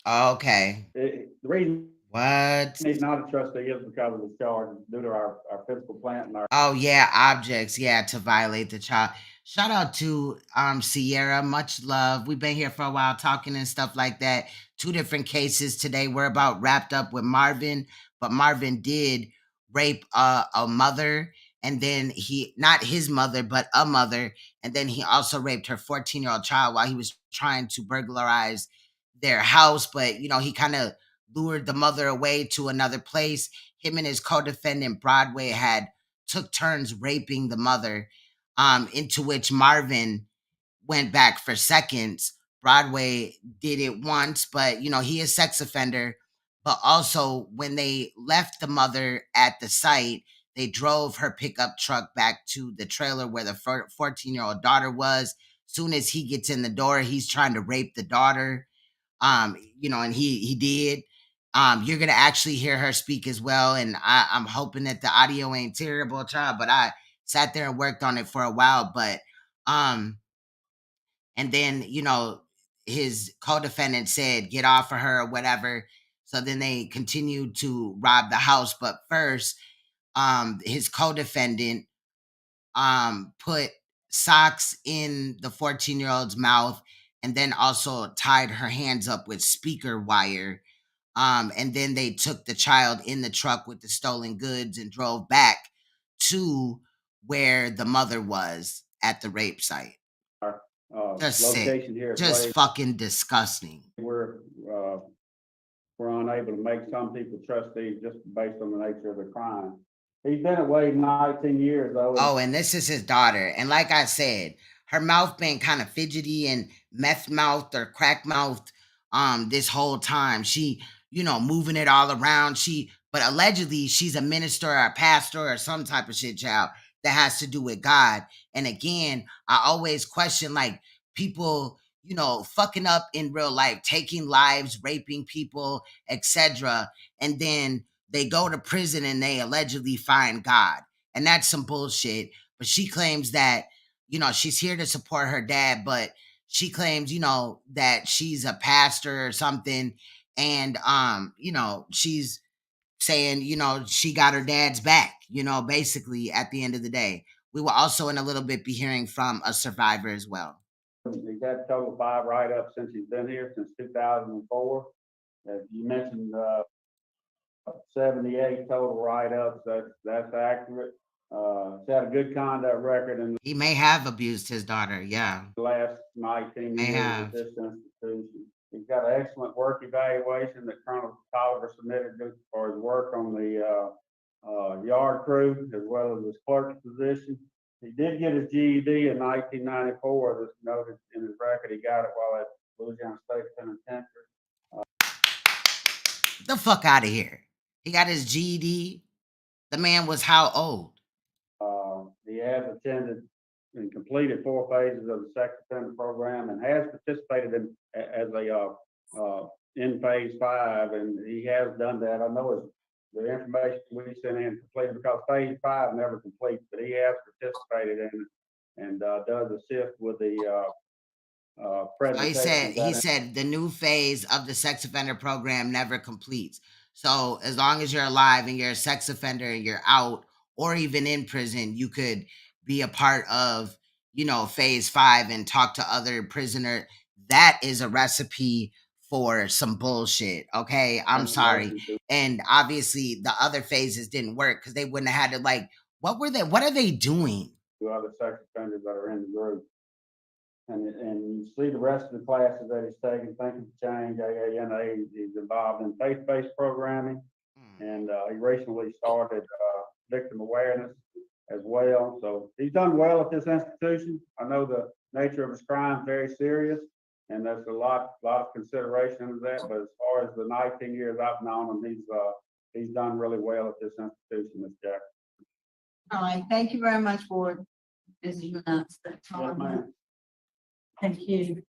Okay. The reason What? he's not a trustee is because of the charge due to our physical plant and our. Oh yeah, objects. Yeah, to violate the child. Shout out to Sierra. Much love. We've been here for a while talking and stuff like that. 2 different cases today. We're about wrapped up with Marvin, but Marvin did rape a mother, and then not his mother, but a mother, and then he also raped her 14-year-old child while he was trying to burglarize their house. But he kind of lured the mother away to another place. Him and his co-defendant Broadway had took turns raping the mother, into which Marvin went back for seconds. Broadway did it once, but he is a sex offender. But also, when they left the mother at the site, they drove her pickup truck back to the trailer where the 14-year-old daughter was. soon as he gets in the door, he's trying to rape the daughter. And he did. You're gonna actually hear her speak as well, and I'm hoping that the audio ain't terrible, child. But I sat there and worked on it for a while. But and then his co-defendant said, "Get off of her" or whatever. So then they continued to rob the house. But first, his co-defendant put socks in the 14-year-old's mouth, and then also tied her hands up with speaker wire. And then they took the child in the truck with the stolen goods and drove back to where the mother was at the rape site. Just Location sick. here is Just way- fucking disgusting. We're unable to make some people trust these just based on the nature of the crime. He's been away 19 years though. Oh, and this is his daughter. And like I said, her mouth been kind of fidgety and meth mouthed or crack mouthed this whole time. She, moving it all around. But allegedly she's a minister or a pastor or some type of shit, child, that has to do with God. And again, I always question like people, fucking up in real life, taking lives, raping people, etc. And then they go to prison and they allegedly find God. And that's some bullshit. But she claims that, she's here to support her dad, but she claims, that she's a pastor or something. And, she's saying, she got her dad's back, basically at the end of the day. We will also in a little bit be hearing from a survivor as well. He's had a total of 5 write-ups since he's been here, since 2004. As you mentioned, 78 total write-ups. That's accurate. He's had a good conduct record in He may have abused his daughter, yeah. the last 19 years at this institution. He's got an excellent work evaluation that Colonel Tolliver submitted for his work on the yard crew as well as his clerk's position. He did get his GED in 1994. That's noted in his record. He got it while at Louisiana State Penitentiary. Get the fuck out of here. He got his GED. The man was how old? He has attended and completed 4 phases of the sex offender program and has participated in phase 5, and he has done that. I know the information we sent in completed because phase 5 never completes, but he has participated in it and does assist with the presentation. He said the new phase of the sex offender program never completes. So as long as you're alive and you're a sex offender and you're out or even in prison, you could be a part of, phase 5 and talk to other prisoners. That is a recipe for some bullshit. Okay. I'm sorry. And obviously the other phases didn't work because they wouldn't have had to what are they doing? To other sex offenders that are in the group. And you see the rest of the classes that he's taken, Thinking to Change, AANA, he's involved in faith-based programming. And he recently started victim awareness as well. So he's done well at this institution. I know the nature of his crime is very serious, and there's a lot of consideration of that. But as far as the 19 years I've known him, he's done really well at this institution, Ms. Jackson. All right, thank you very much, Board. As you announced that Yes, ma'am. Thank you.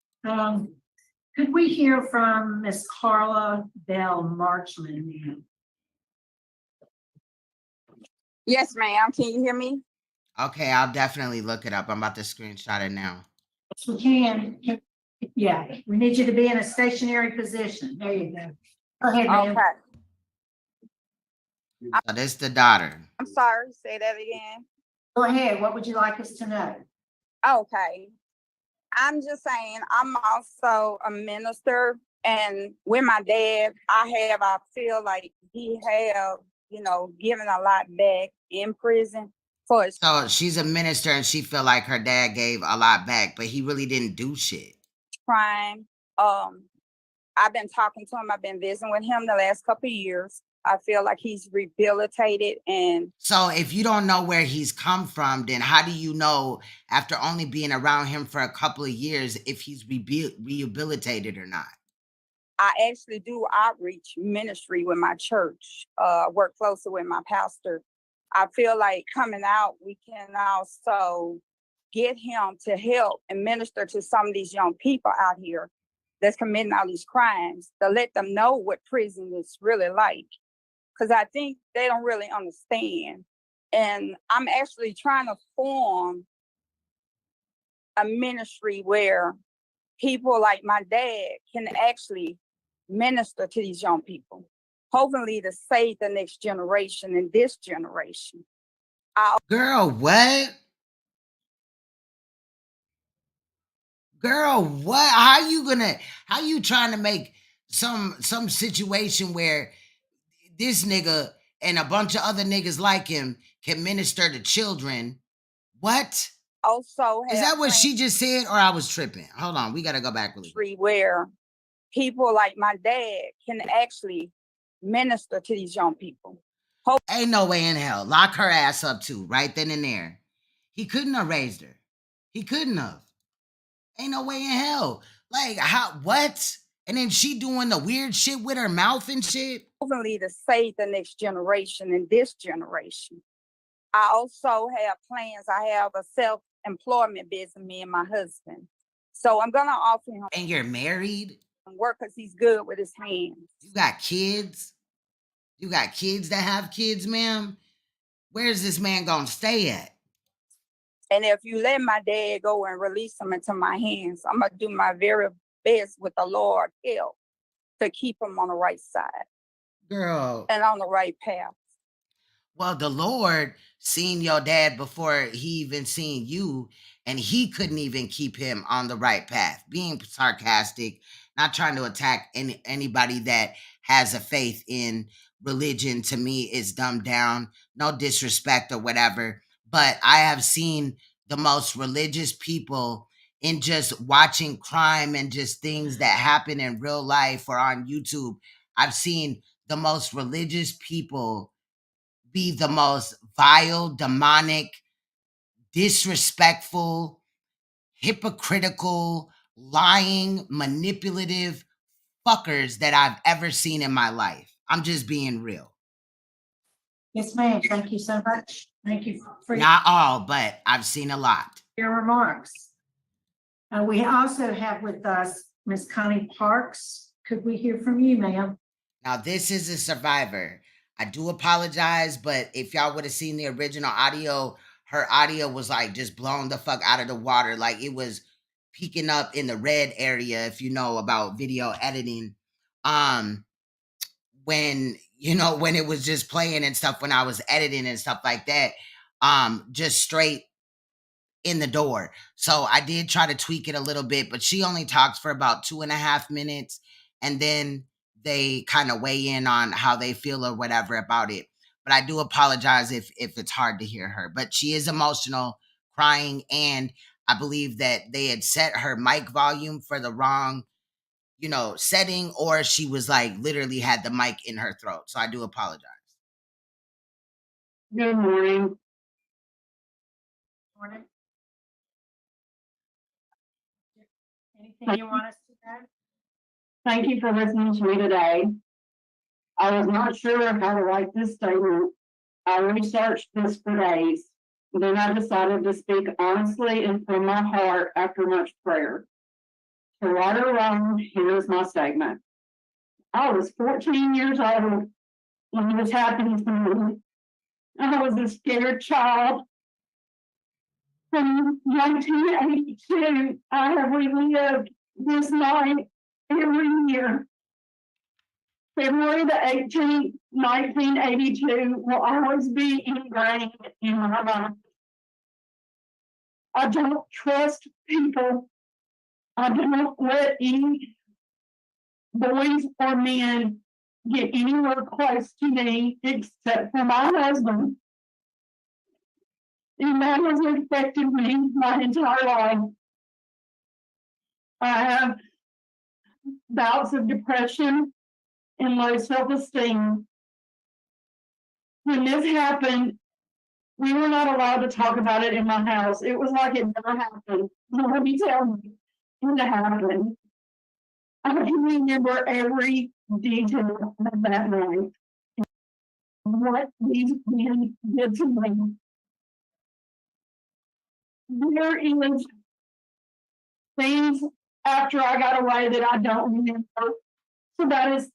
Could we hear from Miss Carla Bell Marchman? Yes, ma'am. Can you hear me? Okay, I'll definitely look it up. I'm about to screenshot it now. Yes, we can. Yeah, we need you to be in a stationary position. There you go. Go ahead, ma'am. Okay. So this the daughter. I'm sorry. Say that again. Go ahead. What would you like us to know? Okay. I'm just saying, I'm also a minister, and with my dad, I feel like he have, given a lot back in prison for his So she's a minister and she feel like her dad gave a lot back, but he really didn't do shit. crime. I've been talking to him. I've been visiting with him the last couple of years. I feel like he's rehabilitated. And so if you don't know where he's come from, then how do you know after only being around him for a couple of years if he's rehabilitated or not? I actually do outreach ministry with my church, work closely with my pastor. I feel like coming out, we can also get him to help and minister to some of these young people out here that's committing all these crimes, to let them know what prison is really like. Because I think they don't really understand. And I'm actually trying to form a ministry where people like my dad can actually minister to these young people, hopefully to save the next generation and this generation. Girl, what? Girl, what? How you trying to make some situation where this nigga and a bunch of other niggas like him can minister to children? What? Also Is have that what she just said, or I was tripping? Hold on, we gotta go back really quick. Where people like my dad can actually minister to these young people. Ain't no way in hell. Lock her ass up too, right then and there. He couldn't have raised her. He couldn't have. Ain't no way in hell. Like, how, what? And then she doing the weird shit with her mouth and shit. Hopefully to save the next generation and this generation. I also have plans. I have a self-employment business, me and my husband. So I'm gonna offer him. And you're married? Work because he's good with his hands. You got kids? You got kids that have kids, ma'am? Where's this man gonna stay at? And if you let my dad go and release him into my hands, I'm gonna do my very best with the Lord help to keep him on the right side. Girl. And on the right path. Well, the Lord seen your dad before he even seen you, and he couldn't even keep him on the right path. Being sarcastic, not trying to attack anybody that has a faith in religion, to me is dumbed down. No disrespect or whatever. But I have seen the most religious people in just watching crime and just things that happen in real life or on YouTube. I've seen the most religious people be the most vile, demonic, disrespectful, hypocritical, lying, manipulative fuckers that I've ever seen in my life. I'm just being real. Yes, ma'am. Thank you so much. Thank you for Not all, but I've seen a lot. your remarks. We also have with us Miss Connie Parks. Could we hear from you, ma'am? Now, this is a survivor. I do apologize, but if y'all would have seen the original audio, her audio was like just blown the fuck out of the water. Like it was peeking up in the red area, if you know about video editing. When, you know, when it was just playing and stuff, when I was editing and stuff like that, just straight in the door. So I did try to tweak it a little bit, but she only talks for about 2.5 minutes. And then they kind of weigh in on how they feel or whatever about it. But I do apologize if it's hard to hear her. But she is emotional, crying, and I believe that they had set her mic volume for the wrong, you know, setting, or she was like literally had the mic in her throat. So I do apologize. Good morning. Morning. Anything you want us to add? Thank you for listening to me today. I was not sure how to write this statement. I researched this for days. Then I decided to speak honestly and from my heart after much prayer. To right or wrong, here is my statement. I was 14 years old when it was happening to me. I was a scared child. From 1982, I have relived this night every year. February the 18th, 1982 will always be ingrained in my life. I don't trust people. I don't let any boys or men get anywhere close to me except for my husband. And that has affected me my entire life. I have bouts of depression and low self-esteem. When this happened, we were not allowed to talk about it in my house. It was like it never happened. Let me tell you, it happened. I can remember every detail of that night. What these men did to me. there is things after I got away that I don't remember. So that is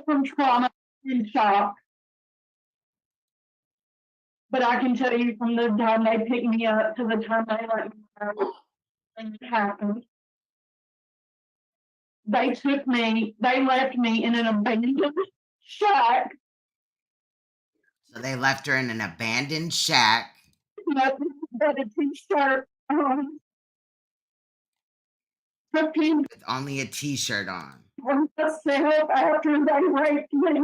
from trauma and shock. But I can tell you from the time they picked me up to the time they let me go, and it happened. They left me in an abandoned shack. So they left her in an abandoned shack. Nothing but a t-shirt on. With only a t-shirt on. Myself after they raped me.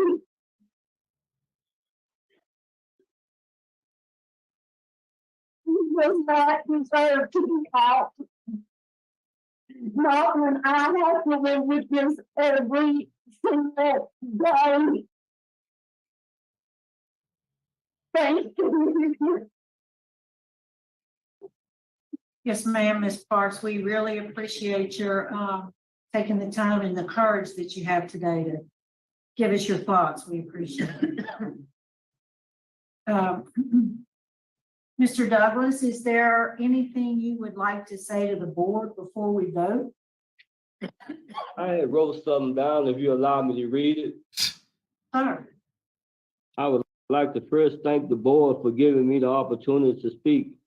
He does not deserve to be out. Not when I have to live with this every single day. Thank you. Yes, ma'am, Ms. Parks, we really appreciate your taking the time and the courage that you have today to give us your thoughts. We appreciate it. Mr. Douglas, is there anything you would like to say to the board before we vote? I had wrote something down, if you allow me to read it. Sure. I would like to first thank the board for giving me the opportunity to speak.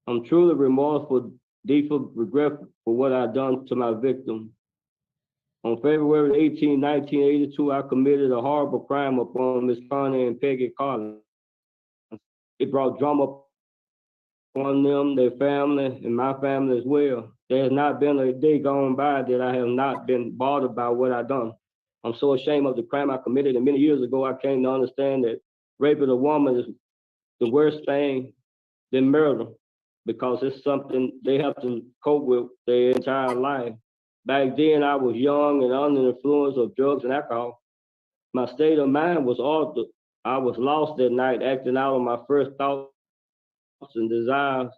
I'm truly remorseful, deeply regretful for what I've done to my victim. On February 18, 1982, I committed a horrible crime upon Miss Connie and Peggy Collins. It brought drama upon them, their family, and my family as well. There has not been a day gone by that I have not been bothered by what I've done. I'm so ashamed of the crime I committed, and many years ago, I came to understand that raping a woman is the worst thing than murder, because it's something they have to cope with their entire life. Back then, I was young and under the influence of drugs and alcohol. My state of mind was altered. I was lost that night, acting out on my first thoughts and desires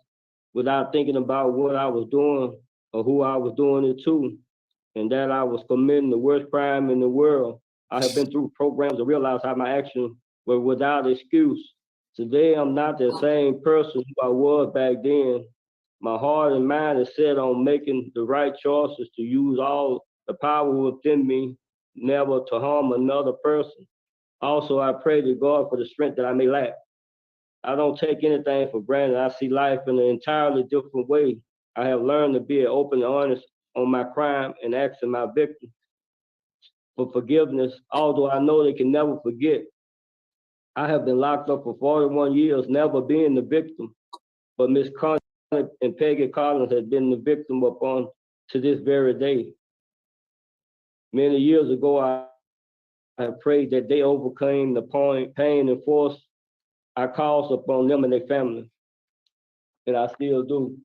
without thinking about what I was doing or who I was doing it to, and that I was committing the worst crime in the world. I have been through programs to realize how my actions were without excuse. Today, I'm not the same person who I was back then. My heart and mind is set on making the right choices to use all the power within me, never to harm another person. Also, I pray to God for the strength that I may lack. I don't take anything for granted. I see life in an entirely different way. I have learned to be open and honest on my crime and asking my victims for forgiveness, although I know they can never forget. I have been locked up for 41 years, never being the victim, but Miss Connie and Peggy Collins has been the victim upon to this very day. Many years ago, I prayed that they overcame the pain and force I caused upon them and their family, and I still do.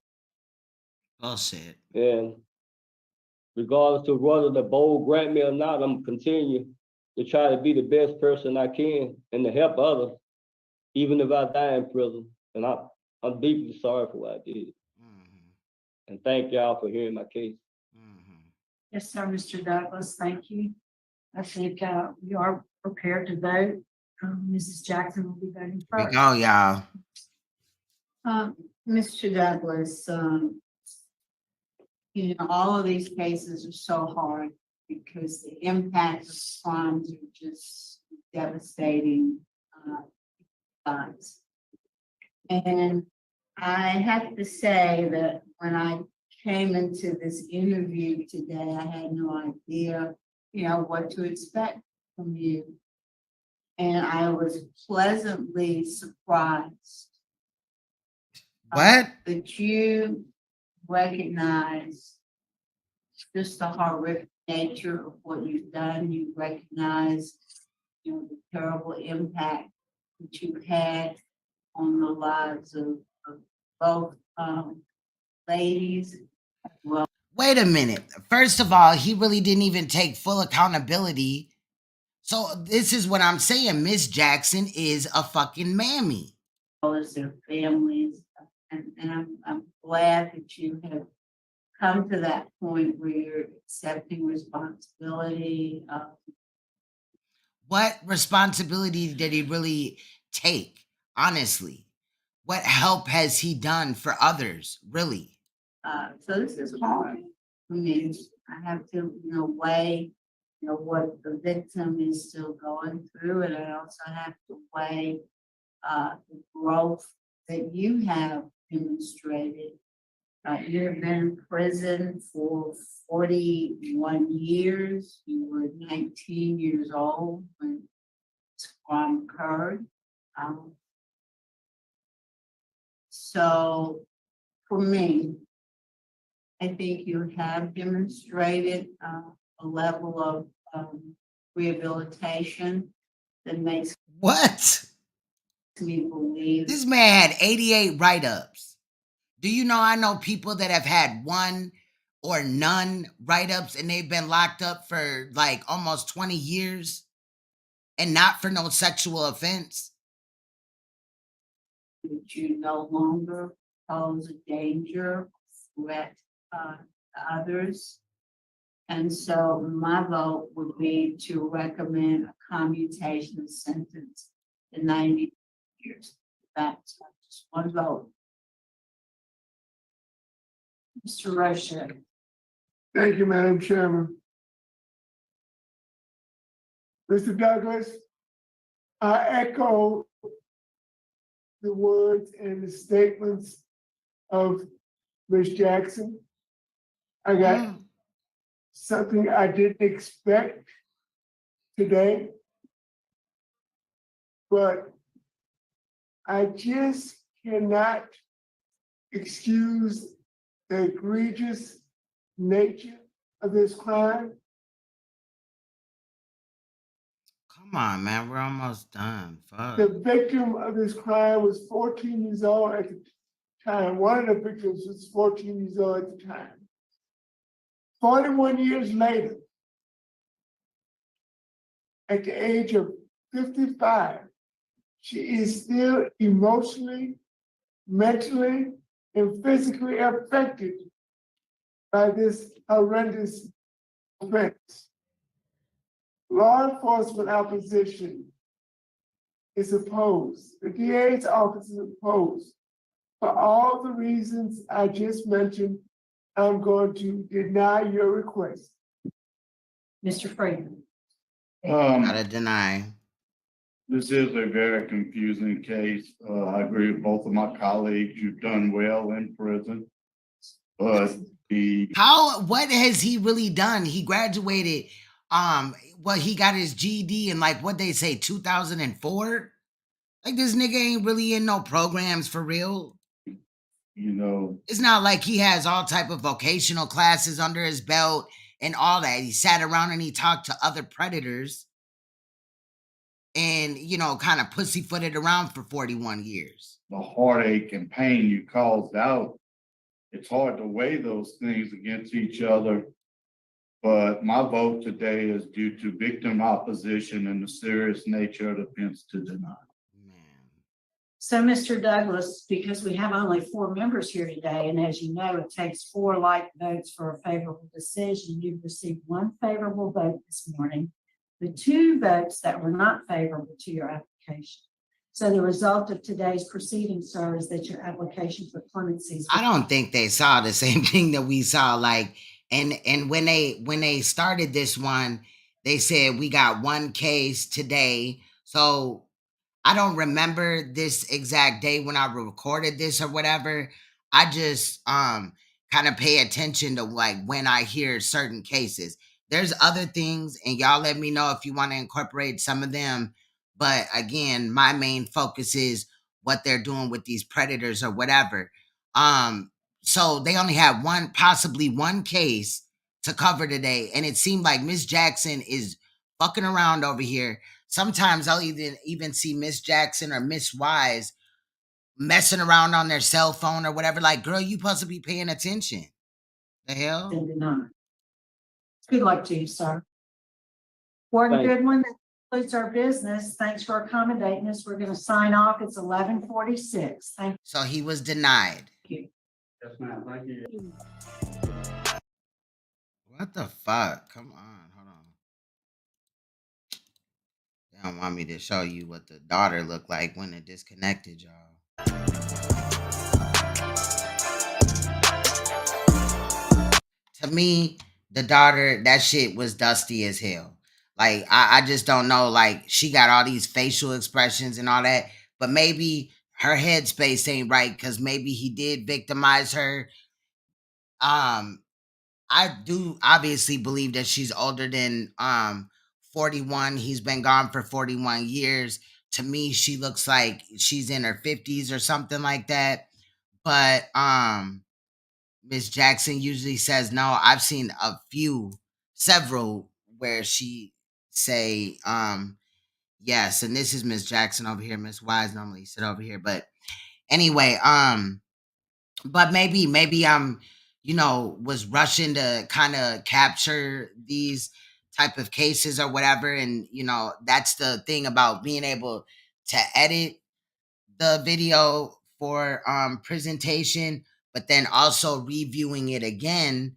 Bullshit. And regardless of whether the board grant me or not, I'm continue to try to be the best person I can and to help others, even if I die in prison. And I'm deeply sorry for what I did. And thank y'all for hearing my case. Yes, sir, Mr. Douglas, thank you. I think you are prepared to vote. Mrs. Jackson will be voting Here we first. go, y'all. Mr. Douglas, you know, all of these cases are so hard because the impact of crimes are just devastating. And I have to say that when I came into this interview today, I had no idea, you know, what to expect from you. And I was pleasantly surprised. What? That you recognize just the horrific nature of what you've done. You recognize, you know, the terrible impact that you had on the lives of both ladies as well. Wait a minute. First of all, he really didn't even take full accountability. So this is what I'm saying. Miss Jackson is a fucking mammy. As their families, and I'm glad that you have come to that point where you're accepting responsibility. What responsibility did he really take? Honestly, What help has he done for others, really? So this is hard for me. I have to, weigh, what the victim is still going through, and I also have to weigh the growth that you have demonstrated. You have been in prison for 41 years. You were 19 years old when this crime occurred. So for me, I think you have demonstrated a level of rehabilitation that makes What? me believe This man had 88 write-ups. Do you know I know people that have had one or none write-ups and they've been locked up for like almost 20 years and not for no sexual offense? that you no longer pose a danger, threat to others. And so my vote would be to recommend a commutation of sentence to 90 years. That's just one vote. Mr. Rocha. Thank you, Madam Chairman. Mr. Douglas, I echo the words and the statements of Ms. Jackson. I got something I didn't expect today, but I just cannot excuse the egregious nature of this crime. Come on, man. We're almost done. Fuck. The victim of this crime was 14 years old at the time. One of the victims was 14 years old at the time. 41 years later, at the age of 55, she is still emotionally, mentally, and physically affected by this horrendous offense. Law enforcement opposition is opposed. The DA's office is opposed. For all the reasons I just mentioned, I'm going to deny your request. Mr. Freeman. Gotta deny. This is a very confusing case. I agree with both of my colleagues. You've done well in prison. But what has he really done? He graduated, he got his GED in like what they say, 2004? Like this nigga ain't really in no programs for real. It's not like he has all type of vocational classes under his belt and all that. He sat around and he talked to other predators and, kind of pussyfooted around for 41 years. The heartache and pain you caused out, it's hard to weigh those things against each other. But my vote today is due to victim opposition and the serious nature of the offense to deny. So, Mr. Douglas, because we have only 4 members here today, and as you know, it takes 4 like votes for a favorable decision. You've received 1 favorable vote this morning. The 2 votes that were not favorable to your application. So the result of today's proceeding, sir, is that your application for clemency is. I don't think they saw the same thing that we saw. And when they started this one, they said we got 1 case today. So I don't remember this exact day when I recorded this or whatever. I just kind of pay attention to like when I hear certain cases. There's other things, and y'all let me know if you want to incorporate some of them. But again, my main focus is what they're doing with these predators or whatever. So they only have possibly one case to cover today, and it seemed like Miss Jackson is fucking around over here. Sometimes I'll even see Miss Jackson or Miss Wise messing around on their cell phone or whatever. Like, girl, you supposed to be paying attention. The hell? Good luck to you, sir. Warden Goodwin, that concludes our business. Thanks for accommodating us. We're going to sign off. It's 11:46. Thank you. So he was denied. Thank you. Yes, ma'am. Thank you. What the fuck? Come on, hold on. They don't want me to show you what the daughter looked like when it disconnected, y'all. To me, the daughter, that shit was dusty as hell. Like, I just don't know. Like, she got all these facial expressions and all that, but maybe her headspace ain't right because maybe he did victimize her. Um, I do obviously believe that she's older than 41. He's been gone for 41 years. To me, she looks like she's in her 50s or something like that. But Miss Jackson usually says no. I've seen several where she say yes, and this is Miss Jackson over here. Miss Wise normally sit over here, but anyway, but maybe I'm was rushing to kind of capture these type of cases or whatever, and that's the thing about being able to edit the video for presentation, but then also reviewing it again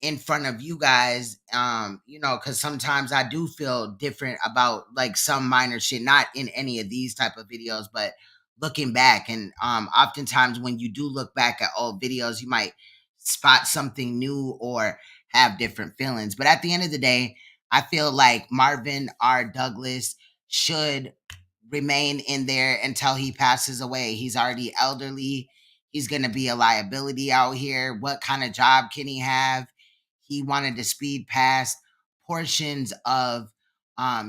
in front of you guys, because sometimes I do feel different about like some minor shit, not in any of these type of videos, but looking back. And oftentimes when you do look back at old videos, you might spot something new or have different feelings. But at the end of the day, I feel like Marvin R. Douglas should remain in there until he passes away. He's already elderly. He's going to be a liability out here. What kind of job can he have? He wanted to speed past portions of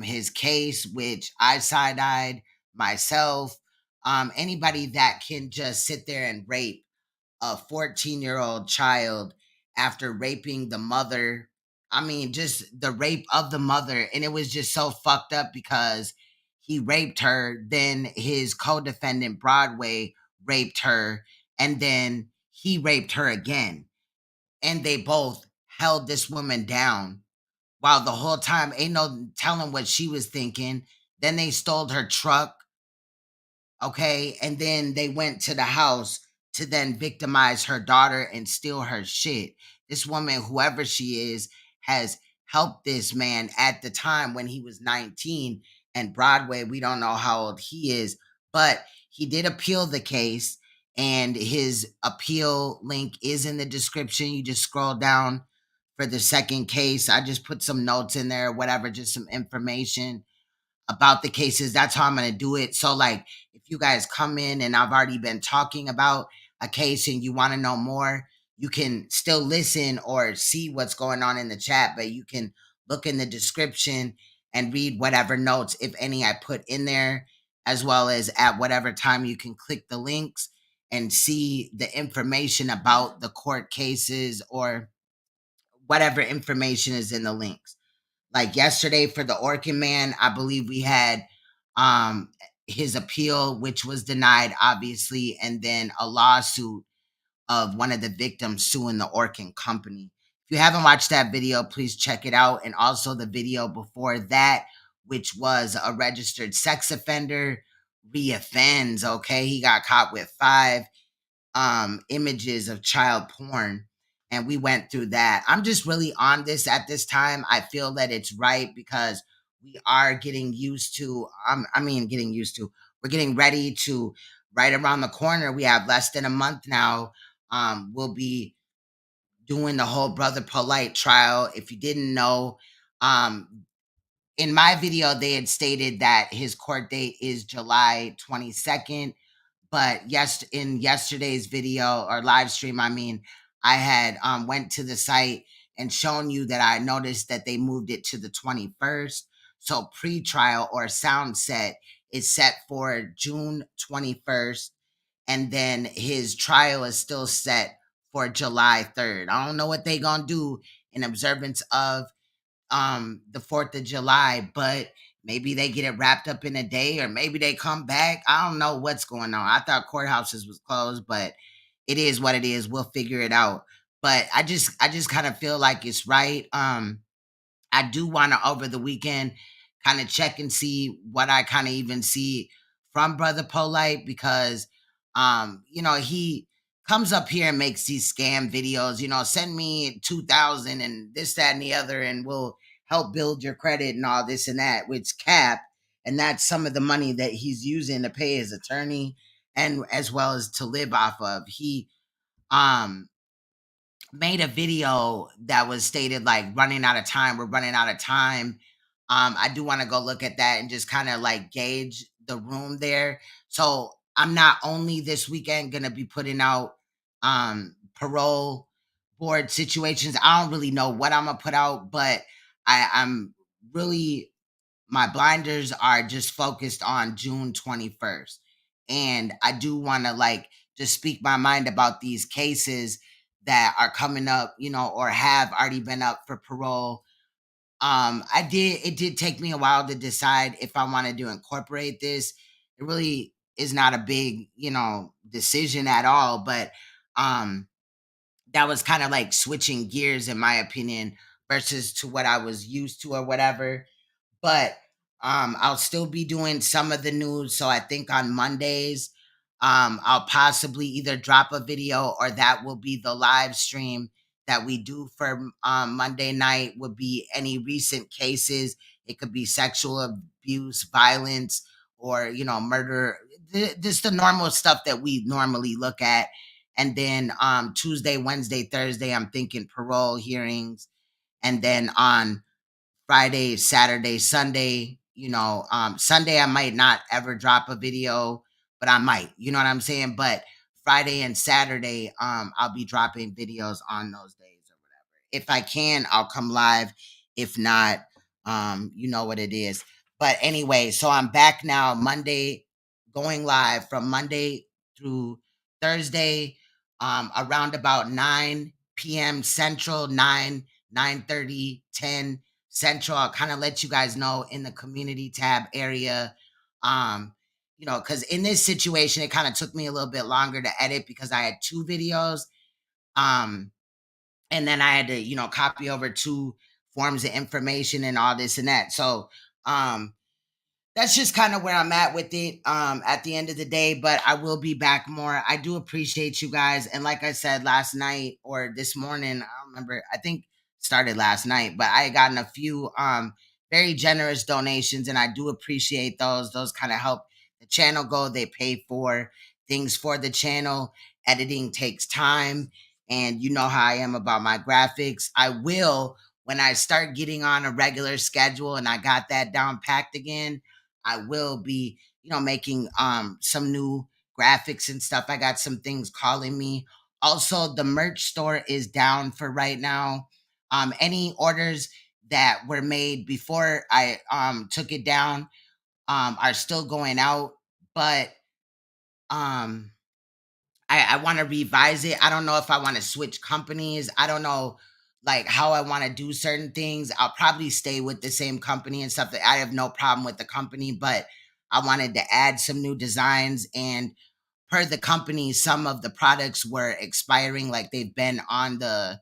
his case, which I side-eyed myself. Anybody that can just sit there and rape a 14-year-old child after raping the mother. I mean, just the rape of the mother. And it was just so fucked up because he raped her. Then his co-defendant, Broadway, raped her. And then he raped her again. And they both held this woman down while the whole time ain't no telling what she was thinking. Then they stole her truck. Okay. And then they went to the house to then victimize her daughter and steal her shit. This woman, whoever she is, has helped this man at the time when he was 19. And Broadway, we don't know how old he is, but he did appeal the case. And his appeal link is in the description. You just scroll down for the second case. I just put some notes in there, whatever, just some information about the cases. That's how I'm going to do it. So like, if you guys come in and I've already been talking about a case and you want to know more, you can still listen or see what's going on in the chat, but you can look in the description and read whatever notes, if any, I put in there, as well as at whatever time you can click the links and see the information about the court cases or whatever information is in the links. Like yesterday for the Orkin man, I believe we had his appeal, which was denied, obviously, and then a lawsuit of one of the victims suing the Orkin company. If you haven't watched that video, please check it out. And also the video before that, which was a registered sex offender reoffends. Okay, he got caught with 5 images of child porn, and we went through that. I'm just really on this at this time. I feel that it's right because we are getting used to we're getting ready to right around the corner. We have less than a month now. We'll be doing the whole Brother Polite trial. If you didn't know, in my video they had stated that his court date is July 22nd. But yes, in yesterday's video or live stream, I had went to the site and shown you that I noticed that they moved it to the 21st. So pre-trial or sound set is set for June 21st. And then his trial is still set for July 3rd. I don't know what they gonna do in observance of the 4th of July, but maybe they get it wrapped up in a day or maybe they come back. I don't know what's going on. I thought courthouses was closed, but it is what it is. We'll figure it out. But I just kind of feel like it's right. I do want to over the weekend kind of check and see what I kind of even see from Brother Polite because he comes up here and makes these scam videos, send me 2,000 and this, that, and the other, and we'll help build your credit and all this and that, which cap. And that's some of the money that he's using to pay his attorney and as well as to live off of. He um made a video that was stated like running out of time. We're running out of time. I do want to go look at that and just kind of like gauge the room there. So I'm not only this weekend gonna be putting out parole board situations. I don't really know what I'm gonna put out, but I'm really, my blinders are just focused on June 21st. And I do want to like just speak my mind about these cases that are coming up, you know, or have already been up for parole. It did take me a while to decide if I wanted to incorporate this. It really is not a big, you know, decision at all, but um that was kind of like switching gears in my opinion versus to what I was used to or whatever. But I'll still be doing some of the news. So I think on Mondays, I'll possibly either drop a video or that will be the live stream that we do for Monday night. Would be any recent cases. It could be sexual abuse, violence, or, you know, murder. Just the normal stuff that we normally look at. And then Tuesday, Wednesday, Thursday, I'm thinking parole hearings. And then on Friday, Saturday, Sunday, you know, Sunday I might not ever drop a video, but I might, you know what I'm saying? But Friday and Saturday, I'll be dropping videos on those days or whatever. If I can, I'll come live. If not, you know what it is. But anyway, so I'm back now Monday, going live from Monday through Thursday, around about 9 p.m. Central, 9:30, 10 Central. I'll kind of let you guys know in the community tab area. You know, because in this situation, it kind of took me a little bit longer to edit because I had two videos. Um, and then I had to, you know, copy over two forms of information and all this and that. So that's just kind of where I'm at with it at the end of the day, but I will be back more. I do appreciate you guys. And like I said last night or this morning, I don't remember, I think started last night, but I had gotten a few very generous donations and I do appreciate those. Those kind of help the channel go. They pay for things for the channel. Editing takes time, and you know how I am about my graphics. I will, when I start getting on a regular schedule and I got that down packed again, I will be, you know, making some new graphics and stuff. I got some things calling me. Also, the merch store is down for right now. Any orders that were made before I took it down are still going out, but um I want to revise it. I don't know if I want to switch companies. I don't know like how I want to do certain things. I'll probably stay with the same company and stuff. That I have no problem with the company, but I wanted to add some new designs, and per the company, some of the products were expiring, like they've been on the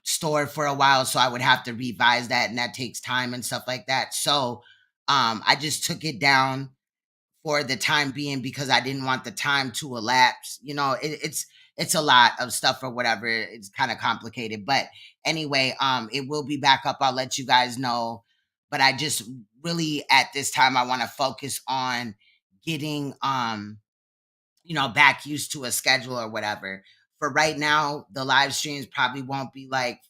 store for a while, so I would have to revise that, and that takes time and stuff like that. So I just took it down for the time being because I didn't want the time to elapse. You know, it's a lot of stuff or whatever. It's kind of complicated. But anyway, it will be back up. I'll let you guys know. But I just really at this time I want to focus on getting you know, back used to a schedule or whatever. For right now, the live streams probably won't be like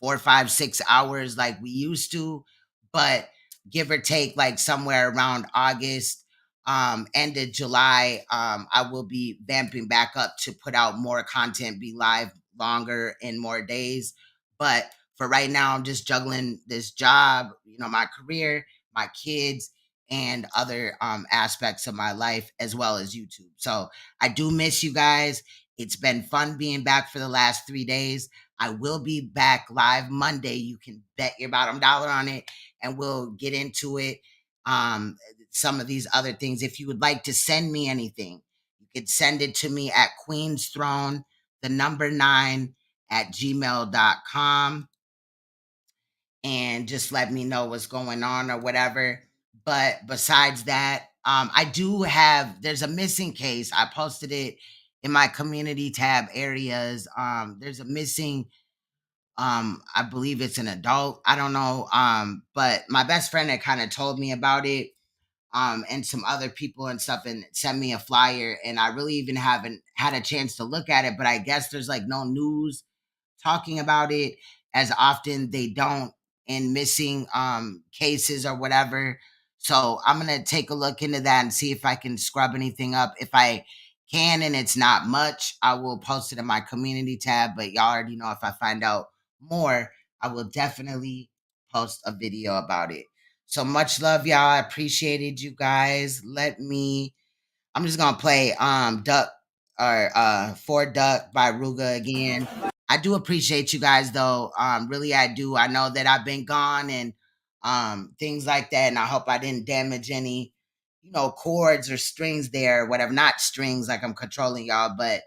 4, 5, 6 hours like we used to, but give or take like somewhere around August, end of July, I will be vamping back up to put out more content, be live longer in more days. But for right now, I'm just juggling this job, you know, my career, my kids, and other aspects of my life as well as YouTube. So I do miss you guys. It's been fun being back for the last 3 days. I will be back live Monday. You can bet your bottom dollar on it, and we'll get into it. Some of these other things. If you would like to send me anything, you could send it to me at Queen's Throne, the number 9 at gmail.com. And just let me know what's going on or whatever. But besides that, I do have, there's a missing case. I posted it in my community tab areas. There's a missing, I believe it's an adult. I don't know. But my best friend had kind of told me about it. and some other people and stuff, and sent me a flyer. And I really even haven't had a chance to look at it, but I guess there's like no news talking about it as often. They don't in missing cases or whatever. So I'm gonna take a look into that and see if I can scrub anything up. If I can and it's not much, I will post it in my community tab. But y'all already know, if I find out more, I will definitely post a video about it. So much love, y'all. I appreciated you guys. I'm just gonna play Duck or For Duck by Ruga again. I do appreciate you guys though. Really I do. I know that I've been gone and things like that, and I hope I didn't damage any, chords or strings there, or whatever. Not strings like I'm controlling y'all, but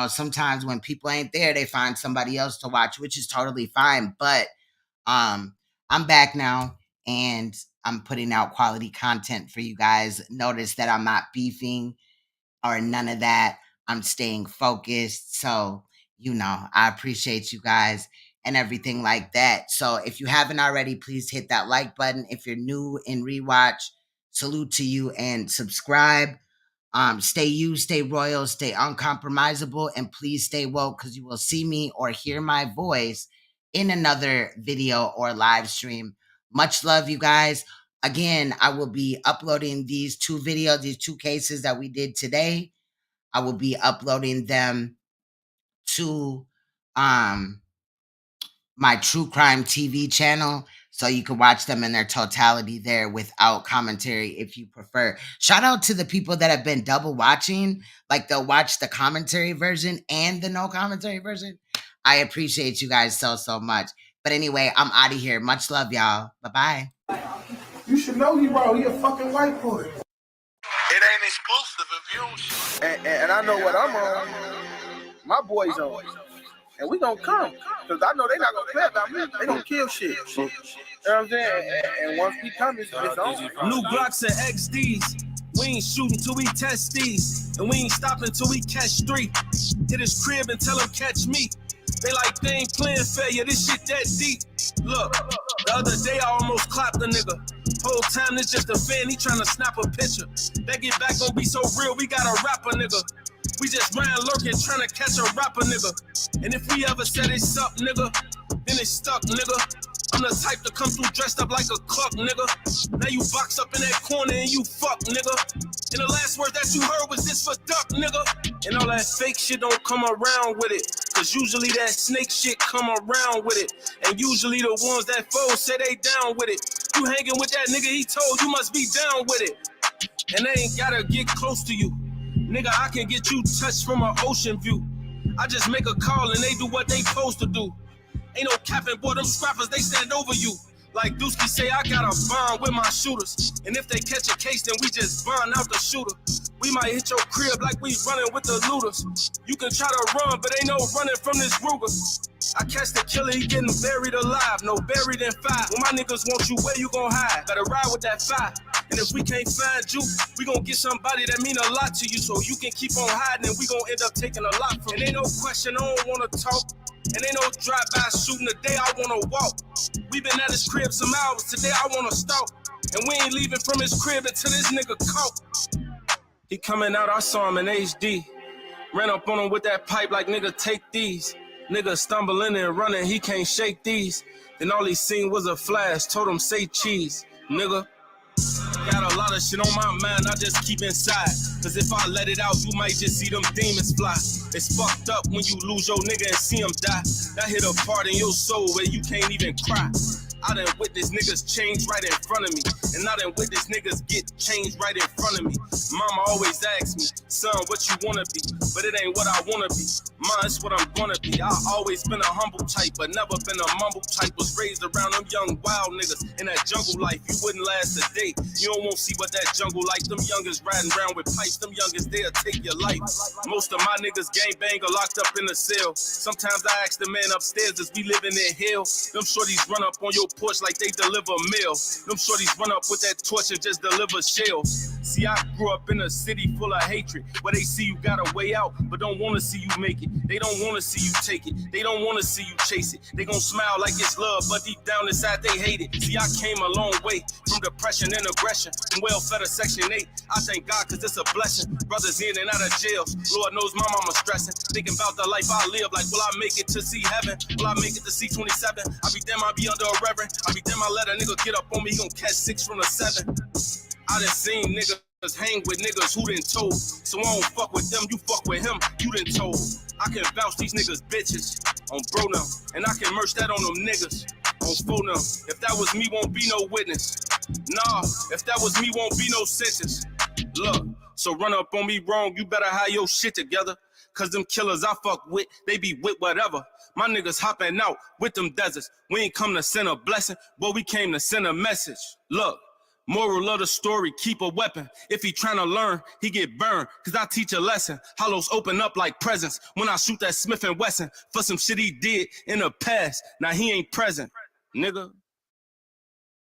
sometimes when people ain't there, they find somebody else to watch, which is totally fine. But I'm back now and I'm putting out quality content for you guys. Notice that I'm not beefing or none of that. I'm staying focused. So, I appreciate you guys and everything like that. So if you haven't already, please hit that like button. If you're new in rewatch, salute to you and subscribe. Stay you, stay royal, stay uncompromisable, and please stay woke, because you will see me or hear my voice in another video or live stream. Much love, you guys. Again, I will be uploading these two videos, these two cases that we did today. I will be uploading them to my true crime TV channel, so you can watch them in their totality there without commentary if you prefer. Shout out to the people that have been double watching, like they'll watch the commentary version and the no commentary version. I appreciate you guys so much. But anyway, I'm out of here. Much love, y'all. Bye-bye. You should know he wrong. He a fucking white boy. It ain't exclusive if you don't shoot. And I know what I'm on. My boys on. And we gonna come. Because I know they not gonna play about me. They gonna kill shit. You know what I'm saying? And once we come, it's on. New Glocks and XDs. We ain't shooting till we test these. And we ain't stopping till we catch 3. Hit his crib and tell him catch me. They like they ain't playing fair, yeah, this shit that deep. Look, the other day I almost clapped a nigga. Whole time it's just a fan, he tryna snap a picture. That get back gon' be so real, we gotta rap a nigga. We just ran lurking, tryna catch a rapper nigga. And if we ever said it's up, nigga, then it's stuck, nigga. I'm the type to come through dressed up like a cluck, nigga. Now you box up in that corner and you fuck, nigga. And the last word that you heard was this for duck, nigga. And all that fake shit don't come around with it. Cause usually that snake shit come around with it. And usually the ones that foes say they down with it. You hanging with that nigga, he told you must be down with it. And they ain't gotta get close to you. Nigga, I can get you touched from an ocean view. I just make a call and they do what they supposed to do. Ain't no capping, boy, them scrappers, they stand over you. Like Dusky say, I got a bond with my shooters. And if they catch a case, then we just bond out the shooter. We might hit your crib like we running with the looters. You can try to run, but ain't no running from this Ruger. I catch the killer, he getting buried alive. No buried in 5. When my niggas want you, where you gon' hide? Better ride with that 5. And if we can't find you, we gon' get somebody that mean a lot to you. So you can keep on hiding and we gon' end up taking a lot from you. And ain't no question, I don't wanna talk. And ain't no drive-by shooting today, I wanna walk. We been at his crib some hours, today I wanna stalk. And we ain't leaving from his crib until this nigga caught. He coming out, I saw him in HD. Ran up on him with that pipe like, nigga, take these. Nigga stumbling and running, he can't shake these. Then all he seen was a flash, told him say cheese, nigga. Got a lot of shit on my mind, I just keep inside. Cause if I let it out, you might just see them demons fly. It's fucked up when you lose your nigga and see him die. That hit a part in your soul where you can't even cry. I done witness niggas change right in front of me. And I done witness niggas get changed right in front of me. Mama always asks me, son, what you wanna be? But it ain't what I wanna be. Mine's what I'm gonna be. I always been a humble type, but never been a mumble type. Was raised around them young wild niggas. In that jungle life, you wouldn't last a day. You don't want to see what that jungle like. Them youngers riding around with pipes. Them youngers, they'll take your life. Most of my niggas gang bang are locked up in a cell. Sometimes I ask the man upstairs, is we living in hell? Them shorties run up on your porch like they deliver mail. Them shorties run up with that torch and just deliver shells. See, I grew up in a city full of hatred, where they see you got a way out, but don't wanna see you make it. They don't wanna see you take it. They don't wanna see you chase it. They gon' smile like it's love, but deep down inside they hate it. See, I came a long way from depression and aggression, from welfare to Section 8. I thank God cause it's a blessing. Brothers in and out of jail, Lord knows my mama stressing. Thinking about the life I live, like will I make it to see heaven? Will I make it to see 27? I be damn, I be under a reverend. I be damn, I let a nigga get up on me, he gon' catch 6 from the 7. I done seen niggas hang with niggas who done told. So I don't fuck with them, you fuck with him, you done told. I can vouch these niggas bitches on bro now, and I can merch that on them niggas on phone now. If that was me, won't be no witness. Nah, if that was me, won't be no sentence. Look, so run up on me wrong, you better have your shit together. Cause them killers I fuck with, they be with whatever. My niggas hopping out with them deserts. We ain't come to send a blessing, but we came to send a message. Look, moral of the story, keep a weapon. If he tryna learn, he get burned. Cause I teach a lesson. Hollows open up like presents when I shoot that Smith & Wesson for some shit he did in the past. Now he ain't present, nigga.